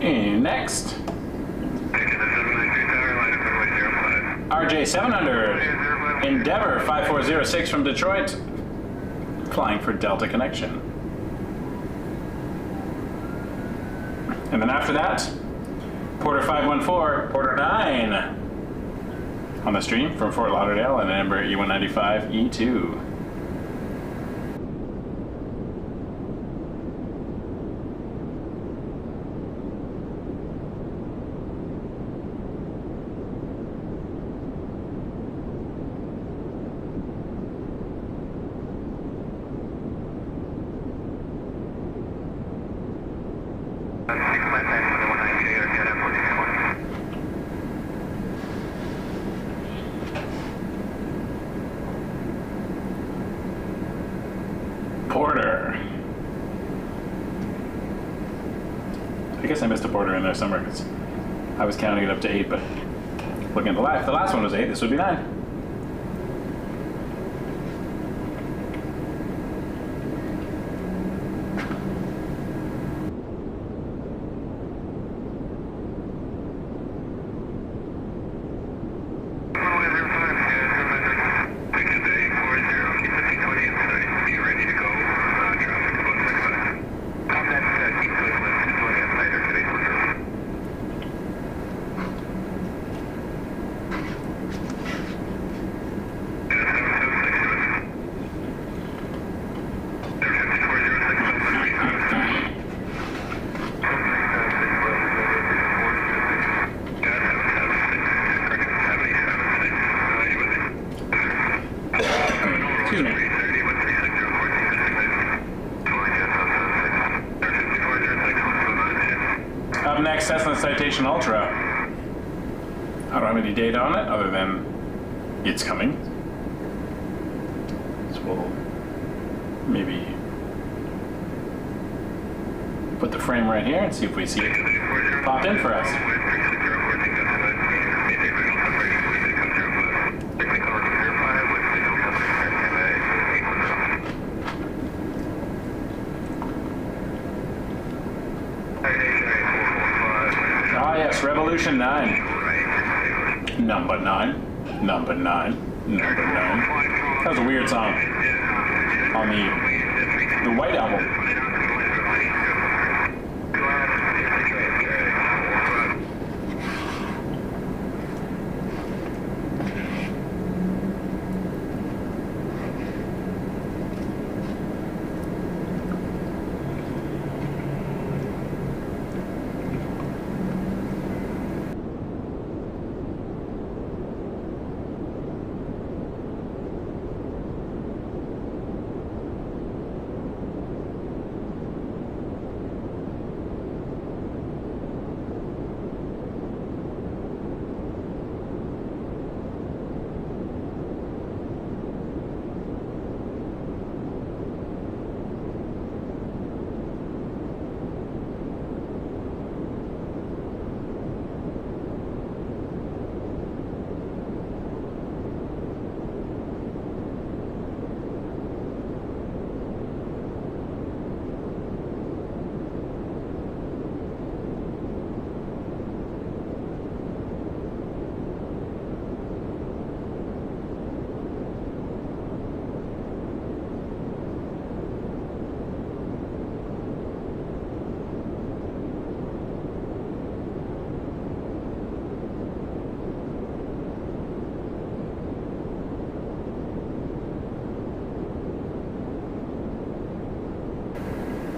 And next, RJ 700, Endeavor 5406 from Detroit, flying for Delta Connection. And then after that, Porter 514, Porter 9 on the stream from Fort Lauderdale, and Ember E195 E2. Porter. I guess I missed a Porter in there somewhere because I was counting it up to 8, but looking at the last one was 8, this would be 9. Up next, Cessna Citation Ultra. I don't have any data on it other than it's coming. So we'll maybe put the frame right here and see if we see it popped in for us. Ah yes, Revolution 9. Number 9. Number 9. Number 9. That was a weird song on the White Album.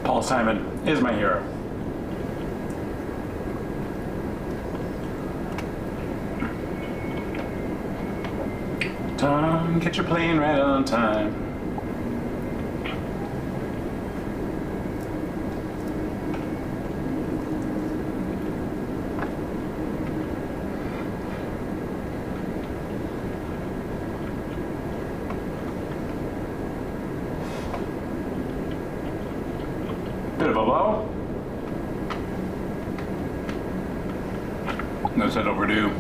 Paul Simon is my hero. Tom, get your plane right on time. Bit of a low. Let's head over to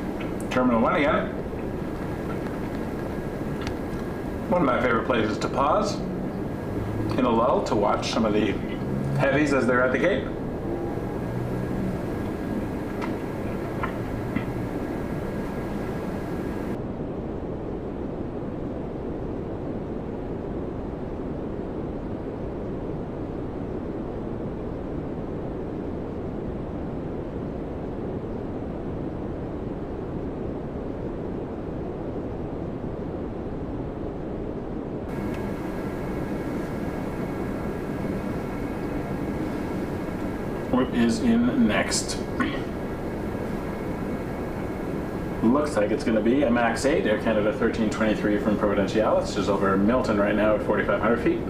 Terminal 1 again. One of my favorite places to pause in a lull to watch some of the heavies as they're at the gate. What is in next? Looks like it's going to be a MAX 8 Air Canada 1323 from Providencial, just over Milton right now at 4,500 feet.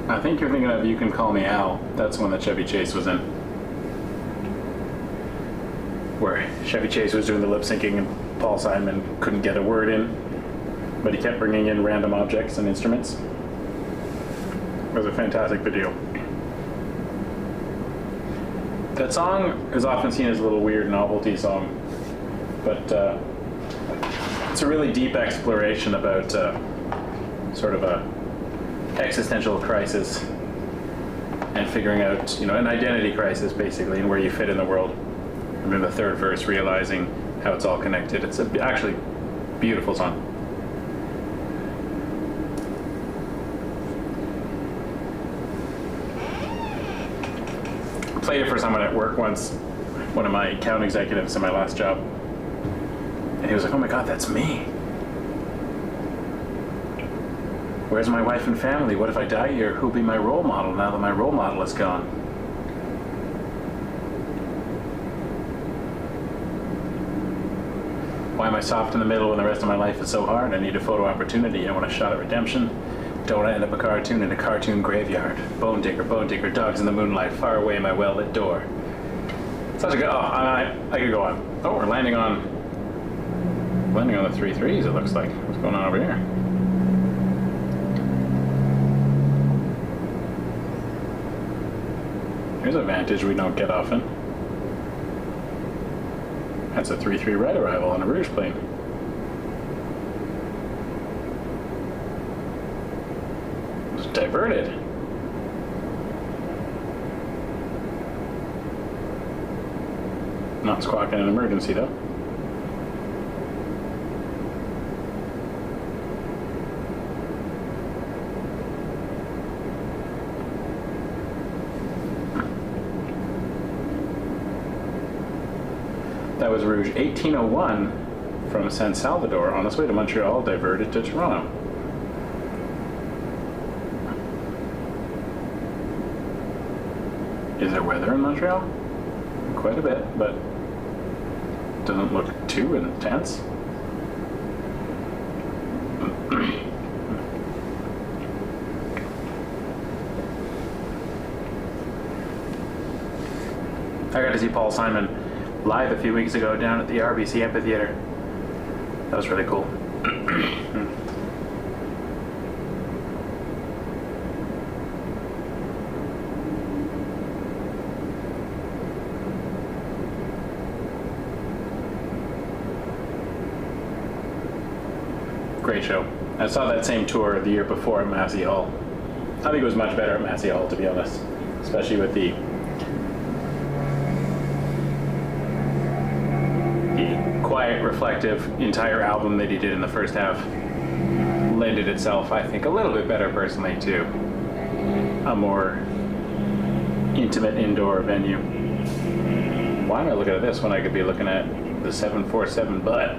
I think you're thinking of You Can Call Me Al. That's one that Chevy Chase was in. Where Chevy Chase was doing the lip syncing and Paul Simon couldn't get a word in, but he kept bringing in random objects and instruments. It was a fantastic video. That song is often seen as a little weird novelty song, but it's a really deep exploration about sort of a existential crisis and figuring out, you know, an identity crisis basically, and where you fit in the world. And then the third verse, realizing how it's all connected. It's actually beautiful song. I played it for someone at work once, one of my account executives in my last job, and he was like, "Oh my God, that's me. Where's my wife and family? What if I die here? Who'll be my role model now that my role model is gone?" Why am I soft in the middle when the rest of my life is so hard? I need a photo opportunity. I want a shot at redemption. Don't end up a cartoon in a cartoon graveyard. Bone digger, dogs in the moonlight, far away my well-lit door. Such a good, I could go on. Oh, we're landing on the 3-3s, it looks like. What's going on over here? Here's a vantage we don't get often. That's a 3-3 right arrival on a Rouge plane. It's diverted. Not squawking an emergency though. That was Rouge 1801 from San Salvador on its way to Montreal, diverted to Toronto. Is there weather in Montreal? Quite a bit, but doesn't look too intense. I got to see Paul Simon live a few weeks ago down at the RBC Amphitheater. That was really cool. Great show. I saw that same tour the year before at Massey Hall. I think it was much better at Massey Hall, to be honest, especially with the reflective entire album that he did in the first half lended itself, I think, a little bit better personally to a more intimate indoor venue. Why am I looking at this when I could be looking at the 747 butt?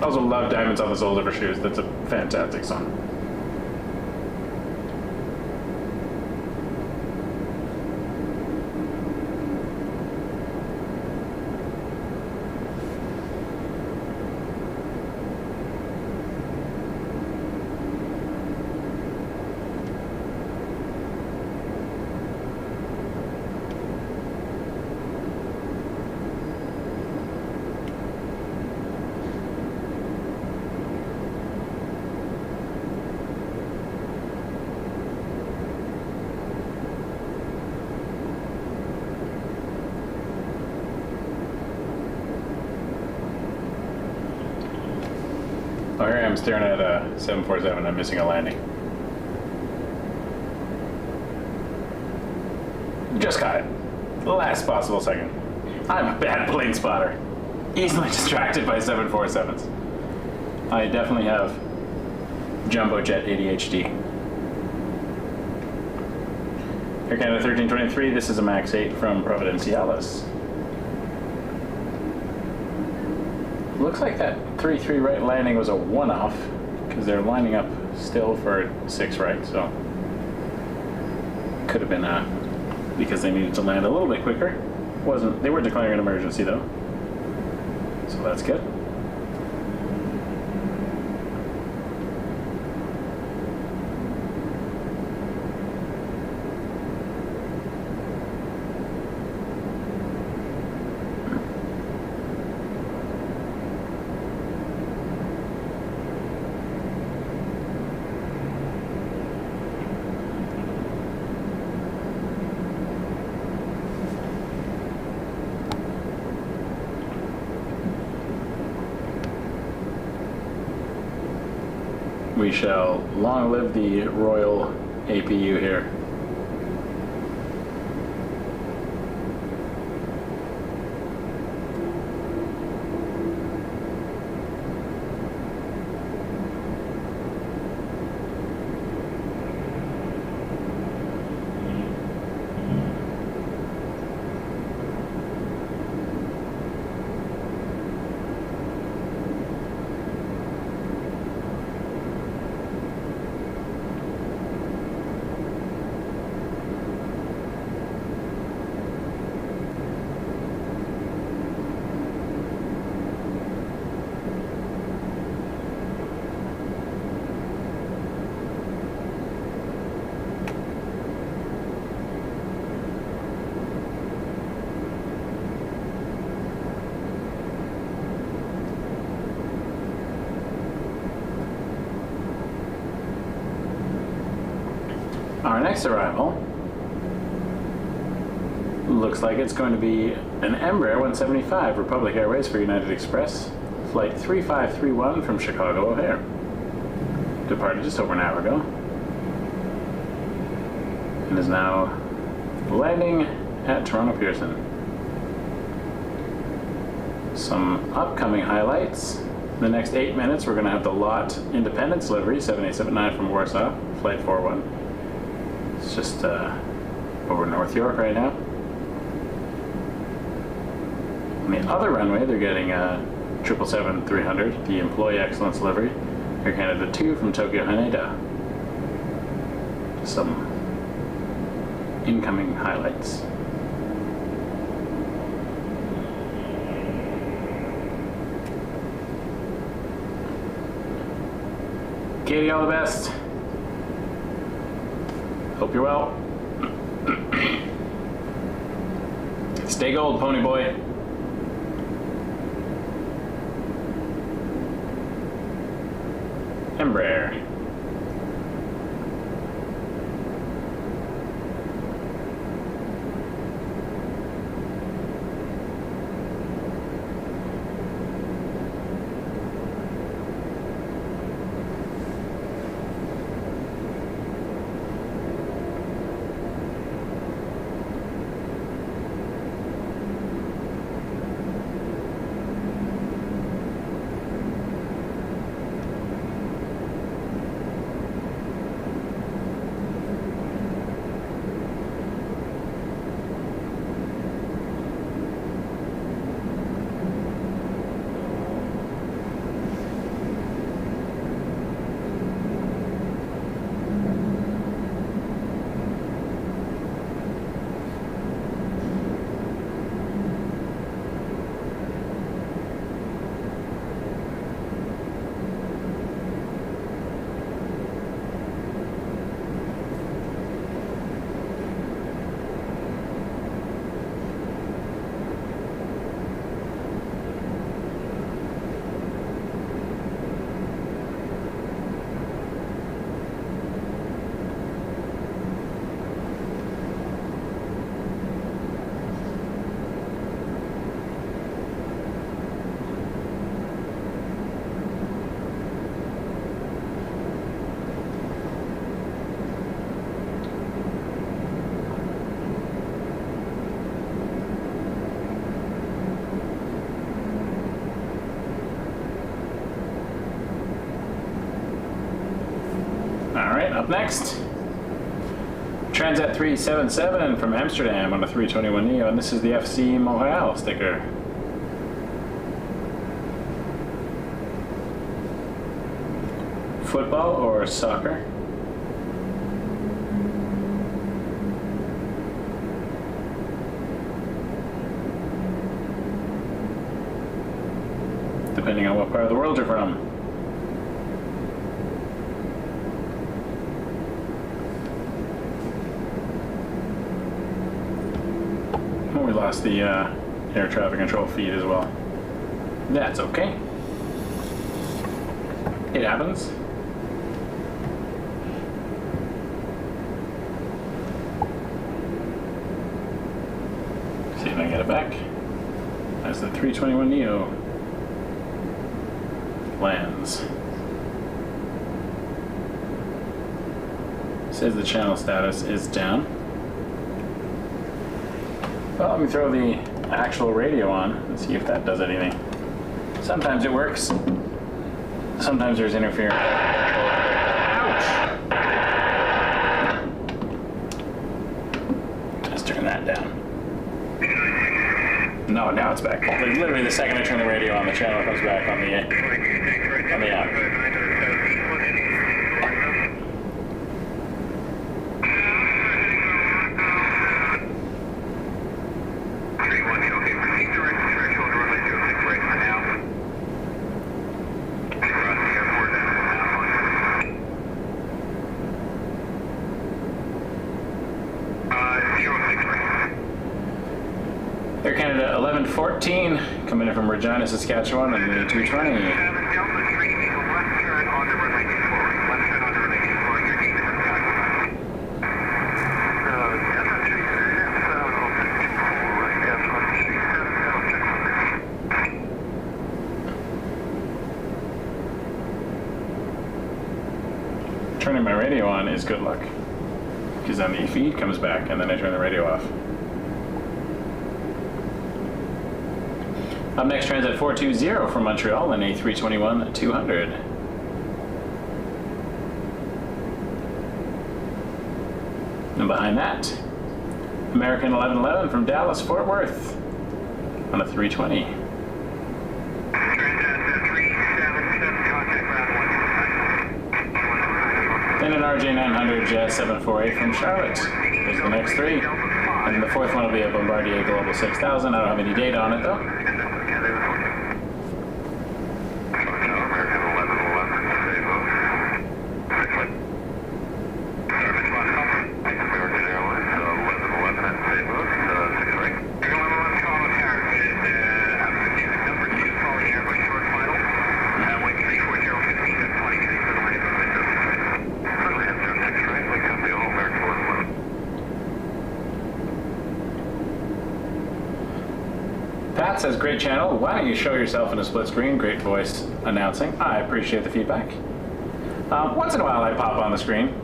I also love Diamonds on the Soles of Her Shoes. That's a fantastic song. Oh, here I am staring at a 747. I'm missing a landing. Just caught it. The last possible second. I'm a bad plane spotter. Easily distracted by 747s. I definitely have jumbo jet ADHD. Air Canada 1323, this is a MAX 8 from Providenciales. Looks like that 3-3 right landing was a one-off because they're lining up still for 6 right, so could have been because they needed to land a little bit quicker. They weren't declaring an emergency though, so that's good. We shall long live the royal APU here. Our next arrival looks like it's going to be an Embraer 175 Republic Airways for United Express, flight 3531 from Chicago O'Hare. Departed just over an hour ago and is now landing at Toronto Pearson. Some upcoming highlights. In the next 8 minutes we're going to have the LOT Independence livery 7879 from Warsaw, flight 41. It's just over North York right now. On the other runway, they're getting 777-300, the Employee Excellence livery, Air Canada 2 from Tokyo Haneda. Some incoming highlights. Katie, all the best. Hope you're well. Stay gold, pony boy. Embraer. All right, up next, Transat 377 from Amsterdam on a 321 Neo, and this is the FC Montreal sticker. Football or soccer? Depending on what part of the world you're from. Oh, we lost the air traffic control feed as well. That's okay. It happens. See if I can get it back. That's the 321 Neo. Lands. Says the channel status is down. Well, let me throw the actual radio on and see if that does anything. Sometimes it works. Sometimes there's interference. Ouch! Let's turn that down. No, now it's back. Like, literally the second I turn the radio on, the channel comes back on the app. 3-1, okay, proceed direct to threshold, runway 06 right for now. Across the airport, and 06 right. Air Canada 1114 coming in from Regina, Saskatchewan on the 220. Delta 3, make a left turn on the runway 24 right. Left turn on the runway 24 right, your gate for contact. Delta 3, right, Delta 3, Turning my radio on is good luck, because then the feed comes back and then I turn the radio off. Up next, Transat 420 from Montreal in a 321-200. And behind that, American 1111 from Dallas, Fort Worth on a 320. Transat 377, contact ground 1. Then an RJ900 Jazz 748 from Charlotte. There's the next three. And then the fourth one will be a Bombardier Global 6000. I don't have any data on it though. Pat says, great channel. Why don't you show yourself in a split screen? Great voice announcing. I appreciate the feedback. Once in a while I pop on the screen.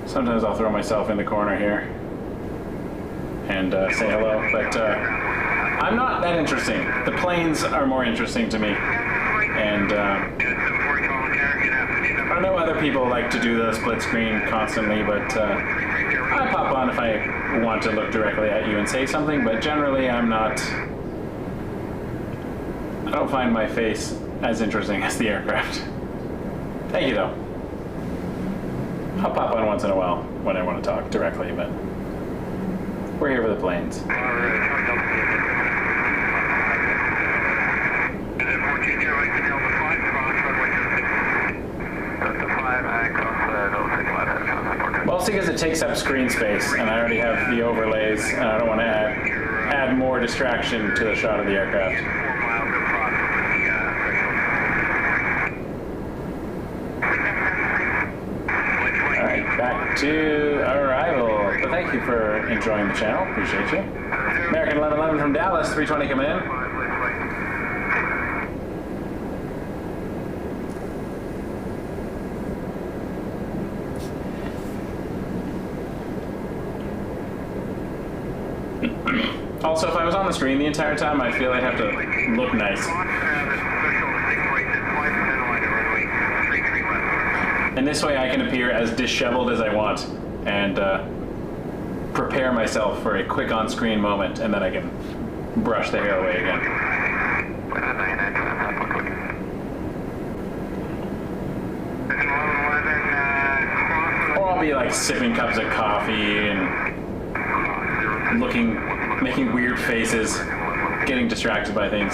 Sometimes I'll throw myself in the corner here and say hello, but I'm not that interesting. The planes are more interesting to me. And I know other people like to do the split screen constantly, but I pop on if I want to look directly at you and say something, but generally I don't find my face as interesting as the aircraft. Thank you though. I'll pop on once in a while when I want to talk directly, but we're here for the planes. Is it 14 right to Delta 5, cross runway 06. Delta 5, I cross 06 left. Mostly because it takes up screen space, and I already have the overlays, and I don't want to add more distraction to the shot of the aircraft. 4 miles across the All right, back to arrival. But thank you for enjoying the channel. Appreciate you. American 1111 from Dallas, 320 coming in. Also, if I was on the screen the entire time, I feel I'd have to look nice. And this way I can appear as disheveled as I want and prepare myself for a quick on-screen moment, and then I can brush the hair away again. Or I'll be like sipping cups of coffee and making weird faces, getting distracted by things.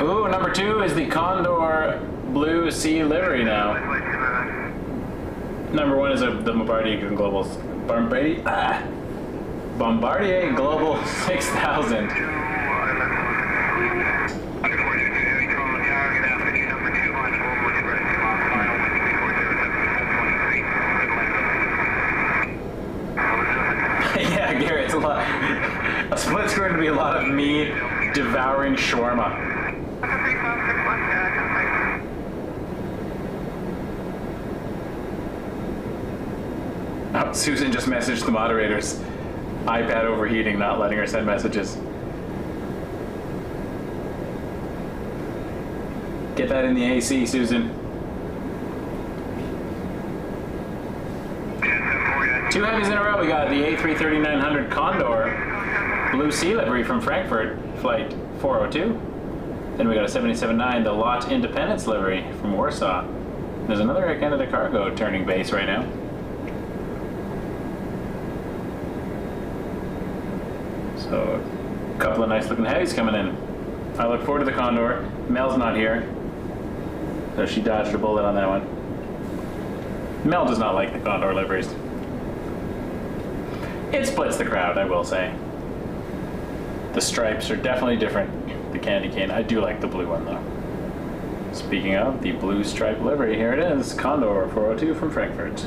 Ooh, number 2 is the Condor Blue Sea livery now. Number 1 is the Bombardier Global 6000. Yeah, Garrett, it's a lot. A split screen to be a lot of me devouring shawarma. Oh, Susan just messaged the moderators. iPad overheating, not letting her send messages. Get that in the AC, Susan. 2 heavies in a row. We got the A330-900 Condor Blue Sea livery from Frankfurt, flight 402. Then we got a 787-9, the Lot Independence livery from Warsaw. There's another Air Canada cargo turning base right now. So, a couple of nice looking heavies coming in. I look forward to the Condor. Mel's not here, so she dodged a bullet on that one. Mel does not like the Condor liveries. It splits the crowd, I will say. The stripes are definitely different. The candy cane. I do like the blue one though. Speaking of the blue stripe livery, here it is. Condor 402 from Frankfurt.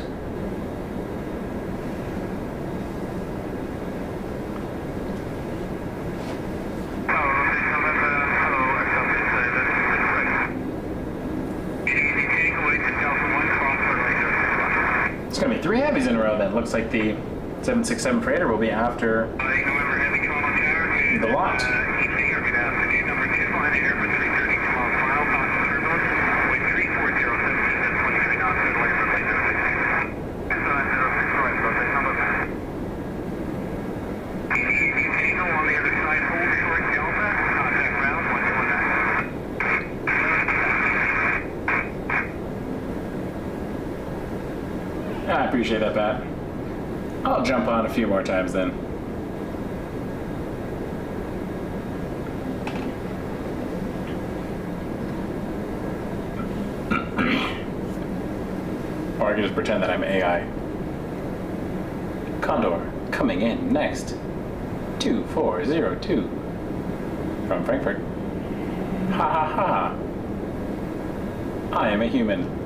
It's going to be 3 heavies in a row then. Looks like the 767 freighter will be after the lot. I appreciate that, Pat. I'll jump on a few more times then. Or I can just pretend that I'm AI. Condor, coming in next. 2402. From Frankfurt. Ha ha ha. I am a human.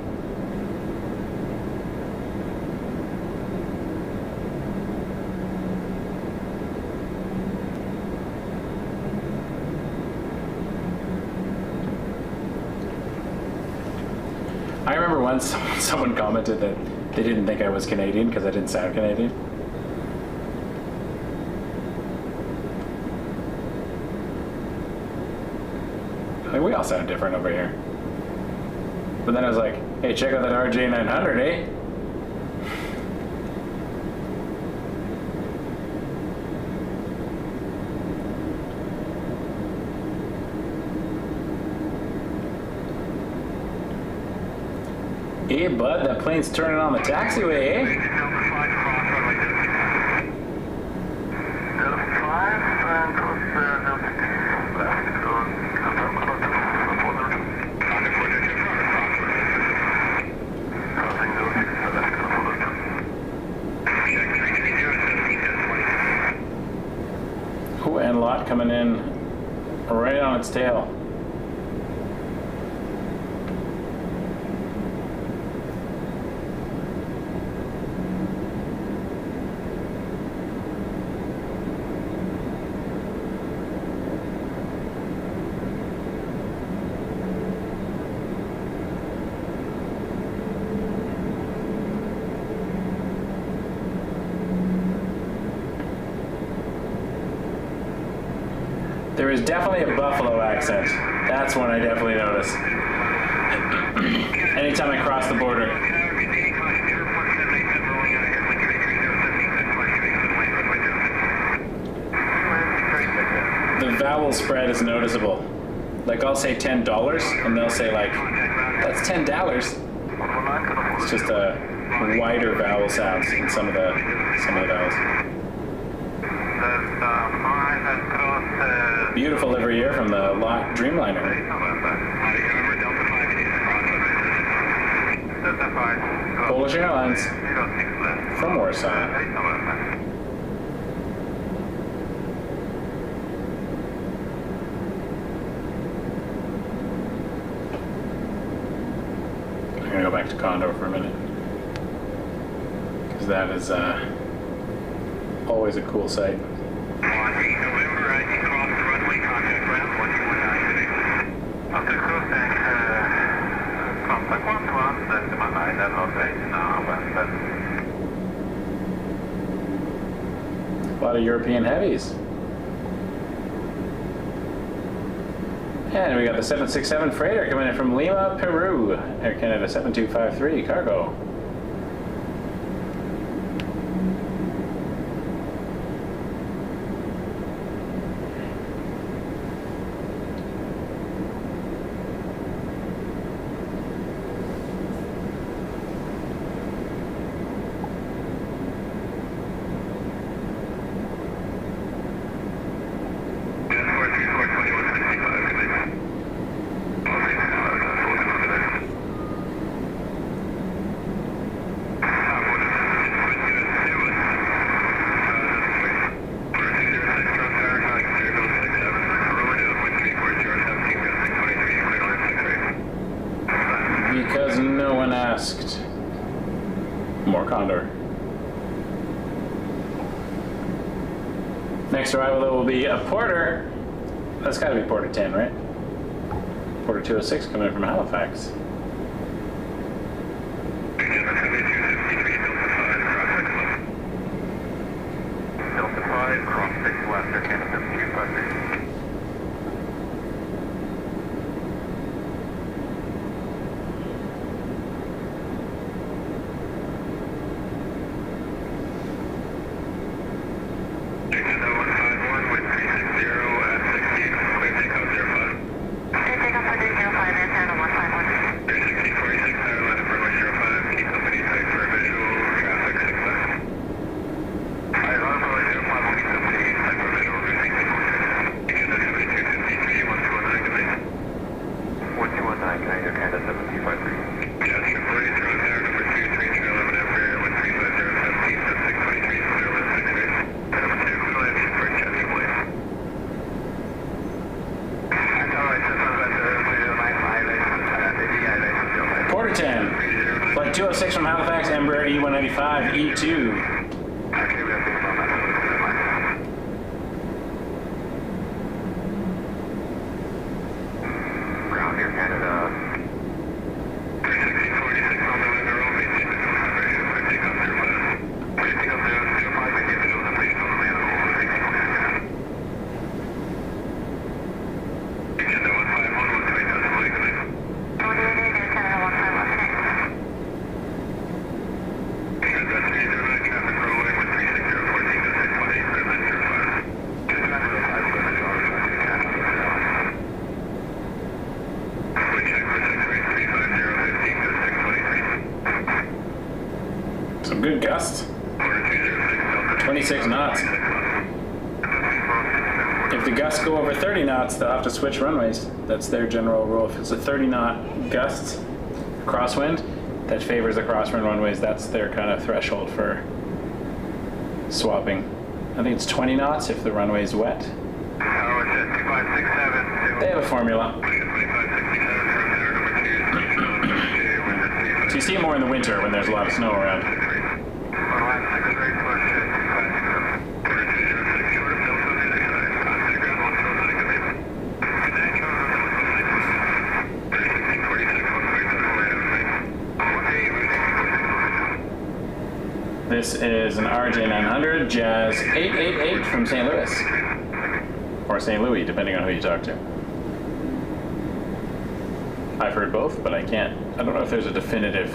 I remember once someone commented that they didn't think I was Canadian because I didn't sound Canadian. Like, we all sound different over here. But then I was like, hey, check out that RJ900, eh? Hey, bud, that plane's turning on the taxiway, eh? Ooh, and lot coming in right on its tail. is definitely a Buffalo accent. That's one I definitely notice. Anytime I cross the border. The vowel spread is noticeable. Like I'll say $10 and they'll say like, that's $10. It's just a wider vowel sounds in some of the vowels. Beautiful livery here from the lot Dreamliner. Polish Airlines from Warsaw. I'm gonna go back to Condor for a minute because that is always a cool sight. November, I can cross the runway, contact ground 1219 today. After cruising, contact 121, that's A lot of European heavies. And we got the 767 freighter coming in from Lima, Peru. Air Canada 7253 cargo. Because no one asked. More Condor. Next arrival though will be a Porter. That's gotta be Porter 10, right? Porter 206 coming in from Halifax. Delta 5, cross 6 left, Air Canada 7253. Porter 10, flight 206 from Halifax, Embraer E195 E2. Ground Air Canada. 1646 on the weather, all maintain the vibration, we're taking up 05. We're taking up 05, and give it on the plane on the man over 1646. Agenda 151, 120,000, good night. Some good gusts. 26 knots. If the gusts go over 30 knots, they'll have to switch runways. That's their general rule. If it's a 30 knot gust, crosswind, that favors the crosswind runways. That's their kind of threshold for swapping. I think it's 20 knots if the runway's wet. They have a formula. So you see it more in the winter when there's a lot of snow around. This is an RJ900 Jazz 888 from St. Louis. or St. Louis, depending on who you talk to. I've heard both, but I don't know if there's a definitive.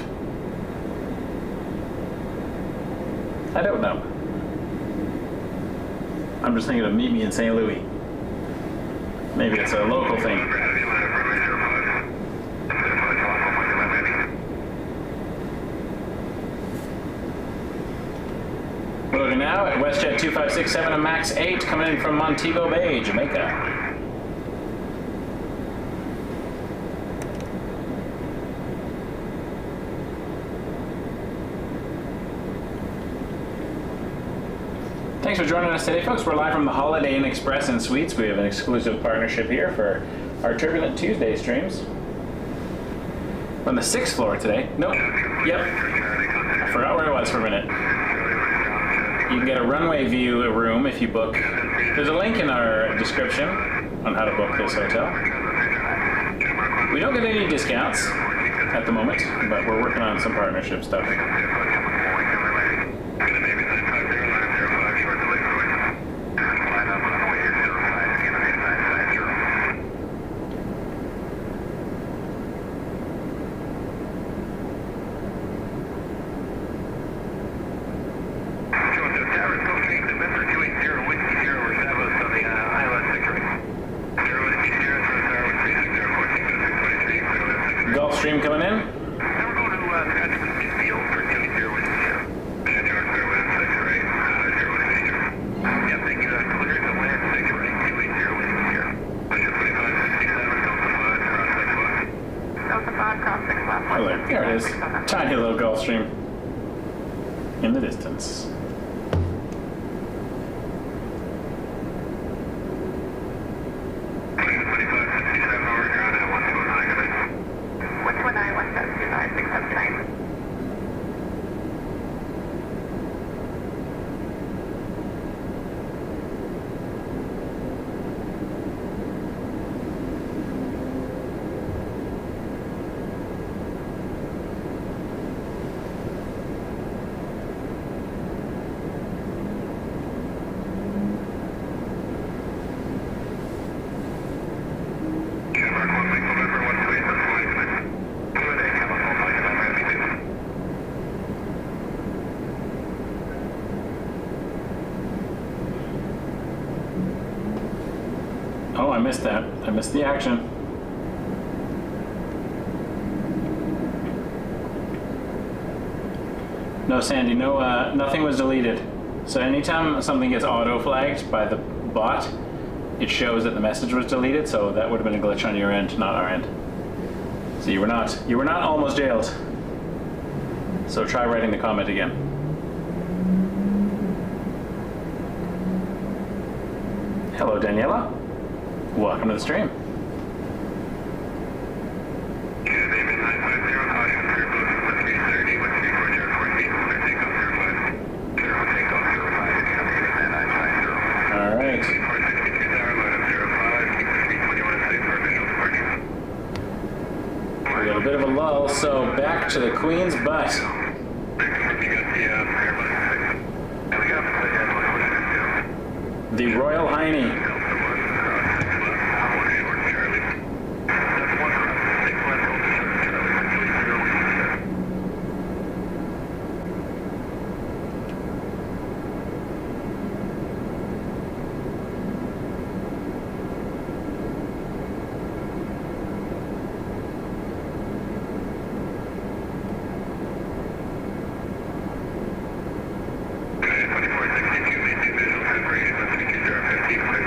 I don't know. I'm just thinking of meet me in St. Louis. Maybe it's a local thing. We're looking now at WestJet 2567, a MAX 8 coming in from Montego Bay, Jamaica. Thanks for joining us today, folks. We're live from the Holiday Inn Express and Suites. We have an exclusive partnership here for our Turbulent Tuesday streams. We're on the 6th floor today. Nope. Yep. I forgot where I was for a minute. You can get a runway view room if you book. There's a link in our description on how to book this hotel. We don't get any discounts at the moment, but we're working on some partnership stuff. Gulfstream coming in. Oh, there it is. Tiny little Gulfstream in the distance. Oh, I missed that. I missed the action. No, Sandy, no, nothing was deleted. So anytime something gets auto-flagged by the bot, it shows that the message was deleted, so that would have been a glitch on your end, not our end. So you were not almost jailed. So try writing the comment again. Hello, Daniela. Welcome to the stream. All right. We got a bit of a lull, so back to the Queen's butt. The Royal Hiney.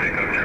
Takeoff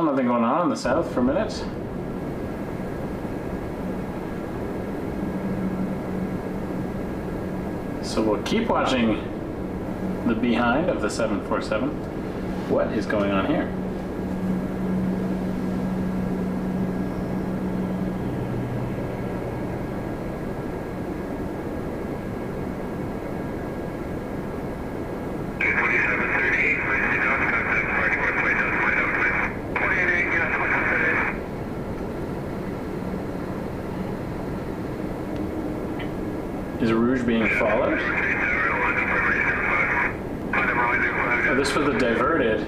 Still nothing going on in the south for a minute. So we'll keep watching the behind of the 747. What is going on here? Is Rouge being followed? Oh, this was the diverted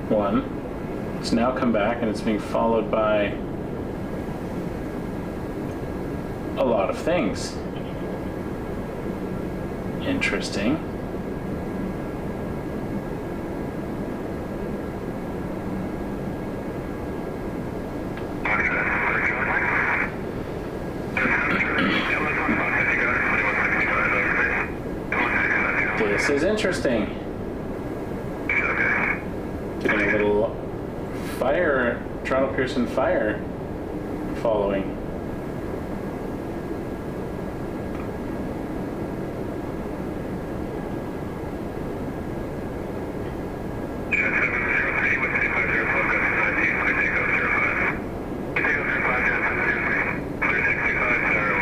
one. It's now come back and it's being followed by a lot of things. Interesting. This is interesting. Getting a little fire, Toronto Pearson fire following.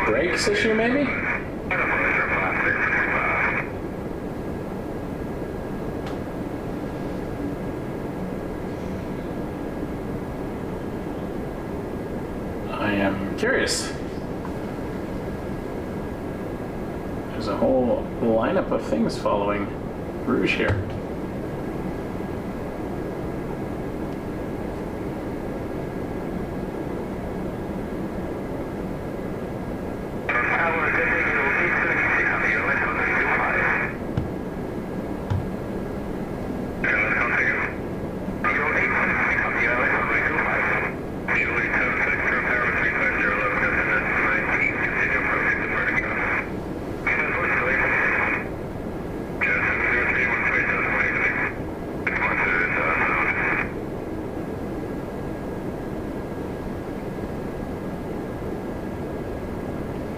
Brakes issue maybe? I am curious. There's a whole lineup of things following Rouge here.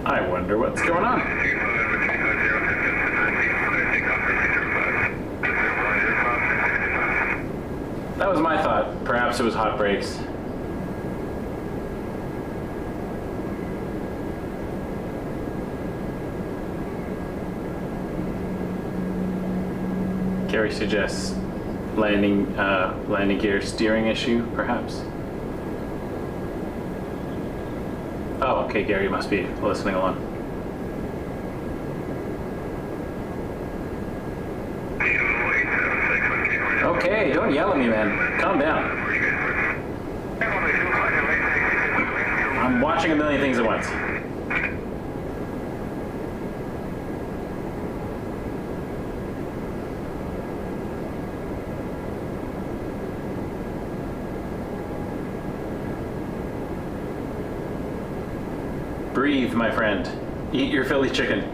I wonder what's going on. That was my thought. Perhaps it was hot brakes. Gary suggests landing gear steering issue, perhaps. Oh, okay, Gary must be listening along. Okay, don't yell at me, man. Calm down. I'm watching a million things at once. Breathe, my friend. Eat your Philly chicken.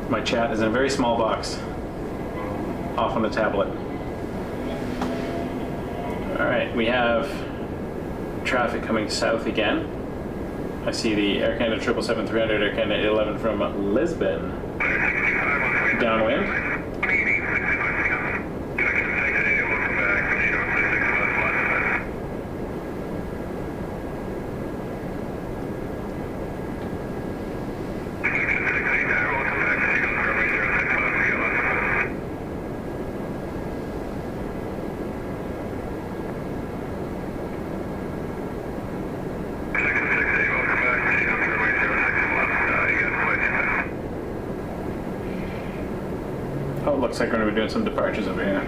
My chat is in a very small box off on the tablet. All right, we have traffic coming south again. I see the Air Canada 777-300, Air Canada 811 from Lisbon. Downwind. Oh, looks like we're going to be doing some departures over here.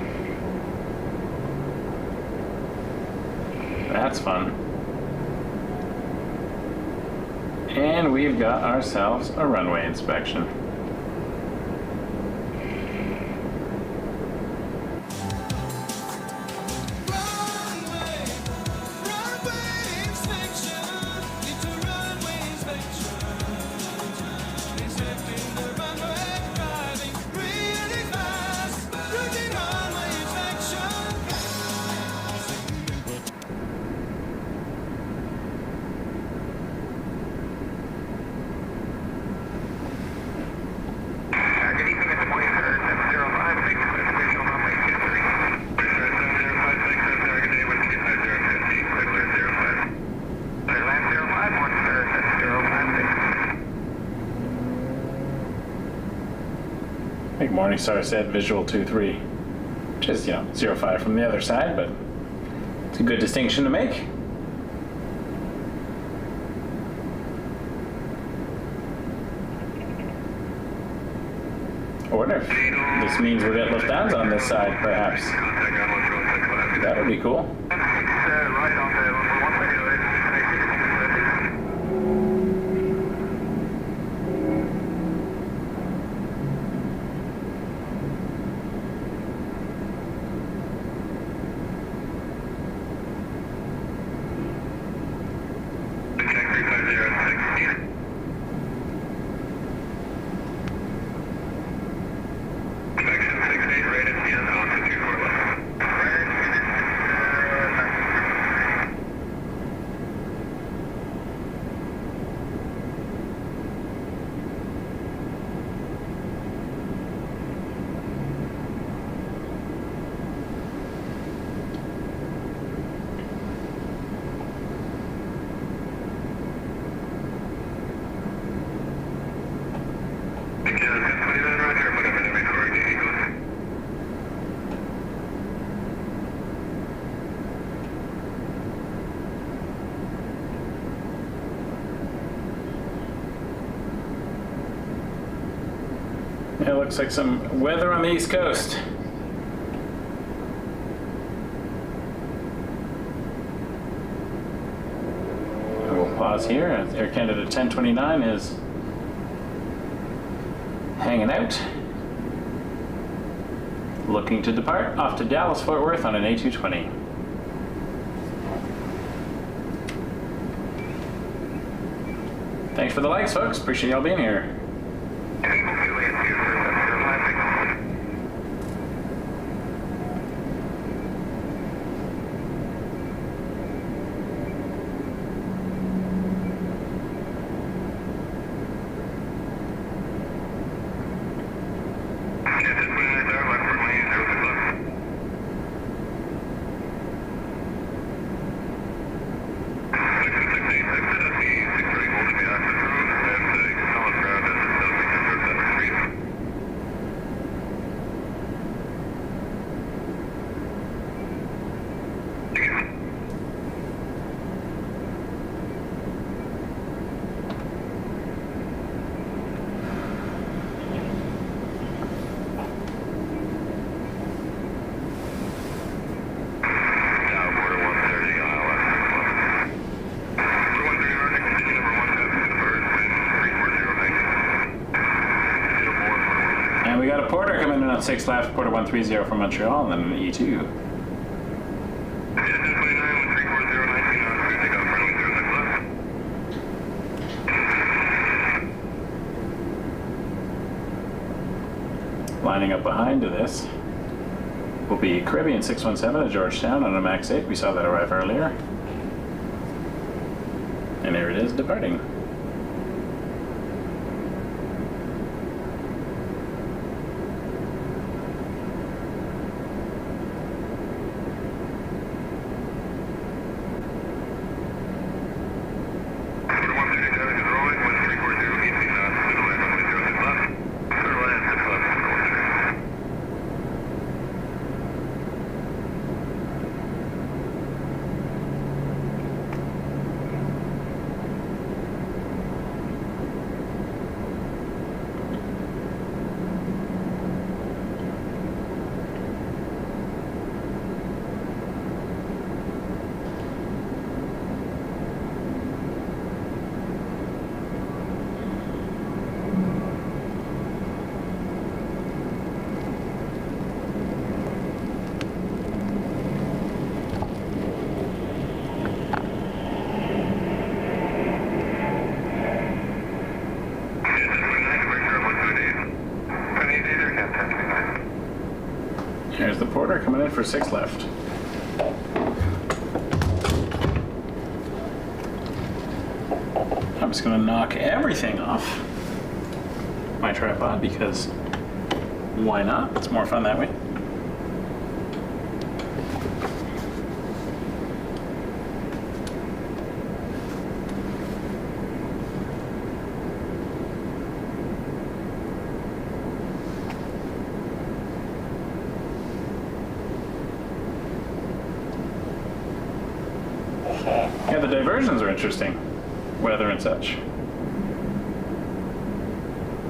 That's fun. And we've got ourselves a runway inspection. Morningstar said visual 2-3, which is, 0-5 from the other side, but it's a good distinction to make. I wonder if this means we'll get lift-downs on this side, perhaps. That would be cool. Right on the 130 Section 68, right at the end, altitude 4 left. It looks like some weather on the East Coast. We'll pause here. Air Canada 1029 is hanging out, looking to depart off to Dallas Fort Worth on an A220. Thanks for the likes, folks. Appreciate y'all being here. We got a Porter coming in on 6 left, Porter 130 from Montreal, and then an E2. Lining up behind to this will be Caribbean 617 at Georgetown on a MAX 8. We saw that arrive earlier. And there it is, departing. Here's the Porter coming in for 6 left. I'm just going to knock everything off my tripod because why not? It's more fun that way. the diversions are interesting. Weather and such.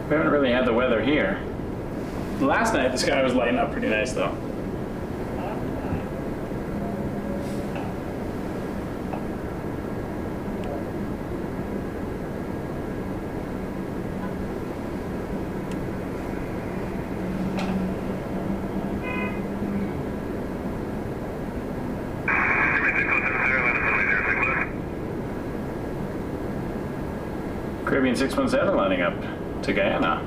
We haven't really had the weather here. Last night the sky was lighting up pretty nice though. Caribbean 617 lining up to Guyana.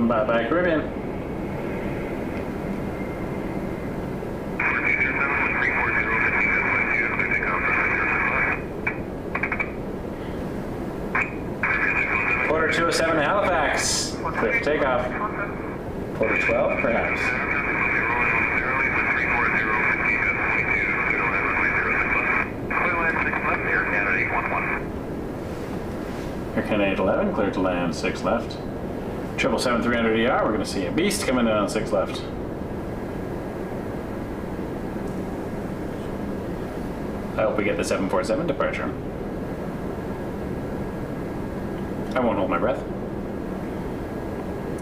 Bye-bye, Caribbean. Quarter 207 Halifax. Clear for takeoff. Quarter 12, perhaps. Air Canada 811, clear to land 6 left. 777-300 ER, we're going to see a beast coming in on 6 left. I hope we get the 747 departure. I won't hold my breath.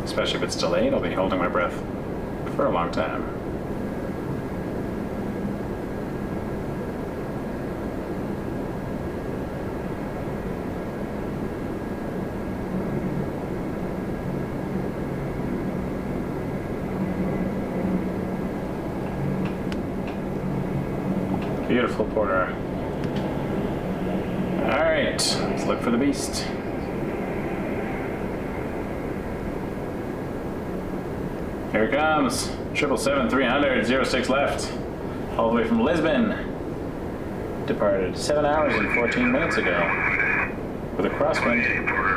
Especially if it's delayed, I'll be holding my breath for a long time. Beautiful Porter. Alright, let's look for the beast. Here it comes. 777-300, 06 left. All the way from Lisbon. Departed 7 hours and 14 minutes ago. With a crosswind.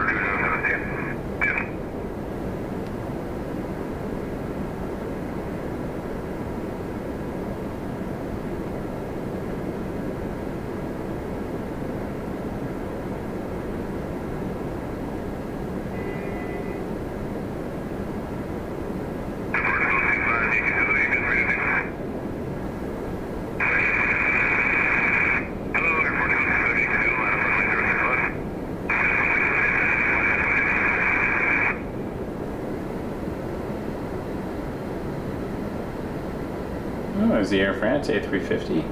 Oh, there's the Air France A350.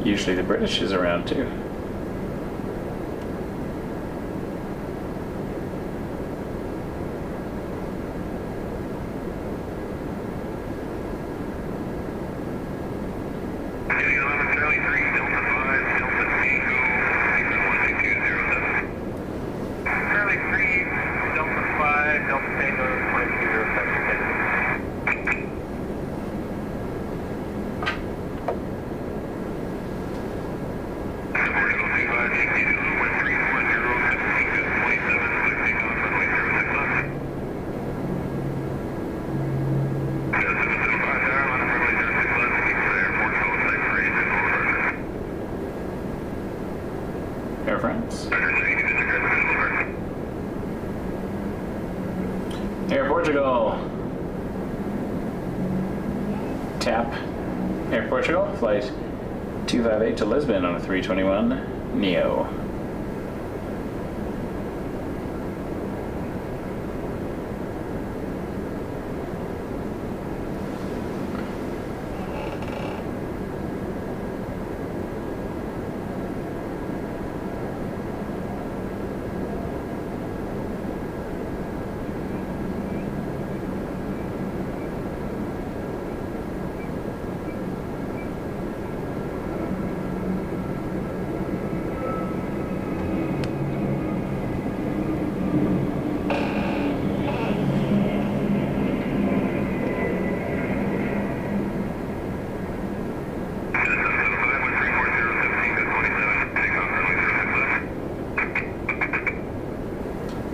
Usually the British is around too. Air Portugal. Tap. Air Portugal, flight 258 to Lisbon on a 321 Neo.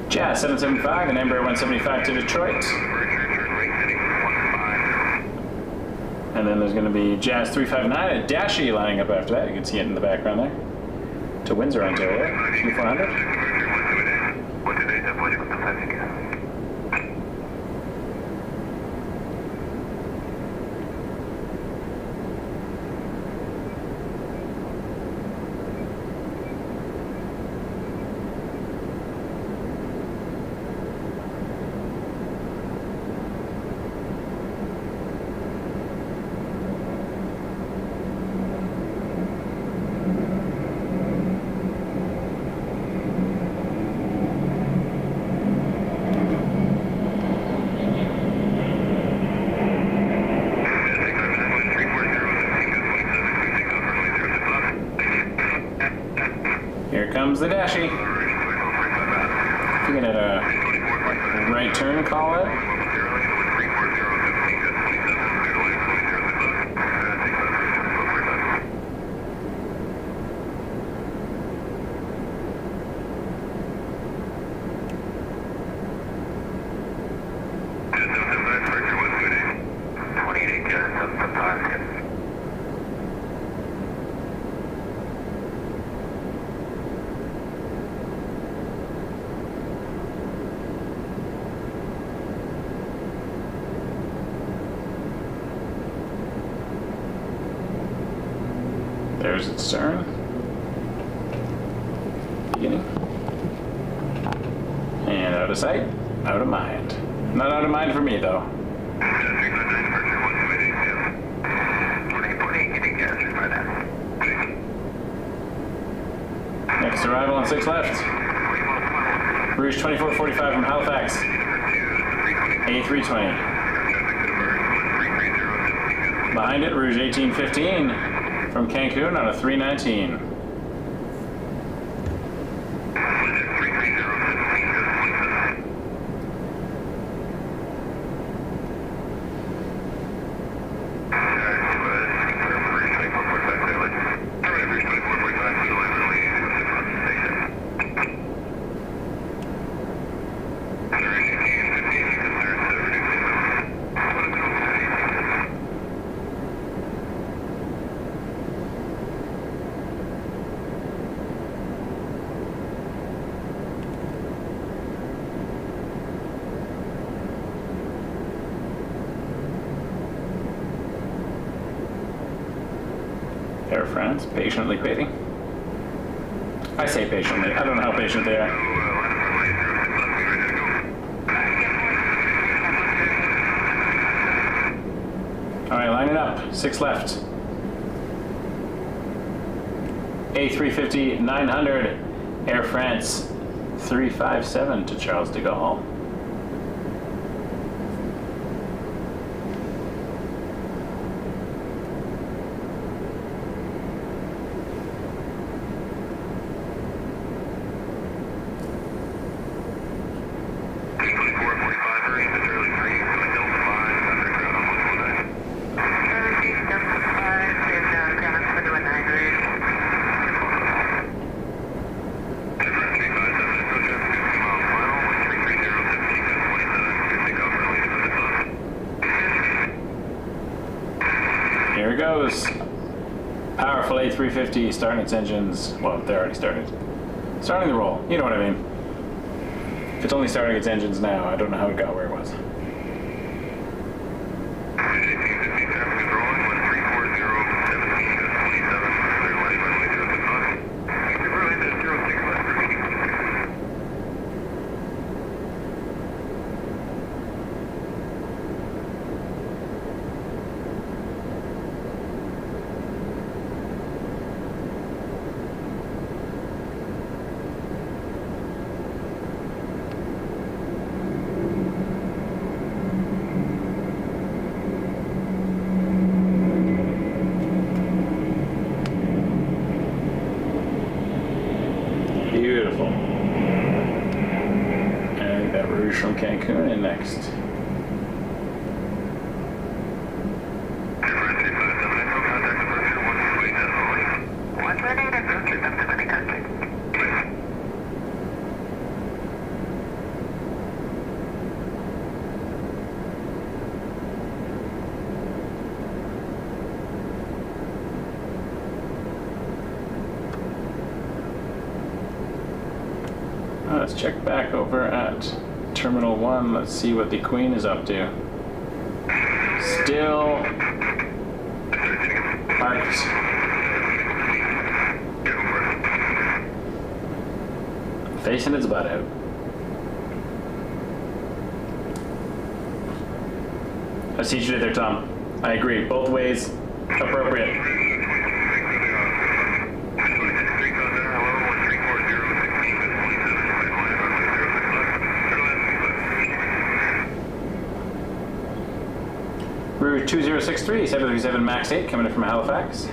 Jazz 775 and Embraer 175 to Detroit. And then there's going to be Jazz 359 and Dashi lining up after that. You can see it in the background there. To Windsor, Ontario, Q400. Here comes the Dashi. If you can hit a right turn call it. There's its stern. Beginning. And out of sight, out of mind. Not out of mind for me, though. Next arrival on 6 left. Rouge 2445 from Halifax. A320. Behind it, Rouge 1815 from Cancun on a 319. Air France, patiently waiting. I say patiently. I don't know how patient they are. All right, line it up. 6 left. A350 900, Air France 357 to Charles de Gaulle. Here it goes. Powerful A350 starting its engines. Well, they already started. Starting the roll. You know what I mean. If it's only starting its engines now, I don't know how it got where it was. 1850 traffic is rolling, 134.017, that's 27, clear line runway 06 left. Turbulence at 06 left, repeating. Beautiful. And that Rouge from Cancun in next. Turbulence 3579, no contact departure, 128 at only. 128 at Pearson, up to 20 contact. Let's check back over at Terminal 1. Let's see what the Queen is up to. Still parked. Facing its butt out. I see what you did there, Tom. I agree. Both ways appropriate. Route 2063, 737 MAX 8 coming in from Halifax.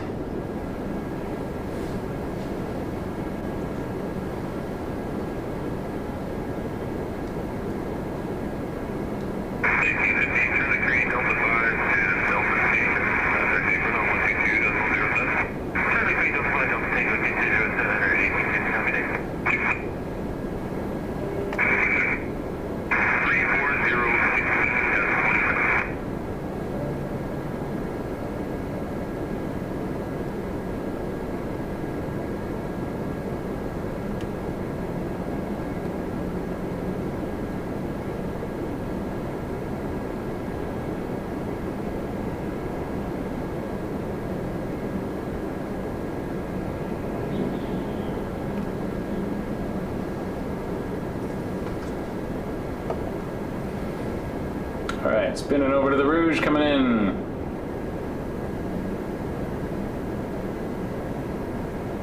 Alright, spinning over to the Rouge coming in.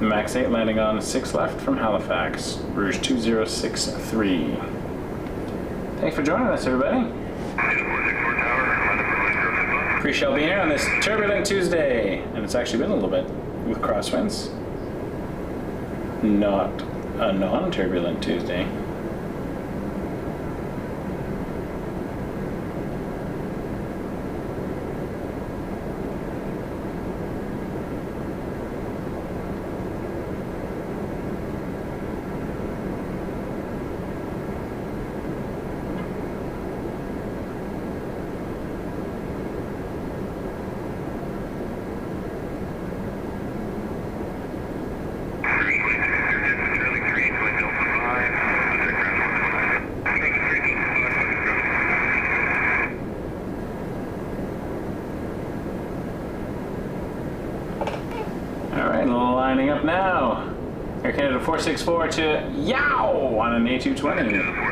Max 8 landing on 6 left from Halifax. Rouge 2063. Thanks for joining us, everybody. Appreciate y'all being here on this turbulent Tuesday. And it's actually been a little bit with crosswinds. Not a non-turbulent Tuesday. Lining up now. Air Canada 464 to Yow on an A220.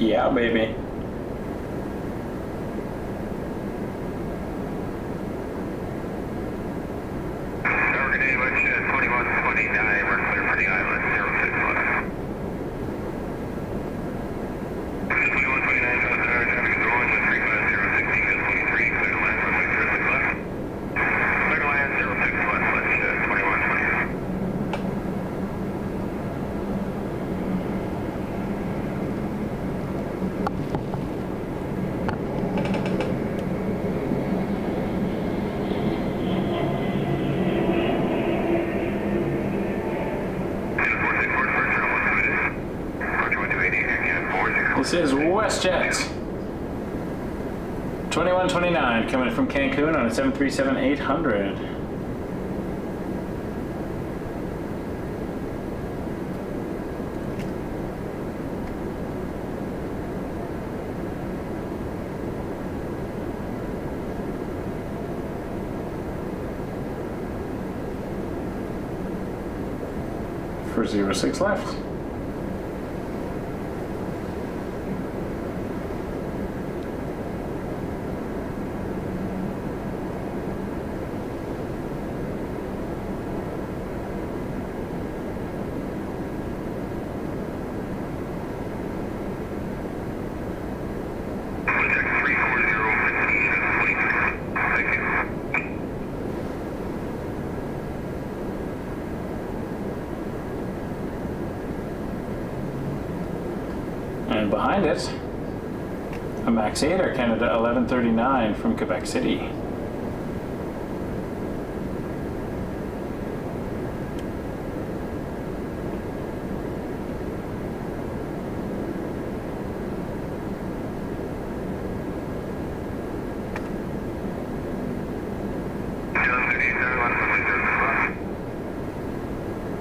Yeah, baby. Tower Grenade, watch 2129, we're clear for the island, 06 left. 2129, south tower, traffic is rolling with 35016, gets 23, clear to land, runway 06 left. Clear to land, 06 left, watch 2129. WestJet 2129 coming from Cancun on a 737-800. For 06 left. And behind it, a MAX 8 Air Canada 1139 from Quebec City.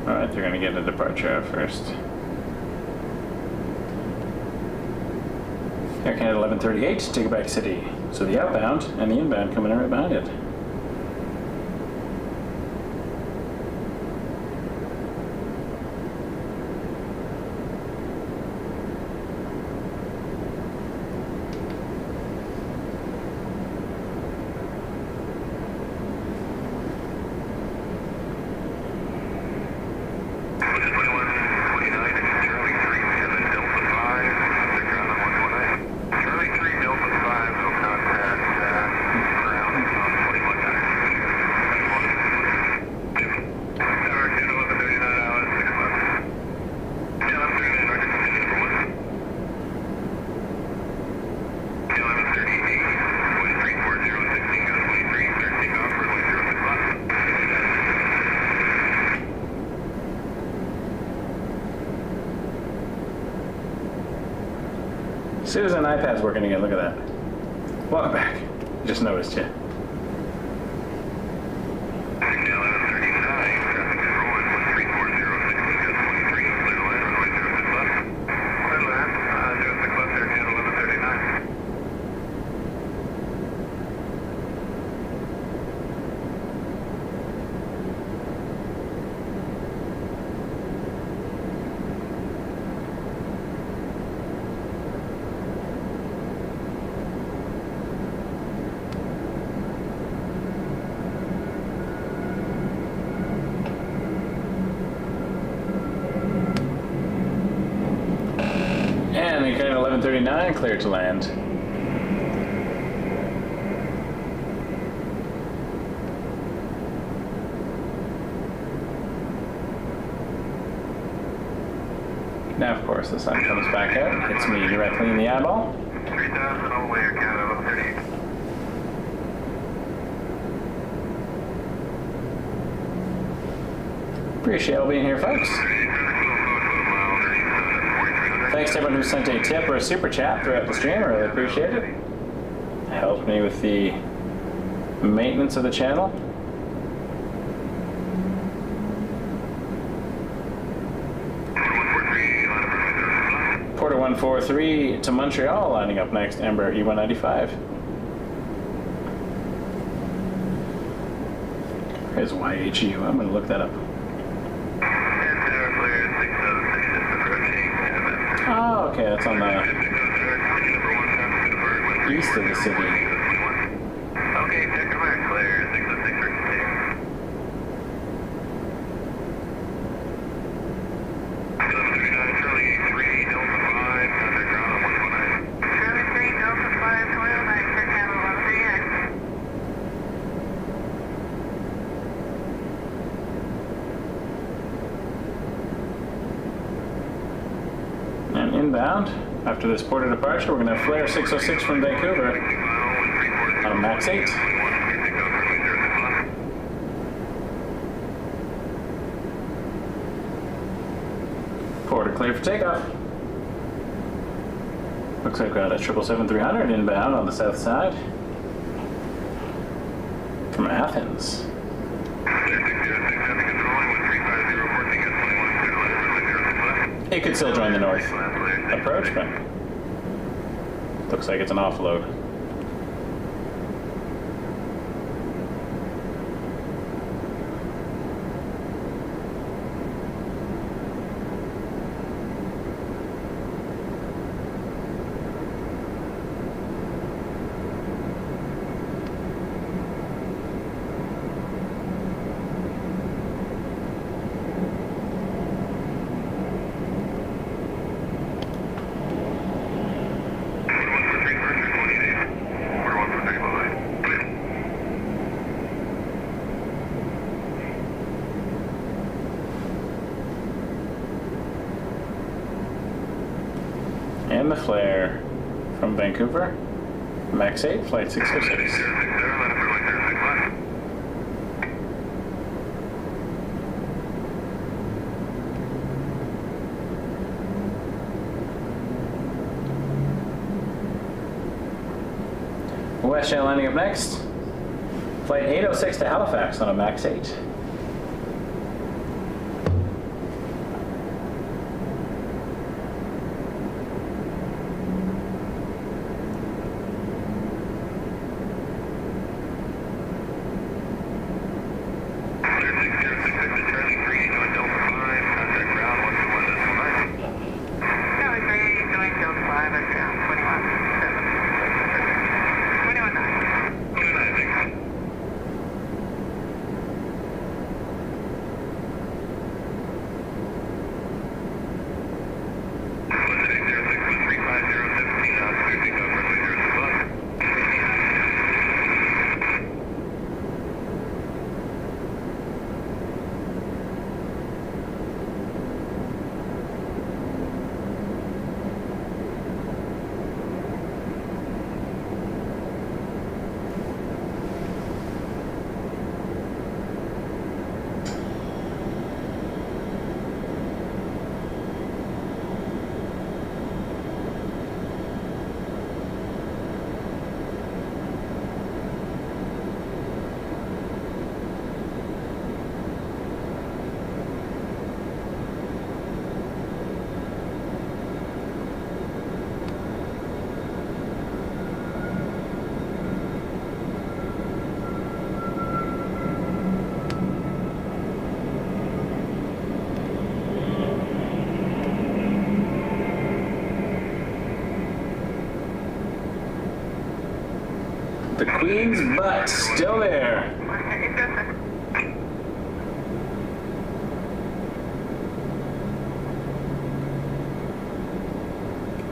Alright, they're going to get a departure out first. Air Canada 1138 to Quebec City. So the outbound and the inbound coming in right behind it. Susan, iPad's working again, look at that. Welcome back. Just noticed you. And the Canada 1139 cleared to land. Now, of course, the sun comes back out, hits me directly in the eyeball. 3000 all the way, Air Canada 1138. Appreciate all being here, folks. Thanks to everyone who sent a tip or a super chat throughout the stream. I really appreciate it. It helped me with the maintenance of the channel. Porter 143 to Montreal lining up next, Embraer E195. Here's YHU. I'm going to look that up. Oh, okay, that's on the east of the city. Okay, check come back, clear, 606 emergency. 1139, Charlie 3, Delta 5, contact ground on 119. Charlie 3, Delta 5, 209, Air Canada 1139. And inbound, after this Porter departure, we're going to have Flare 606 from Vancouver on a MAX 8. Porter clear for takeoff. Looks like we've got a 777-300 inbound on the south side from Athens. It could still join the north approach, but looks like it's an offload. And the flare from Vancouver, Max 8, flight 606. WestJet lining up next, flight 806 to Halifax on a Max 8. The Queen's butt still there.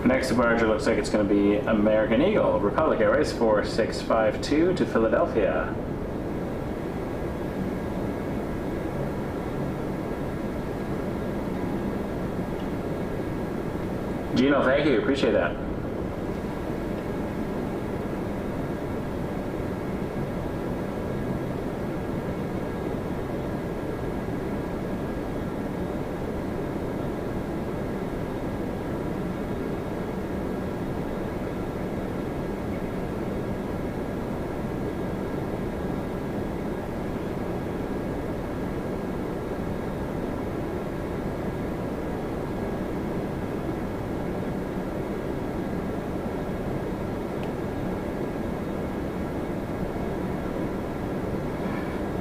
Next departure looks like it's going to be American Eagle, Republic Airways 4652 to Philadelphia. Gino, thank you. Appreciate that.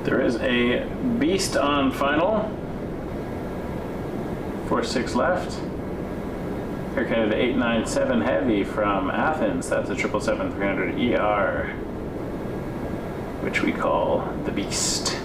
There is a Beast on final. 46 left. Air Canada 897 Heavy from Athens. That's a 777-300ER, which we call the Beast.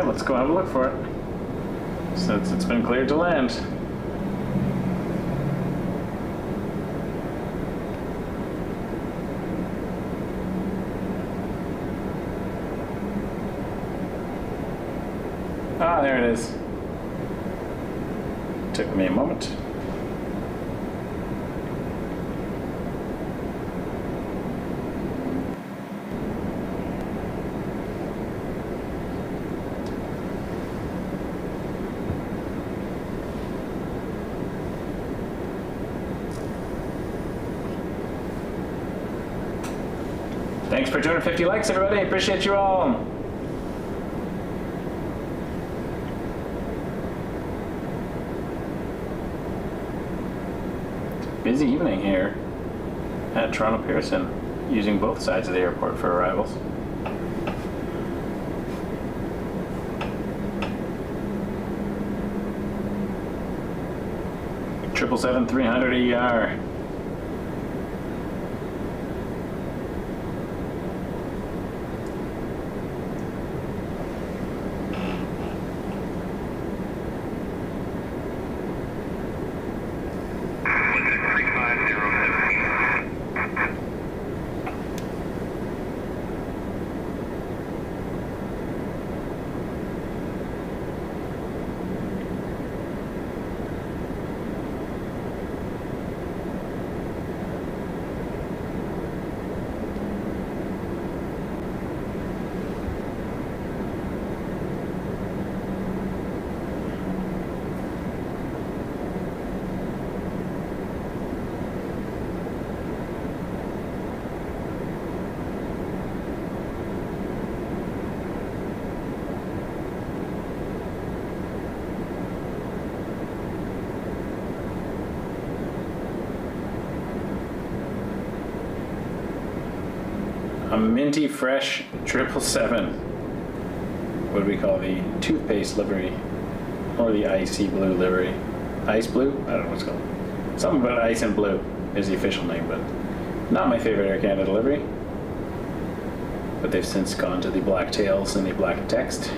Alright, let's go have a look for it. Since it's been cleared to land. Ah, there it is. Took me a moment. Thanks for 250 likes, everybody. Appreciate you all. Busy evening here at Toronto Pearson, using both sides of the airport for arrivals. Triple 300 ER. A minty fresh 777. What do we call the toothpaste livery? Or the icy blue livery? Ice blue? I don't know what it's called. Something about ice and blue is the official name, but not my favorite Air Canada livery. But they've since gone to the black tails and the black text.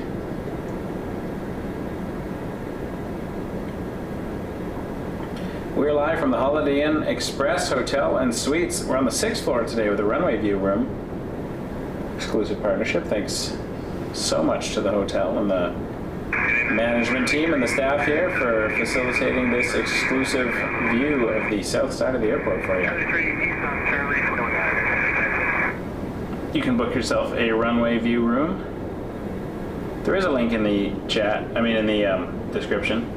We're live from the Holiday Inn Express Hotel and Suites. We're on the 6th floor today with a runway view room. Exclusive partnership. Thanks so much to the hotel and the management team and the staff here for facilitating this exclusive view of the south side of the airport for you. You can book yourself a runway view room. There is a link in the chat, in the description.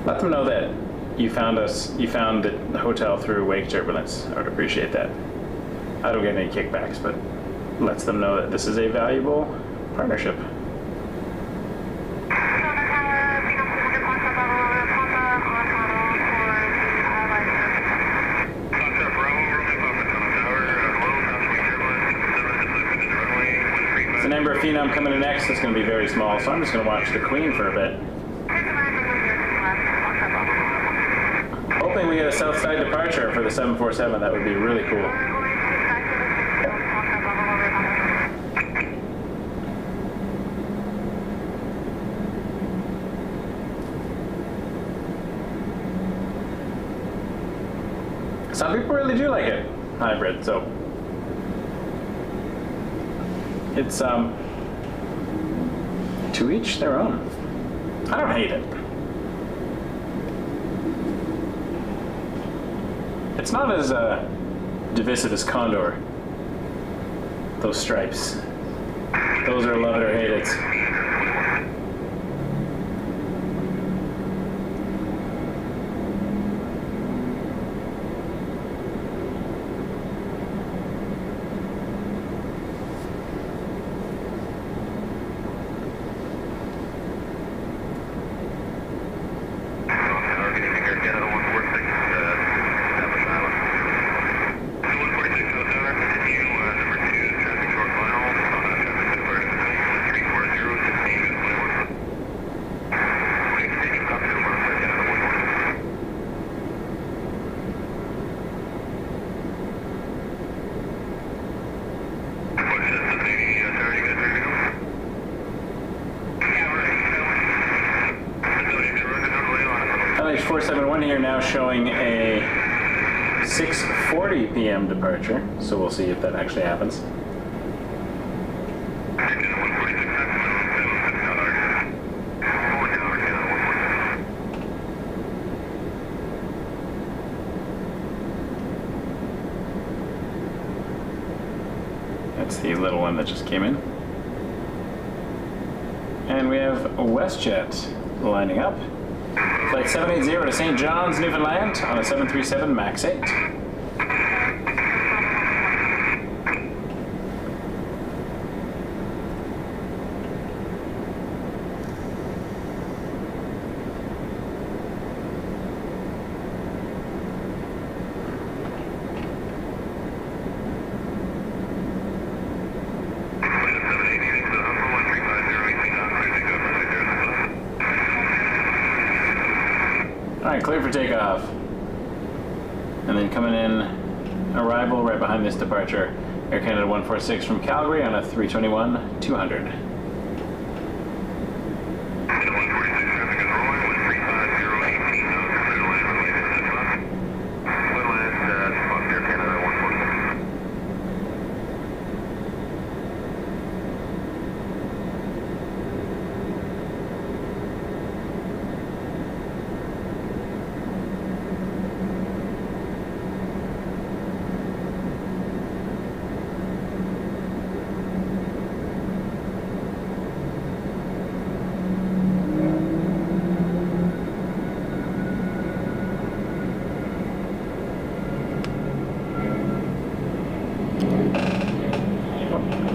Let them know that you found the hotel through Wake Turbulence. I would appreciate that. I don't get any kickbacks, but lets them know that this is a valuable partnership. It's an Ember Phenom coming in next. It's going to be very small, so I'm just going to watch the Queen for a bit. Hoping we get a south side departure for the 747. That would be really cool. Some people really do like it, hybrid, so it's to each their own. I don't hate it. It's not as divisive as Condor. Those stripes. Those are love it or hate it. showing a 6:40 p.m. departure, so we'll see if that actually happens. That's the little one that just came in. And we have WestJet lining up. Flight 780 to St. John's, Newfoundland on a 737 MAX 8. Alright, clear for takeoff. And then coming in, arrival right behind this departure, Air Canada 146 from Calgary on a 321-200.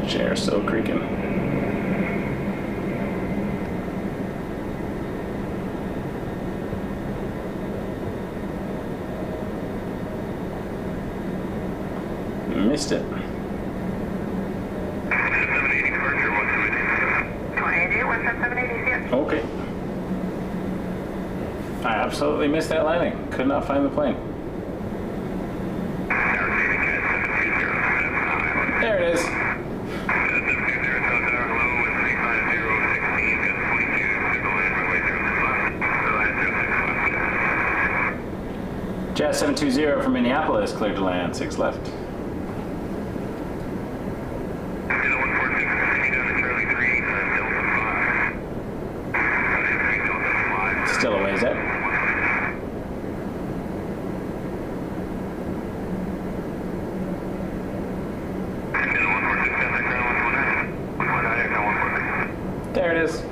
Chair still creaking. Missed it. 780 departure, 128. 178, Okay. I absolutely missed that landing. Could not find the plane. There it is. Jazz 720 from Minneapolis, cleared to land, 6 left. Still a ways out. There it is.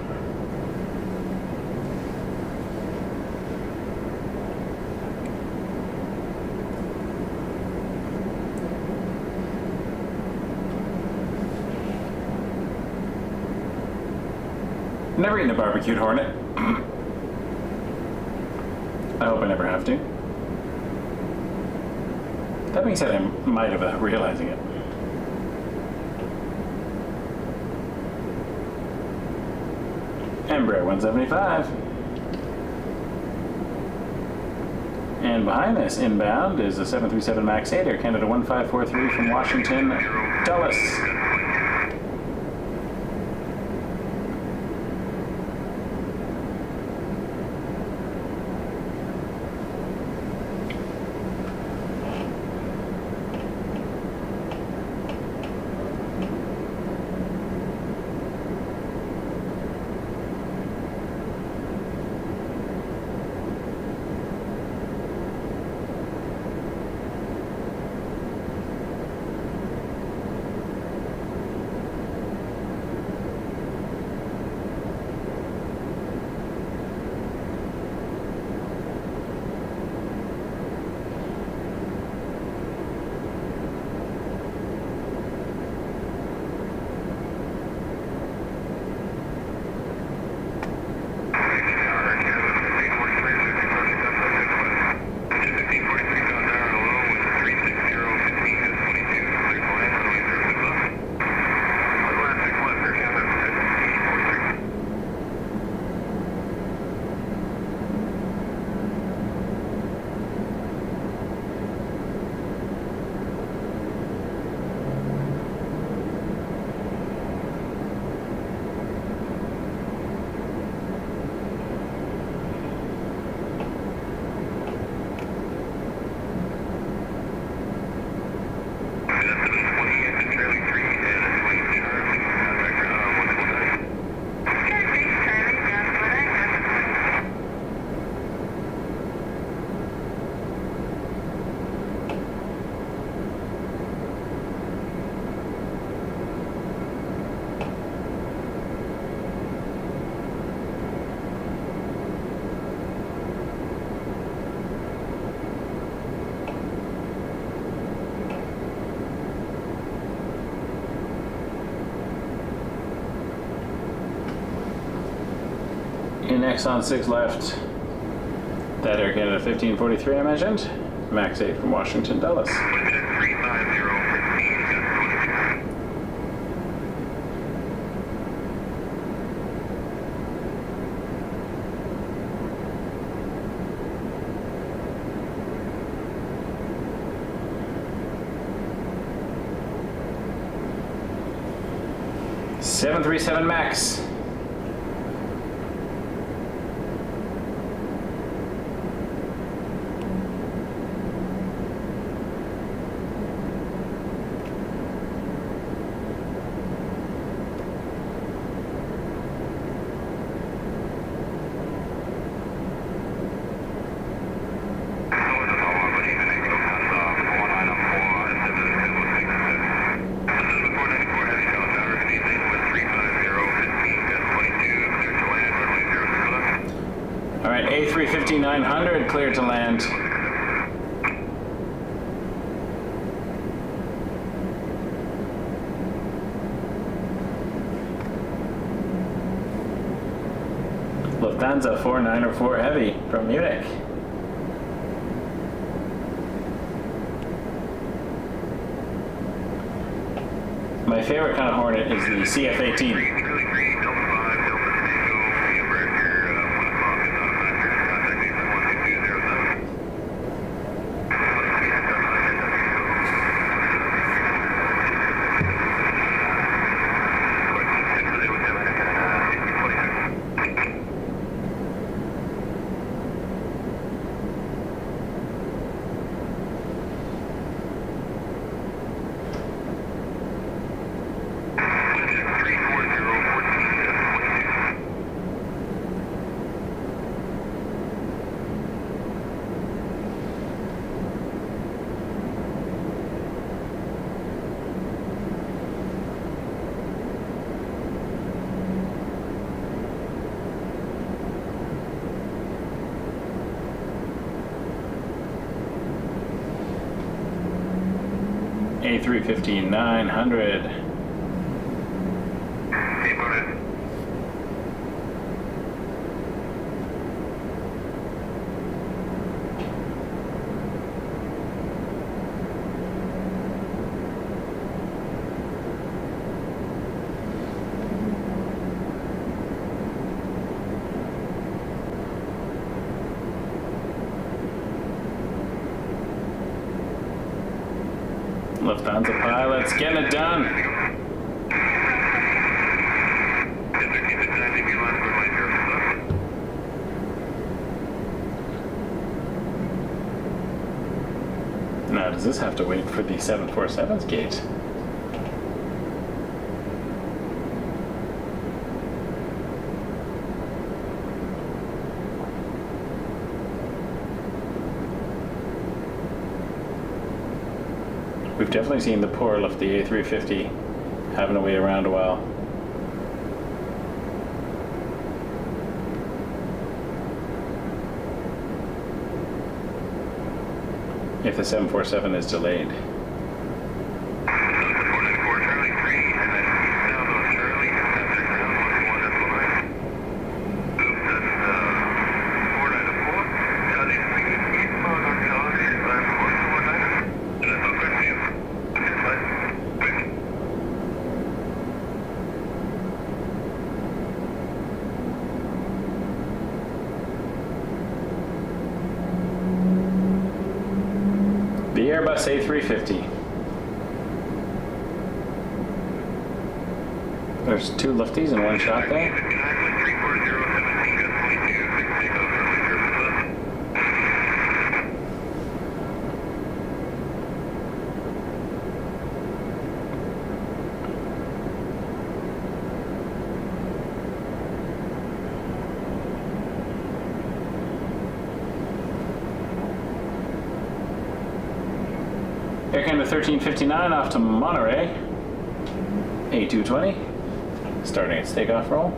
Never eaten a barbecued hornet. I hope I never have to. That being said, I might have without realizing it. Embraer 175. And behind this, inbound, is a 737 MAX 8, Air Canada 1543 from Washington, Dulles. In Exxon 6 left. That Air Canada 1543 I mentioned. Max 8 from Washington Dulles. 737 Max. A350 900 clear to land. Lufthansa 4904 Heavy from Munich. My favorite kind of Hornet is the CF-18. A350 900. Lufthansa pilots getting it done. Now, does this have to wait for the 747's gate? We've definitely seen the poor of the A350 having to wait around a while. If the 747 is delayed. The Airbus A350. There's two lifties in one shot there. Air Canada 1359 off to Monterey. A220 starting its takeoff roll.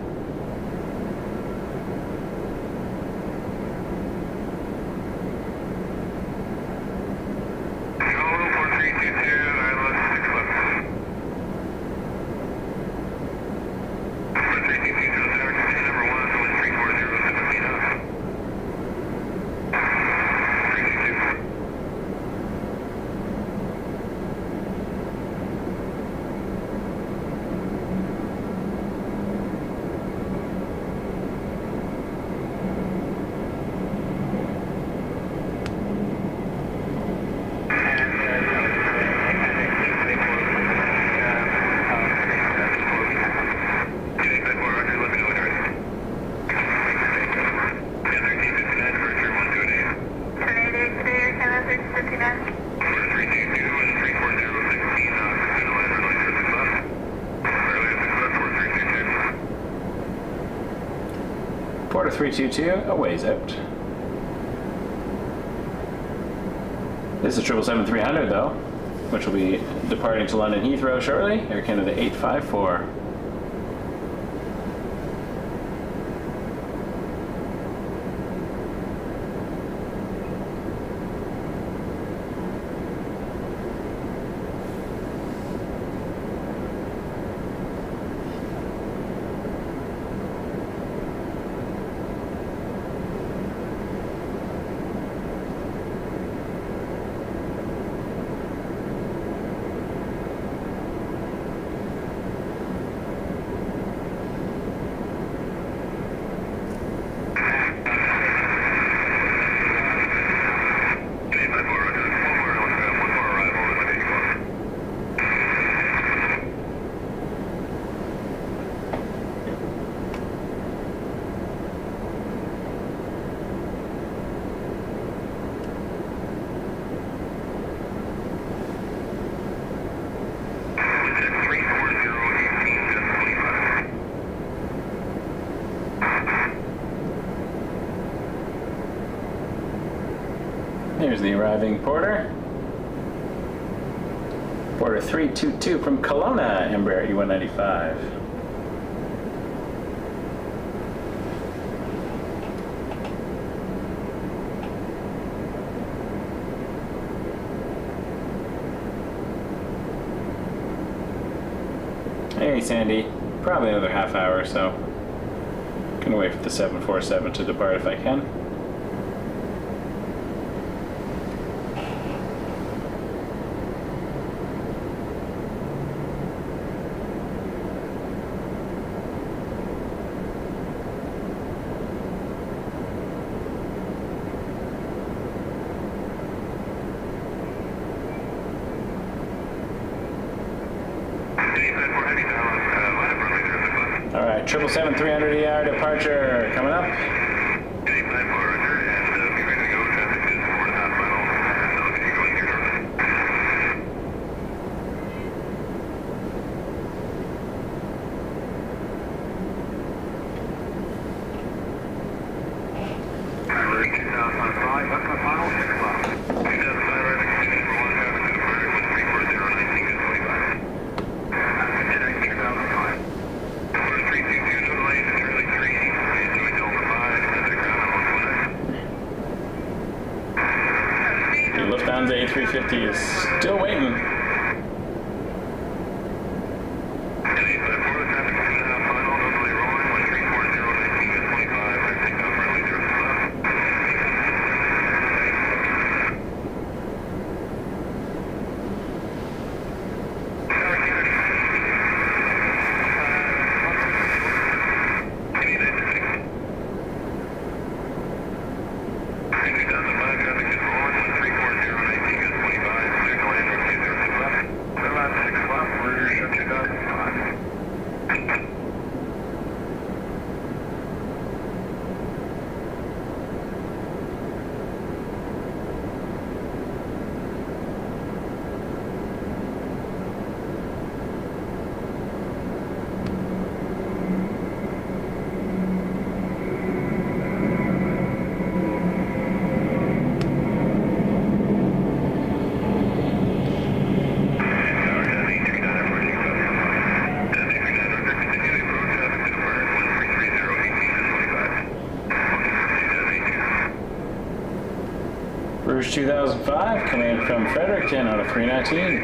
Porter 322, away zipped. This is 777-300 though, which will be departing to London Heathrow shortly. Air Canada 854. Here's the arriving Porter. Porter 322 from Kelowna, Embraer E195. Hey Sandy, probably another half hour or so. Gonna wait for the 747 to depart if I can. Alright, 777-300ER departure coming up. Lufthansa A350 is still waiting. Rouge 2005 coming in from Fredericton on a 319.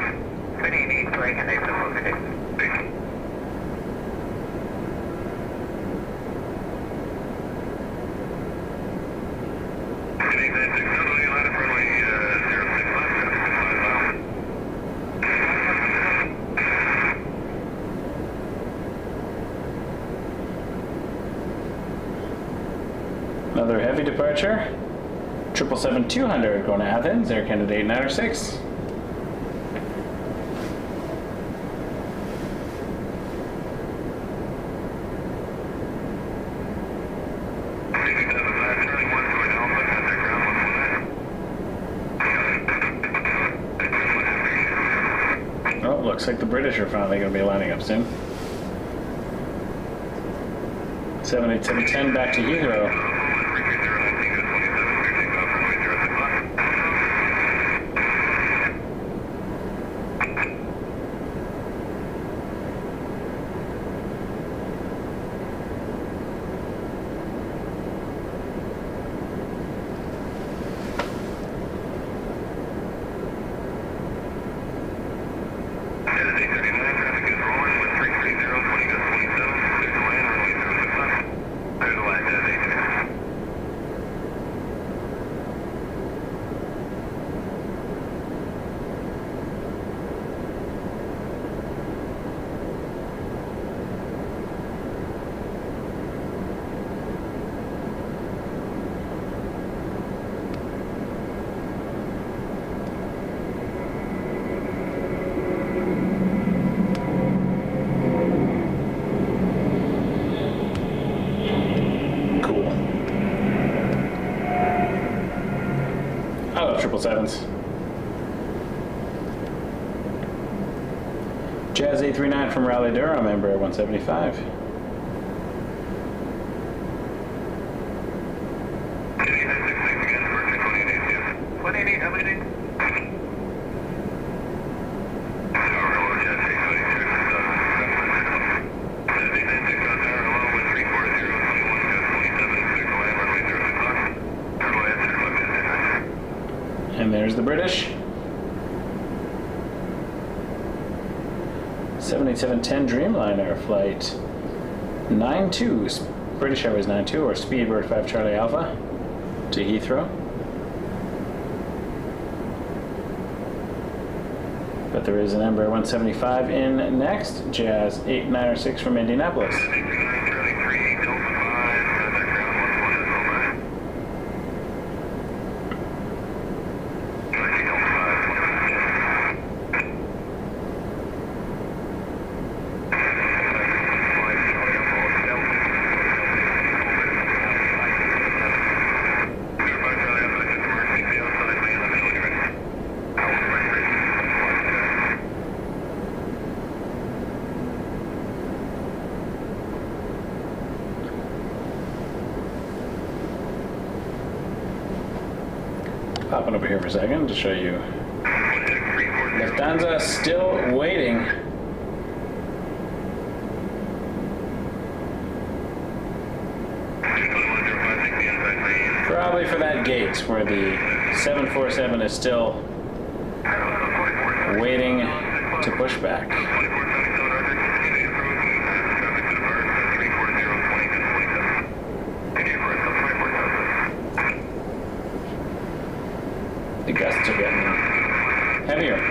Another heavy departure. 777-200 going to Athens, Air Canada 896. Oh, looks like the British are finally going to be lining up soon. 78710 back to Heathrow. I love 777s. Jazz 839 from Raleigh Durham, Embraer 175. And there's the British. 78710 Dreamliner flight 92, British Airways 92 or Speedbird 5 Charlie Alpha to Heathrow. But there is an Embraer 175 in next, Jazz 896 from Indianapolis. Popping over here for a second to show you Lufthansa still waiting. Probably for that gate where the 747 is still waiting to push back. The gusts are getting heavier.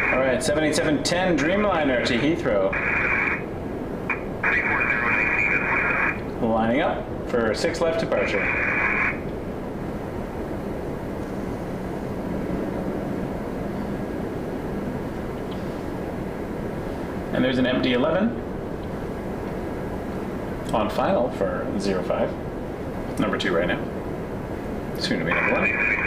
All right, 78710 Dreamliner to Heathrow. Lining up for 6 left departure. And there's an MD-11 on final for 05. Number 2 right now. Soon to be number 1.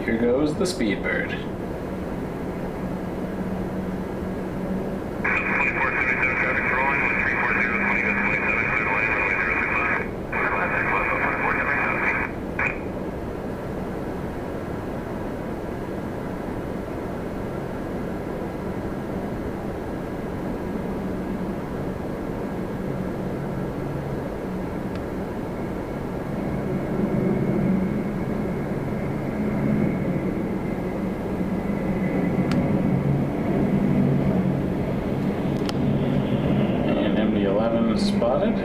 Here goes the Speedbird. spotted.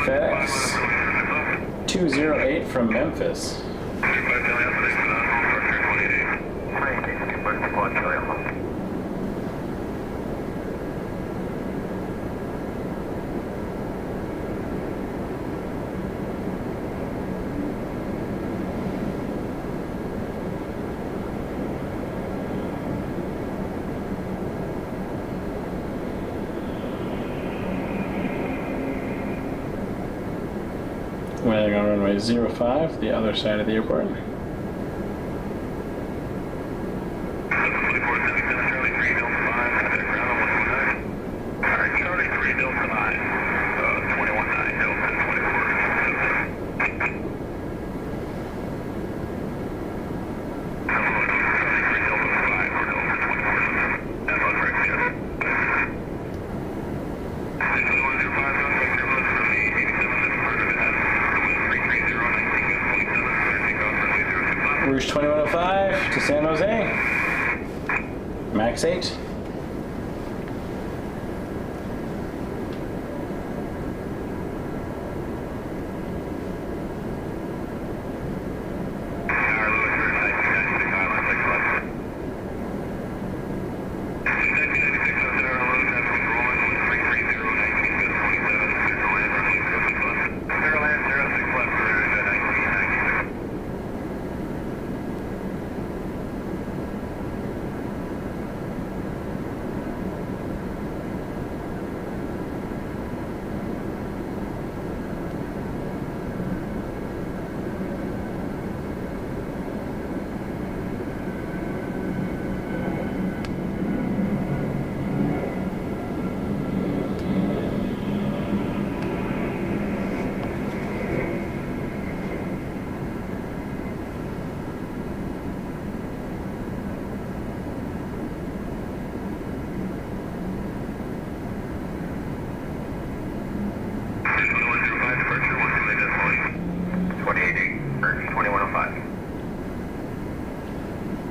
FedEx 208 from Memphis. Landing on runway 05, the other side of the airport. Rouge 2105 to San Jose. Max 8.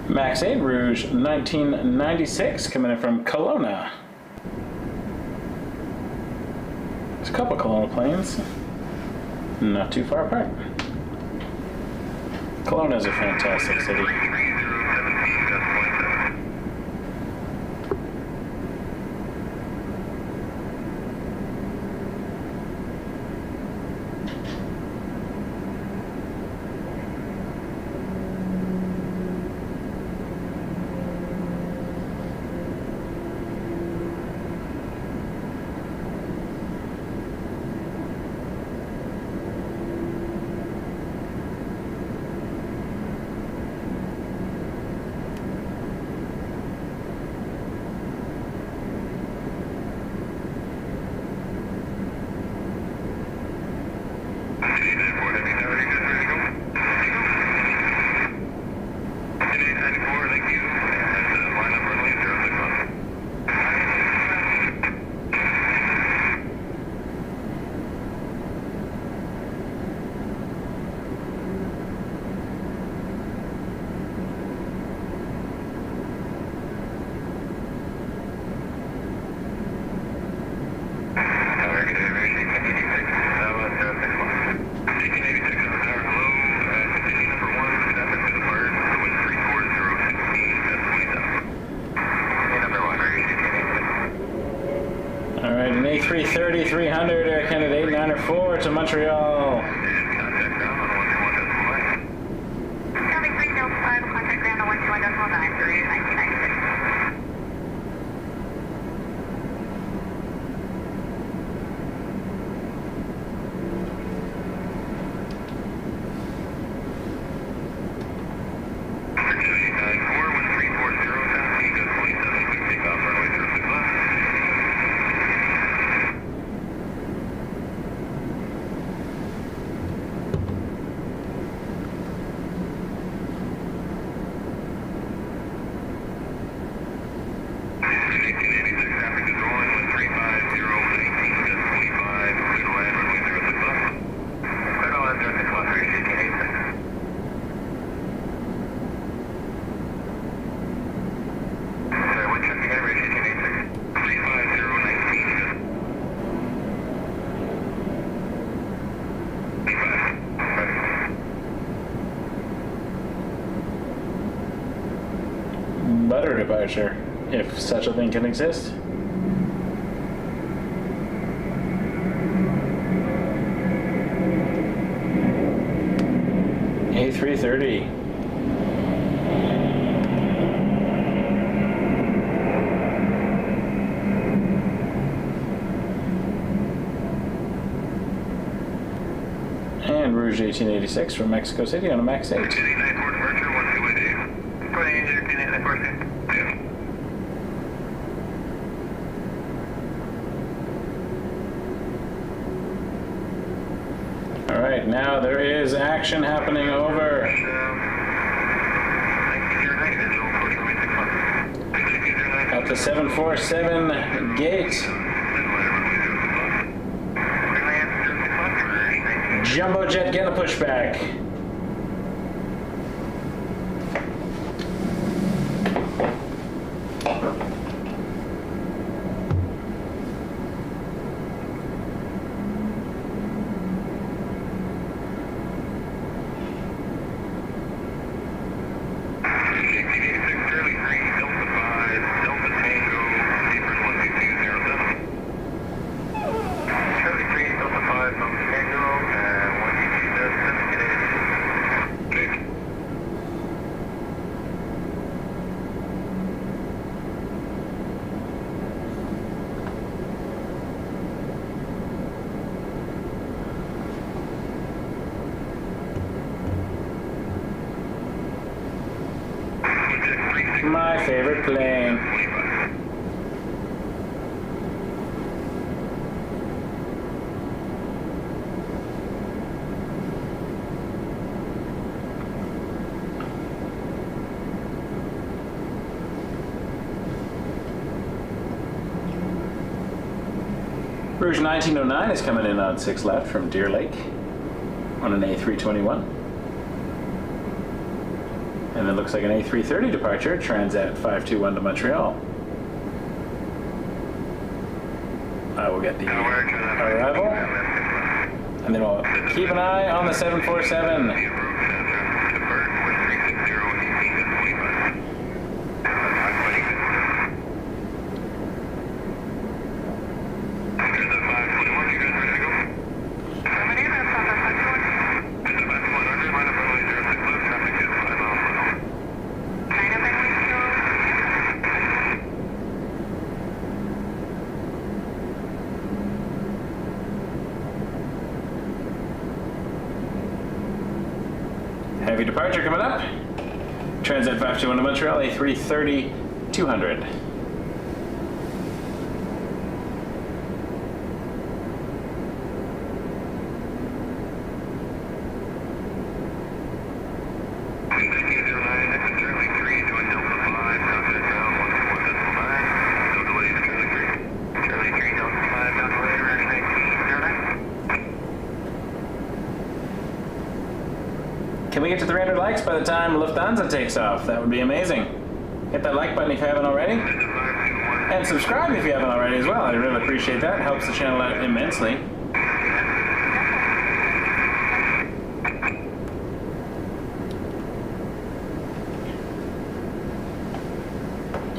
Max 8, Rouge 1996, coming in from Kelowna. There's a couple Kelowna planes, not too far apart. Kelowna is a fantastic city. A330 300 Air Canada 894 to Montreal. rudder departure, if such a thing can exist. A330. And Rouge 1886 from Mexico City on a Max 8. Alright, now there is action happening over. Up to 747 gate. Jumbo jet getting a pushback. My favorite plane. Rouge 1909 is coming in on 6 left from Deer Lake on an A321. And it looks like an A330 departure, Transat 521 to Montreal. I will get the arrival. And then we'll keep an eye on the 747. Heavy departure coming up. Transat 521 to Montreal, A330 200. Can we get to 300 likes by the time Lufthansa takes off? That would be amazing. Hit that like button if you haven't already. And subscribe if you haven't already as well. I really appreciate that. It helps the channel out immensely.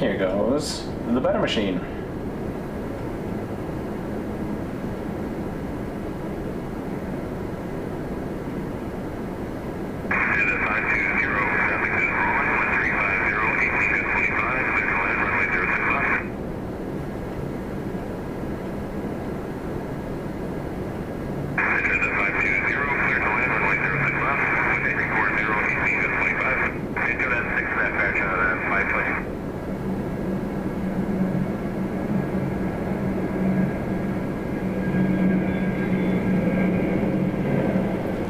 Here goes the butter machine.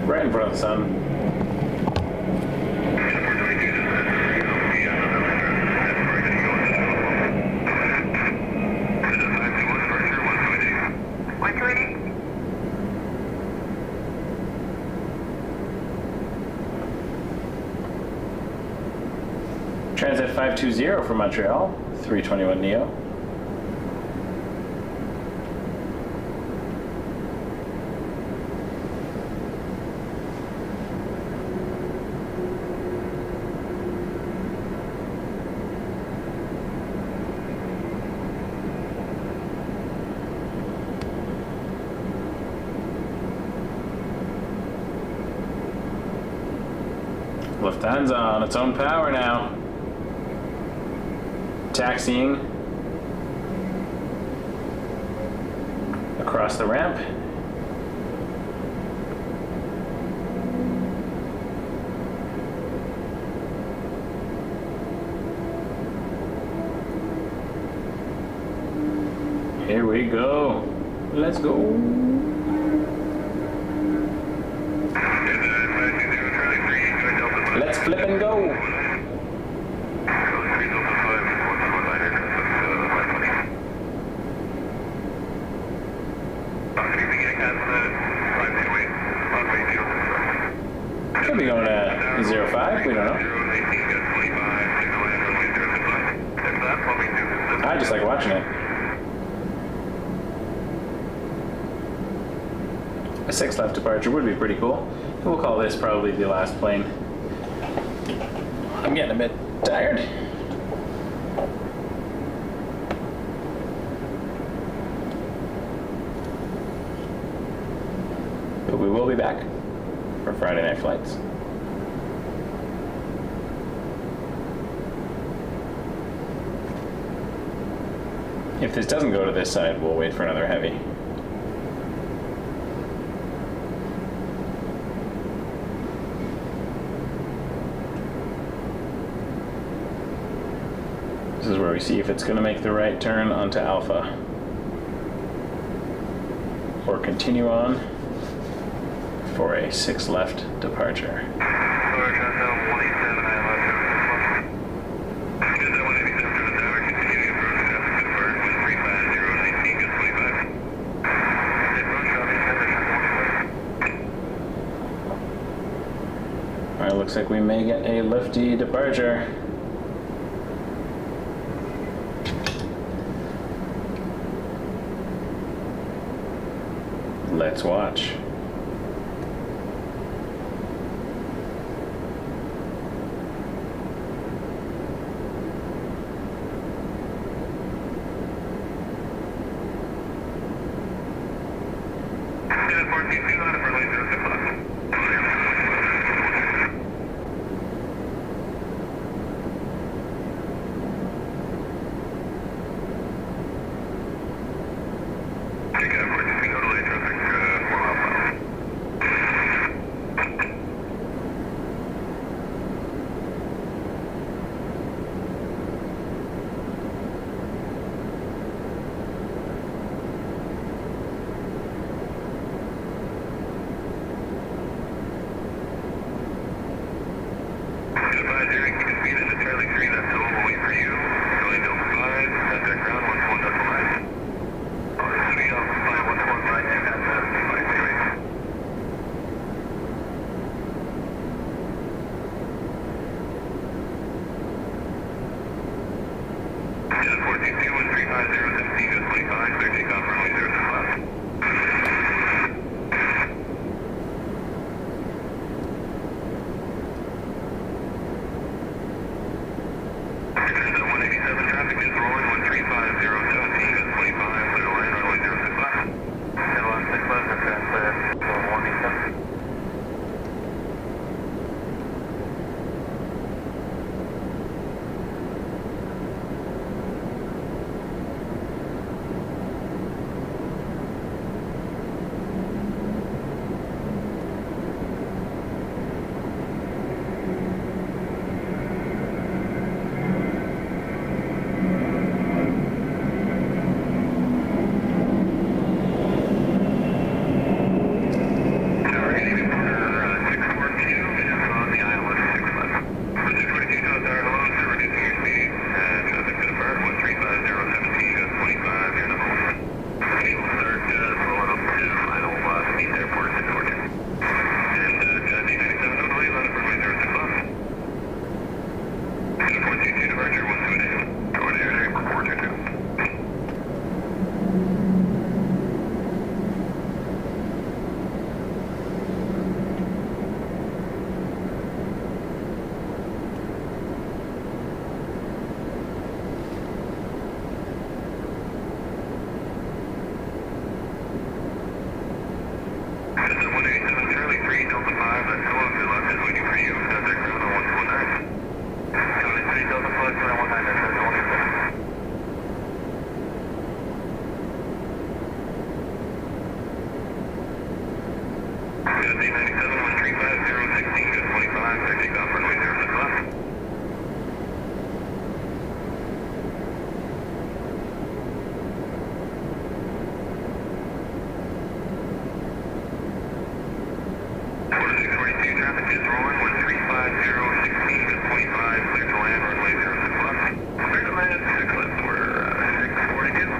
Right in front of the sun. Transat 520 from Montreal, 321 Neo. Lufthansa on its own power now. Taxiing across the ramp. Here we go. Let's go. Let's flip and go. Could be going to 05, we don't know. I just like watching it. A 6 left departure would be pretty cool. We'll call this probably the last plane. I'm getting a bit tired. But we will be back for Friday night flights. If this doesn't go to this side, we'll wait for another heavy. This is where we see if it's going to make the right turn onto Alpha or continue on for a 6 left departure. Alright, looks like we may get a lifty departure. Let's watch. traffic is rolling with 35016 to 25, clear to land, runway 06 left. Clear to land, 6 left, we're 642.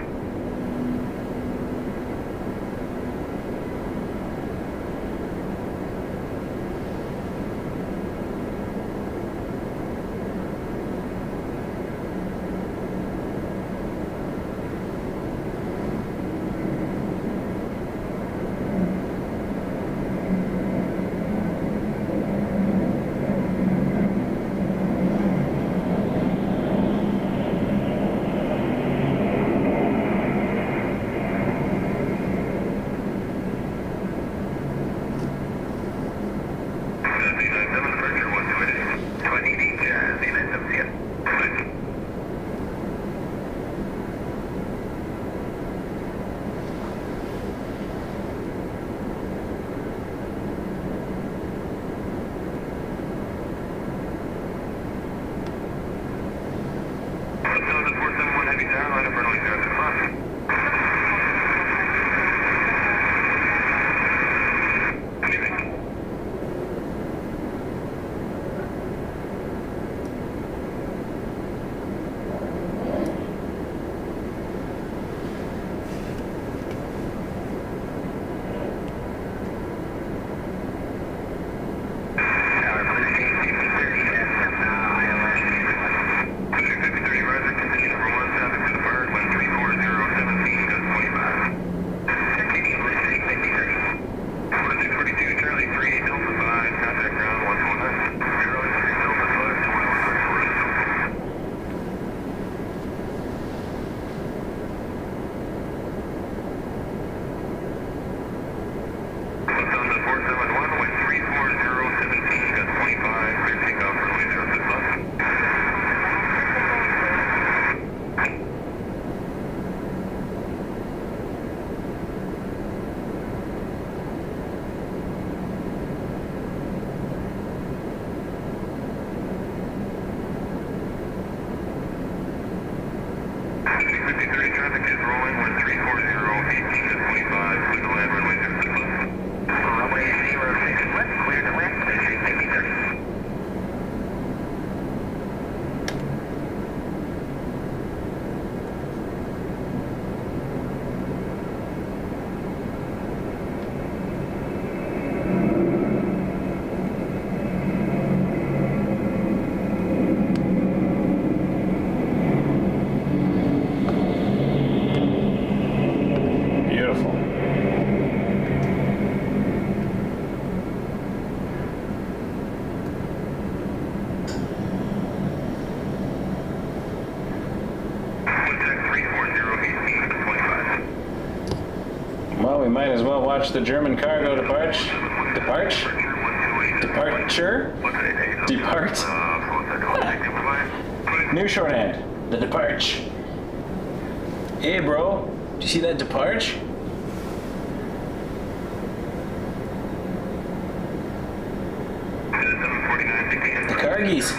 Well, we might as well watch the German cargo depart. New shorthand. The depart. Hey, bro. Do you see that depart? The cargies.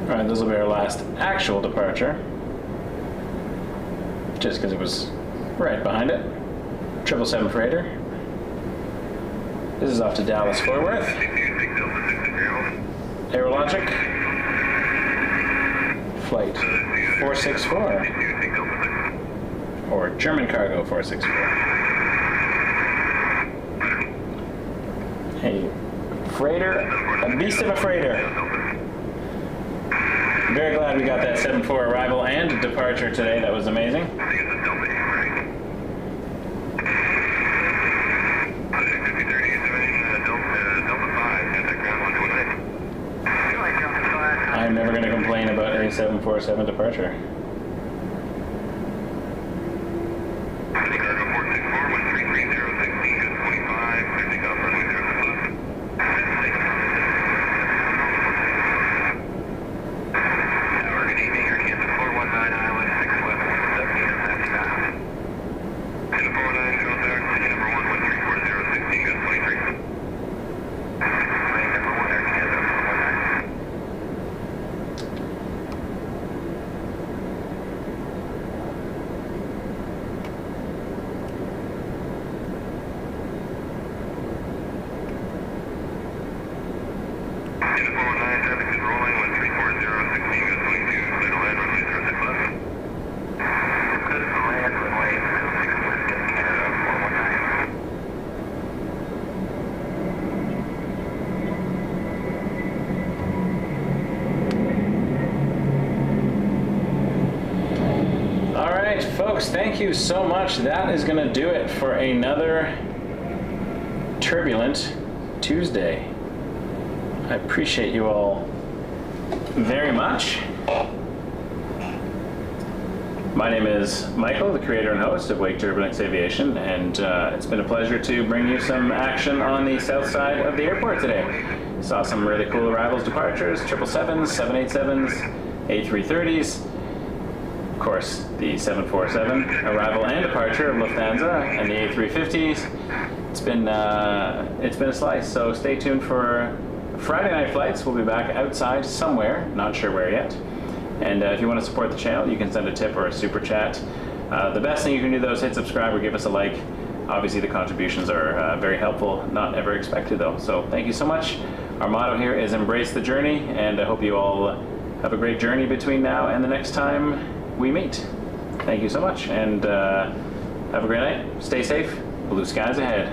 Alright, this will be our last actual departure. Just because it was right behind it. 777 freighter. This is off to Dallas Fort Worth. Aerologic. Flight 464. Or German cargo 464. A freighter, a beast of a freighter. Very glad we got that 7-4 arrival and departure today. That was amazing. I'm never going to complain about a 747 departure. folks, thank you so much. That is going to do it for another Turbulent Tuesday. I appreciate you all very much. My name is Michael, the creator and host of Turbulence Aviation, and it's been a pleasure to bring you some action on the south side of the airport today. Saw some really cool arrivals, departures, 777s, 787s, A330s, of course the 747 arrival and departure of Lufthansa, and the A350s. It's been a slice, so stay tuned for Friday night flights. We'll be back outside somewhere, not sure where yet. And if you want to support the channel, you can send a tip or a super chat. The best thing you can do though is hit subscribe or give us a like. Obviously the contributions are very helpful, not ever expected though. So thank you so much. Our motto here is embrace the journey, and I hope you all have a great journey between now and the next time we meet. Thank you so much, and have a great night. Stay safe. Blue skies ahead.